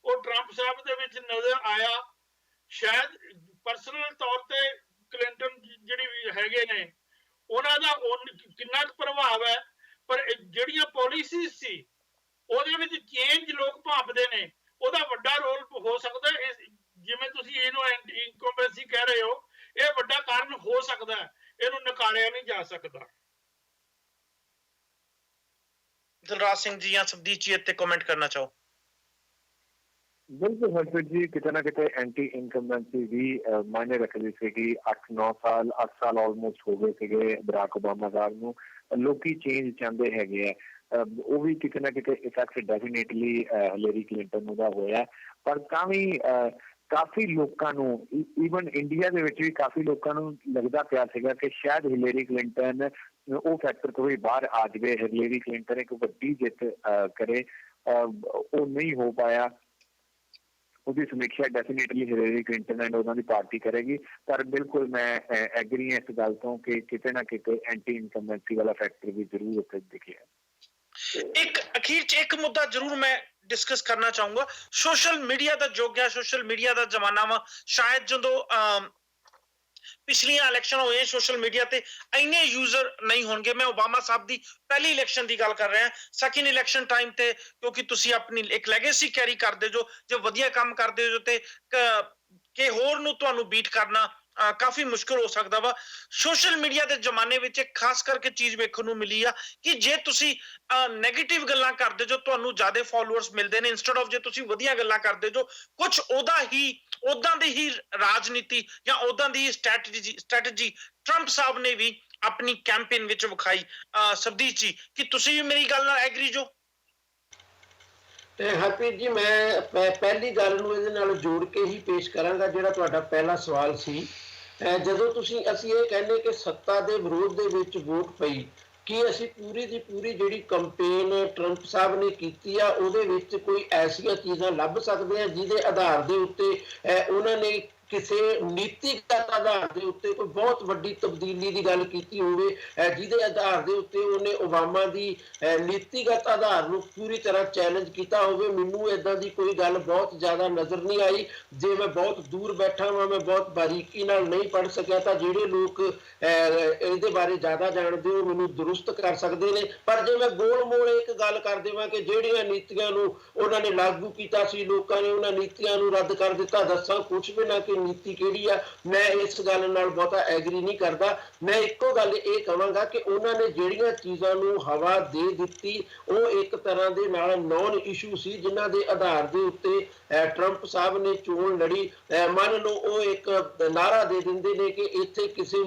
ਉਹ ਟਰੰਪ ਸਾਹਿਬ ਦੇ ਵਿੱਚ ਨਜ਼ਰ ਆਇਆ ਸ਼ਾਇਦ ਪਰਸਨਲ ਤੌਰ ਤੇ ਕਲਿੰਟਨ ਜਿਹੜੀ ਹੈਗੇ ਨੇ ਉਹਨਾਂ ਦਾ ਕਿੰਨਾ ਕੁ ਪ੍ਰਭਾਵ ਹੈ ਪਰ ਜਿਹੜੀਆਂ ਪਾਲਿਸੀਜ਼ ਸੀ ਉਹਦੇ ਵਿੱਚ ਚੇਂਜ ਲੋਕ ਭਾਪਦੇ ਨੇ ਉਹਦਾ ਵੱਡਾ ਰੋਲ ਹੋ ਸਕਦਾ ਜਿਵੇਂ ਤੁਸੀਂ ਇਹਨੂੰ ਇਨਕੰਬੈਂਸੀ ਕਹਿ ਰਹੇ ਹੋ ਇਹ ਵੱਡਾ ਕਾਰਨ ਹੋ ਸਕਦਾ ਇਹਨੂੰ ਨਕਾਰਿਆ ਨਹੀਂ ਜਾ ਸਕਦਾ ਦਿਲਰਾਜ ਸਿੰਘ ਜੀ ਜਾਂ ਸਬਦੀਪ ਜੀ ਇੱਥੇ ਕਮੈਂਟ ਕਰਨਾ ਚਾਹੋ। ਬਿਲਕੁਲ ਹਰਪ੍ਰੀਤ ਜੀ, ਕਿਤੇ ਨਾ ਕਿਤੇ ਐਂਟੀ ਇਨਕੰਬੈਂਸੀ ਵੀ ਮਾਇਨੇ ਰੱਖਦੀ ਸੀਗੀ। 8-9 ਸਾਲ 8 ਸਾਲ ਆਲਮੋਸਟ ਹੋ ਗਏ ਸੀਗੇ ਬਰਾਕ ਓਬਾਮਾ ਸਾਹਿਬ ਨੂੰ। ਲੋਕੀ ਚੇਂਜ ਚਾਹੁੰਦੇ ਹੈਗੇ ਆ, ਉਹ ਵੀ ਕਿਤੇ ਨਾ ਕਿਤੇ ਇਫੈਕਟ ਡੈਫੀਨੇਟਲੀ ਹਿਲੇਰੀ ਕਲਿੰਟਨ ਨੂੰ ਦਾ ਹੋਇਆ। ਪਰ ਤਾਂ ਵੀ ਕਾਫੀ ਲੋਕਾਂ ਨੂੰ, ਈਵਨ ਇੰਡੀਆ ਦੇ ਵਿੱਚ ਵੀ ਕਾਫੀ ਲੋਕਾਂ ਨੂੰ ਲੱਗਦਾ ਪਿਆ ਸੀਗਾ ਕਿ ਸ਼ਾਇਦ ਹਿਲੇਰੀ ਕਲਿੰਟਨ ਉਹ ਫੈਕਟਰ ਤੋਂ ਵੀ ਬਾਹਰ ਆ ਜਾਵੇ, ਹਿਲੇਰੀ ਕਲਿੰਟਨ ਇੱਕ ਵੱਡੀ ਜਿੱਤ ਕਰੇ। ਉਹ ਨਹੀਂ ਹੋ ਪਾਇਆ। ਉਹਦੀ ਸਮੀਖਿਆ ਡੈਫੀਨੇਟਲੀ ਹਿਲੇਰੀ ਕਲਿੰਟਨ ਐਂਡ ਉਹਨਾਂ ਦੀ ਪਾਰਟੀ ਕਰੇਗੀ। ਪਰ ਬਿਲਕੁਲ ਮੈਂ ਐਗਰੀ ਹਾਂ ਇਸ ਗੱਲ ਤੋਂ ਕਿ ਕਿਤੇ ਨਾ ਕਿਤੇ ਐਂਟੀ ਇਨਕੰਬੈਂਸੀ ਵਾਲਾ ਫੈਕਟਰ ਵੀ ਜ਼ਰੂਰ ਉੱਥੇ ਦਿਖਿਆ। ਇੱਕ ਅਖੀਰ ਚ ਇੱਕ ਮੁੱਦਾ ਜ਼ਰੂਰ ਮੈਂ ਡਿਸਕਸ ਕਰਨਾ ਚਾਹੂੰਗਾ। ਸੋਸ਼ਲ ਮੀਡੀਆ ਦਾ ਯੁੱਗ ਹੈ, ਸੋਸ਼ਲ ਮੀਡੀਆ ਦਾ ਜ਼ਮਾਨਾ ਵਾ। ਸ਼ਾਇਦ ਜਦੋਂ ਪਿਛਲੀਆਂ ਇਲੈਕਸ਼ਨ ਹੋਏ ਸੋਸ਼ਲ ਮੀਡੀਆ ਤੇ ਇੰਨੇ ਯੂਜ਼ਰ ਨਹੀਂ ਹੋਣਗੇ। ਮੈਂ ਓਬਾਮਾ ਸਾਹਿਬ ਦੀ ਪਹਿਲੀ ਇਲੈਕਸ਼ਨ ਦੀ ਗੱਲ ਕਰ ਰਿਹਾ। ਸੈਕਿੰਡ ਇਲੈਕਸ਼ਨ ਟਾਈਮ ਤੇ ਕਿਉਂਕਿ ਤੁਸੀਂ ਆਪਣੀ ਇੱਕ ਲੈਗੇਸੀ ਕੈਰੀ ਕਰਦੇ ਜੋ, ਜੇ ਵਧੀਆ ਕੰਮ ਕਰਦੇ ਹੋ ਤੇ ਕਿ ਹੋਰ ਨੂੰ ਤੁਹਾਨੂੰ ਬੀਟ ਕਰਨਾ ਕਾਫੀ ਮੁਸ਼ਕਿਲ ਹੋ ਸਕਦਾ ਵਾ। ਸੋਸ਼ਲ ਮੀਡੀਆ ਦੇ ਜ਼ਮਾਨੇ ਵਿੱਚ ਇੱਕ ਖਾਸ ਕਰਕੇ ਚੀਜ਼ ਵੇਖਣ ਨੂੰ ਮਿਲੀ ਆ ਕਿ ਜੇ ਤੁਸੀਂ ਨੈਗੇਟਿਵ ਗੱਲਾਂ ਕਰਦੇ ਜੋ ਤੁਹਾਨੂੰ ਜ਼ਿਆਦਾ ਫਾਲੋਅਰਸ ਮਿਲਦੇ ਨੇ, ਇੰਸਟੈਡ ਆਫ ਜੇ ਤੁਸੀਂ ਵਧੀਆ ਗੱਲਾਂ ਕਰਦੇ ਜੋ ਕੁਝ ਉਦਾਂ ਦੀ ਹੀ ਰਾਜਨੀਤੀ ਜਾਂ ਉਦਾਂ ਦੀ ਸਟ੍ਰੈਟਜੀ ਟਰੰਪ ਸਾਹਿਬ ਨੇ ਵੀ ਆਪਣੀ ਕੈਂਪੇਨ ਵਿੱਚ ਵਿਖਾਈ। ਸਬਦੀਪ ਜੀ, ਕਿ ਤੁਸੀਂ ਵੀ ਮੇਰੀ ਗੱਲ ਨਾਲ ਐਗਰੀ ਜੋ? ਹਰਪ੍ਰੀਤ ਜੀ, ਮੈਂ ਪਹਿਲੀ ਗੱਲ ਨੂੰ ਇਹਦੇ ਨਾਲ ਜੋੜ ਕੇ ਹੀ ਪੇਸ਼ ਕਰਾਂਗਾ ਜਿਹੜਾ ਤੁਹਾਡਾ ਪਹਿਲਾ ਸਵਾਲ ਸੀ। ਜਦੋਂ ਅਸੀਂ ਇਹ ਕਹਿੰਦੇ ਕਿ ਸੱਤਾ ਦੇ ਵਿਰੋਧ ਦੇ ਵਿੱਚ ਵੋਟ ਪਈ, ਕਿ ਅਸੀਂ ਪੂਰੀ ਦੀ ਪੂਰੀ ਜਿਹੜੀ ਕੰਪੇਨ ਟਰੰਪ ਸਾਹਿਬ ਨੇ ਕੀਤੀ ਆ ਉਹਦੇ ਵਿੱਚ ਕੋਈ ਐਸੀਆਂ ਚੀਜ਼ਾਂ ਲੱਭ ਸਕਦੇ ਆ ਜਿਹਦੇ ਆਧਾਰ ਦੇ ਉੱਤੇ ਉਹਨਾਂ ਨੇ ਕਿਸੇ ਨੀਤੀਗਤ ਆਧਾਰ ਦੇ ਉੱਤੇ ਕੋਈ ਬਹੁਤ ਵੱਡੀ ਤਬਦੀਲੀ ਦੀ ਗੱਲ ਕੀਤੀ ਹੋਵੇ, ਜਿਹਦੇ ਆਧਾਰ ਦੇ ਉੱਤੇ ਉਹਨੇ ਓਬਾਮਾ ਦੀ ਨੀਤੀਗਤ ਆਧਾਰ ਨੂੰ ਪੂਰੀ ਤਰ੍ਹਾਂ ਚੈਲੰਜ ਕੀਤਾ ਹੋਵੇ? ਮੈਨੂੰ ਏਦਾਂ ਦੀ ਕੋਈ ਗੱਲ ਬਹੁਤ ਜ਼ਿਆਦਾ ਨਜ਼ਰ ਨਹੀਂ ਆਈ। ਜੇ ਮੈਂ ਬਹੁਤ ਦੂਰ ਬੈਠਾ ਵਾਂ, ਮੈਂ ਬਹੁਤ ਬਾਰੀਕੀ ਨਾਲ ਨਹੀਂ ਪੜ੍ਹ ਸਕਿਆ, ਤਾਂ ਜਿਹੜੇ ਲੋਕ ਇਹਦੇ ਬਾਰੇ ਜ਼ਿਆਦਾ ਜਾਣਦੇ ਹੋ ਮੈਨੂੰ ਦਰੁਸਤ ਕਰ ਸਕਦੇ ਨੇ। ਪਰ ਜੇ ਮੈਂ ਗੋਲ ਮੋਲ ਇੱਕ ਗੱਲ ਕਰ ਦੇਵਾਂ ਕਿ ਜਿਹੜੀਆਂ ਨੀਤੀਆਂ ਨੂੰ ਉਹਨਾਂ ਨੇ ਲਾਗੂ ਕੀਤਾ ਸੀ, ਲੋਕਾਂ ਨੇ ਉਹਨਾਂ ਨੀਤੀਆਂ ਨੂੰ ਰੱਦ ਕਰ ਦਿੱਤਾ, ਦੱਸਾਂ ਕੁਛ ਵੀ ਨਾ ਕਿ ਨੀਤੀ ਕਿਹੜੀ ਆ, ਮੈਂ ਇਸ ਗੱਲ ਨਾਲ ਬਹੁਤਾ ਐਗਰੀ ਨਹੀਂ ਕਰਦਾ। ਮੈਂ ਇੱਕੋ ਗੱਲ ਇਹ ਕਹਾਂਗਾ ਕਿ ਉਹਨਾਂ ਨੇ ਜਿਹੜੀਆਂ ਚੀਜ਼ਾਂ ਨੂੰ ਹਵਾ ਦੇ ਦਿੱਤੀ ਉਹ ਇੱਕ ਤਰ੍ਹਾਂ ਦੇ ਨਾਲ ਨੌਨ ਇਸ਼ੂ ਸੀ, ਜਿਨ੍ਹਾਂ ਦੇ ਆਧਾਰ ਦੇ ਉੱਤੇ ਟਰੰਪ ਸਾਹਿਬ ਨੇ ਚੋਣ ਲੜੀ। ਮੰਨ ਲਓ ਉਹ ਇੱਕ ਨਾਰਾ ਦੇ ਦਿੰਦੇ ਨੇ ਕਿ ਇੱਥੇ ਕਿਸੇ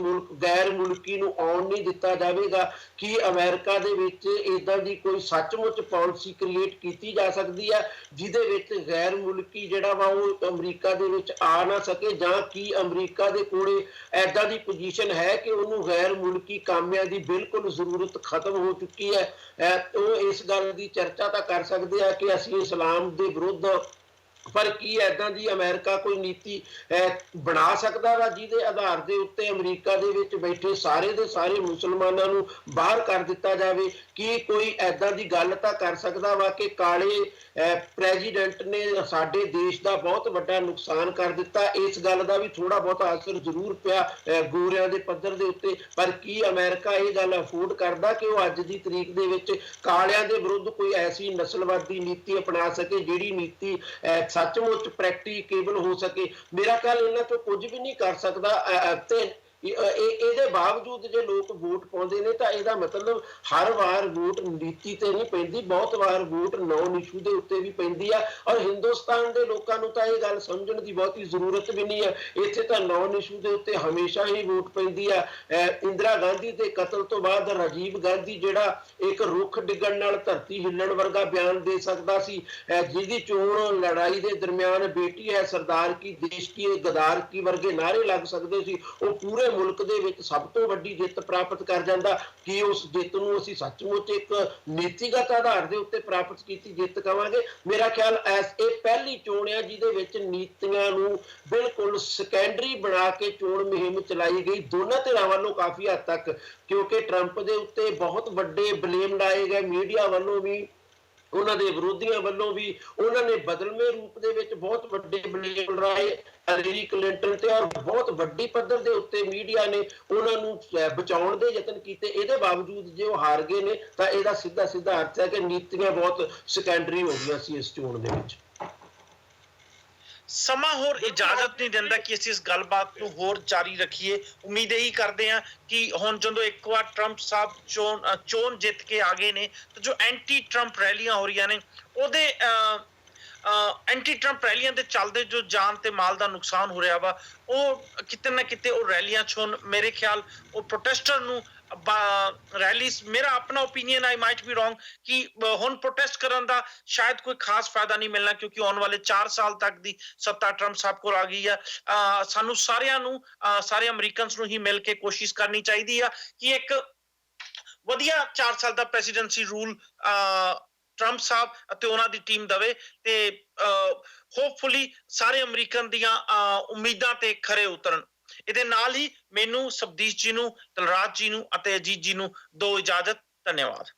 ਗੈਰ ਮੁਲਕੀ ਨੂੰ ਆਉਣ ਨਹੀਂ ਦਿੱਤਾ ਜਾਵੇਗਾ। ਕਿ ਅਮਰੀਕਾ ਦੇ ਵਿੱਚ ਏਦਾਂ ਦੀ ਕੋਈ ਸੱਚਮੁੱਚ ਪਾਲਿਸੀ ਕ੍ਰੀਏਟ ਕੀਤੀ ਜਾ ਸਕਦੀ ਹੈ ਜਿਹਦੇ ਵਿੱਚ ਗੈਰ ਮੁਲਕੀ ਜਿਹੜਾ ਵਾ ਉਹ ਅਮਰੀਕਾ ਦੇ ਵਿੱਚ ਆ ਨਾ ਸਕੇ, ਜਾਂ ਕੀ ਅਮਰੀਕਾ ਦੇ ਕੋਲੇ ਐਦਾਂ ਦੀ ਪੋਜੀਸ਼ਨ ਹੈ ਕਿ ਉਹਨੂੰ ਗੈਰ ਮੁਲਕੀ ਕਾਮਿਆਂ ਦੀ ਬਿਲਕੁਲ ਜ਼ਰੂਰਤ ਖਤਮ ਹੋ ਚੁੱਕੀ ਹੈ? ਉਹ ਇਸ ਗੱਲ ਦੀ ਚਰਚਾ ਤਾਂ ਕਰ ਸਕਦੇ ਆ ਕਿ ਅਸੀਂ ਇਸਲਾਮ ਦੇ ਵਿਰੁੱਧ, ਪਰ ਕੀ ਐਦਾਂ ਦੀ ਅਮਰੀਕਾ ਕੋਈ ਨੀਤੀ ਬਣਾ ਸਕਦਾ ਵਾ ਜਿਹਦੇ ਆਧਾਰ ਦੇ ਉੱਤੇ ਅਮਰੀਕਾ ਦੇ ਵਿੱਚ ਬੈਠੇ ਸਾਰੇ ਦੇ ਸਾਰੇ ਮੁਸਲਮਾਨਾਂ ਨੂੰ ਬਾਹਰ ਕਰ ਦਿੱਤਾ ਜਾਵੇ? ਕੀ ਕੋਈ ਐਦਾਂ ਦੀ ਗੱਲ ਤਾਂ ਕਰ ਸਕਦਾ ਵਾ ਕਿ ਕਾਲੇ ਪ੍ਰੈਜ਼ੀਡੈਂਟ ਨੇ ਸਾਡੇ ਦੇਸ਼ ਦਾ ਬਹੁਤ ਵੱਡਾ ਨੁਕਸਾਨ ਕਰ ਦਿੱਤਾ? ਇਸ ਗੱਲ ਦਾ ਵੀ ਥੋੜਾ ਬਹੁਤਾ ਅਸਰ ਜ਼ਰੂਰ ਪਿਆ ਗੋਰਿਆਂ ਦੇ ਪੱਧਰ ਦੇ ਉੱਤੇ। ਪਰ ਕੀ ਅਮਰੀਕਾ ਇਹ ਗੱਲ ਅਫੋਰਡ ਕਰਦਾ ਕਿ ਉਹ ਅੱਜ ਦੀ ਤਰੀਕ ਦੇ ਵਿੱਚ ਕਾਲਿਆਂ ਦੇ ਵਿਰੁੱਧ ਕੋਈ ਐਸੀ ਨਸਲਵਾਦੀ ਨੀਤੀ ਅਪਣਾ ਸਕੇ ਜਿਹੜੀ ਨੀਤੀ ਸੱਚਮੁੱਚ ਪ੍ਰੈਕਟੀਕੇਬਲ ਹੋ ਸਕੇ? ਮੇਰਾ ਖਿਆਲ ਇਹਨਾਂ ਤੋਂ ਕੁਝ ਵੀ ਨਹੀਂ ਕਰ ਸਕਦਾ। ਤੇ ਇਹਦੇ ਬਾਵਜੂਦ ਜੇ ਲੋਕ ਵੋਟ ਪਾਉਂਦੇ ਨੇ ਤਾਂ ਇਹਦਾ ਮਤਲਬ ਹਰ ਵਾਰ ਵੋਟ ਨੀਤੀ ਤੇ ਨਹੀਂ ਪੈਂਦੀ, ਬਹੁਤ ਵਾਰ ਵੋਟ ਨੌਨ ਇਸ਼ੂ ਦੇ ਉੱਤੇ ਵੀ ਪੈਂਦੀ ਆ। ਔਰ ਹਿੰਦੁਸਤਾਨ ਦੇ ਲੋਕਾਂ ਨੂੰ ਤਾਂ ਇਹ ਗੱਲ ਸਮਝਣ ਦੀ ਬਹੁਤੀ ਜ਼ਰੂਰਤ ਵੀ ਨਹੀਂ ਹੈ। ਇੱਥੇ ਤਾਂ ਨੌਨ ਇਸ਼ੂ ਦੇ ਉੱਤੇ ਹਮੇਸ਼ਾ ਹੀ ਵੋਟ ਪੈਂਦੀ ਆ। ਇੰਦਰਾ ਗਾਂਧੀ ਦੇ ਕਤਲ ਤੋਂ ਬਾਅਦ ਰਾਜੀਵ ਗਾਂਧੀ ਜਿਹੜਾ ਇੱਕ ਰੁੱਖ ਡਿੱਗਣ ਨਾਲ ਧਰਤੀ ਹਿੱਲਣ ਵਰਗਾ ਬਿਆਨ ਦੇ ਸਕਦਾ ਸੀ, ਜਿਹਦੀ ਚੋਣ ਲੜਾਈ ਦੇ ਦਰਮਿਆਨ ਬੇਟੀ ਹੈ ਸਰਦਾਰ ਕੀ ਦੇਸ਼ ਕੀ ਗਦਾਰ ਕੀ ਵਰਗੇ ਨਾਅਰੇ ਲੱਗ ਸਕਦੇ ਸੀ, ਉਹ ਪੂਰੇ ਮੁਲਕ ਦੇ ਵਿੱਚ ਸਭ ਤੋਂ ਵੱਡੀ ਜਿੱਤ ਪ੍ਰਾਪਤ ਕਰ ਜਾਂਦਾ। ਕਿ ਉਸ ਜਿੱਤ ਨੂੰ ਅਸੀਂ ਸੱਚਮੁੱਚ ਇੱਕ ਨੀਤੀਗਤ ਆਧਾਰ ਦੇ ਉੱਤੇ ਪ੍ਰਾਪਤ ਕੀਤੀ ਜਿੱਤ ਕਵਾਂਗੇ? ਮੇਰਾ ਖਿਆਲ ਇਹ ਪਹਿਲੀ ਚੋਣ ਹੈ ਜਿਹਦੇ ਵਿੱਚ ਨੀਤੀਆਂ ਨੂੰ ਬਿਲਕੁਲ ਸੈਕੰਡਰੀ ਬਣਾ ਕੇ ਚੋਣ ਮੁਹਿੰਮ ਚਲਾਈ ਗਈ ਦੋਨਾਂ ਧਿਰਾਂ ਵੱਲੋਂ ਕਾਫੀ ਹੱਦ ਤੱਕ, ਕਿਉਂਕਿ ਟਰੰਪ ਦੇ ਉੱਤੇ ਬਹੁਤ ਵੱਡੇ ਬਲੇਮ ਲਾਏ ਗਏ ਮੀਡੀਆ ਵੱਲੋਂ ਵੀ, ਉਹਨਾਂ ਦੇ ਵਿਰੋਧੀਆਂ ਵੱਲੋਂ ਵੀ। ਉਹਨਾਂ ਨੇ ਬਦਲਵੇਂ ਰੂਪ ਦੇ ਵਿੱਚ ਬਹੁਤ ਵੱਡੇ ਬਲੇਮ ਲਾਏ ਹਿਲੇਰੀ ਕਲਿੰਟਨ ਤੇ, ਔਰ ਬਹੁਤ ਵੱਡੀ ਪੱਧਰ ਦੇ ਉੱਤੇ ਮੀਡੀਆ ਨੇ ਉਹਨਾਂ ਨੂੰ ਬਚਾਉਣ ਦੇ ਯਤਨ ਕੀਤੇ। ਇਹਦੇ ਬਾਵਜੂਦ ਜੇ ਉਹ ਹਾਰ ਗਏ ਨੇ ਤਾਂ ਇਹਦਾ ਸਿੱਧਾ ਸਿੱਧਾ ਅਰਥ ਹੈ ਕਿ ਨੀਤੀਆਂ ਬਹੁਤ ਸੈਕੰਡਰੀ ਹੋ ਗਈਆਂ ਸੀ ਇਸ ਚੋਣ ਦੇ ਵਿੱਚ। ਸਮਾਂ ਹੋਰ ਇਜਾਜ਼ਤ ਨਹੀਂ ਦਿੰਦਾ ਕਿ ਅਸੀਂ ਇਸ ਗੱਲਬਾਤ ਨੂੰ ਹੋਰ ਜਾਰੀ ਰੱਖੀਏ। ਉਮੀਦ ਇਹੀ ਕਰਦੇ ਹਾਂ ਕਿ ਹੁਣ ਜਦੋਂ ਇੱਕ ਵਾਰ ਟਰੰਪ ਸਾਹਿਬ ਚੋਣ ਜਿੱਤ ਕੇ ਆ ਗਏ ਨੇ ਤਾਂ ਜੋ ਐਂਟੀ ਟਰੰਪ ਰੈਲੀਆਂ ਹੋ ਰਹੀਆਂ ਨੇ ਉਹਦੇ ਐਂਟੀ ਟਰੰਪ ਰੈਲੀਆਂ ਦੇ ਚੱਲਦੇ ਜੋ ਜਾਨ ਤੇ ਮਾਲ ਦਾ ਨੁਕਸਾਨ ਹੋ ਰਿਹਾ ਵਾ ਉਹ ਕਿਤੇ ਨਾ ਕਿਤੇ ਉਹ ਰੈਲੀਆਂ 'ਚ ਹੁਣ ਮੇਰੇ ਖਿਆਲ ਉਹ ਪ੍ਰੋਟੈਸਟਰ ਨੂੰ ਰੈਲੀਜ਼, ਮੇਰਾ ਆਪਣਾ opinion, I might be wrong, ਕਿ ਹੁਣ ਪ੍ਰੋਟੈਸਟ ਕਰਨ ਦਾ ਸ਼ਾਇਦ ਕੋਈ ਖਾਸ ਫਾਇਦਾ ਨਹੀਂ ਮਿਲਣਾ ਕਿਉਂਕਿ ਆਉਣ ਵਾਲੇ 4 ਸਾਲ ਤੱਕ ਦੀ ਸੱਤਾ ਟਰੰਪ ਸਾਹਿਬ ਕੋਲ ਆ ਗਈ ਆ। ਸਾਨੂੰ ਸਾਰਿਆਂ ਨੂੰ ਸਾਰੇ ਅਮਰੀਕਨਸ ਨੂੰ ਹੀ ਮਿਲ ਕੇ ਕੋਸ਼ਿਸ਼ ਕਰਨੀ ਚਾਹੀਦੀ ਆ ਕਿ ਇੱਕ ਵਧੀਆ 4 ਸਾਲ ਦਾ ਪ੍ਰੈਸੀਡੈਂਸੀ ਰੂਲ ਟਰੰਪ ਸਾਹਿਬ ਅਤੇ ਉਹਨਾਂ ਦੀ ਟੀਮ ਦਵੇ ਤੇ ਹੋਪਫੁਲੀ ਸਾਰੇ ਅਮਰੀਕਨ ਦੀਆਂ ਉਮੀਦਾਂ ਤੇ ਖਰੇ ਉਤਰਨ। ਇਹਦੇ ਨਾਲ ਹੀ ਮੈਨੂੰ ਸਬਦੀਸ਼ ਜੀ ਨੂੰ, ਤਲਰਾਜ ਜੀ ਨੂੰ ਅਤੇ ਅਜੀਤ ਜੀ ਨੂੰ ਦੋ ਇਜਾਜ਼ਤ। ਧੰਨਵਾਦ।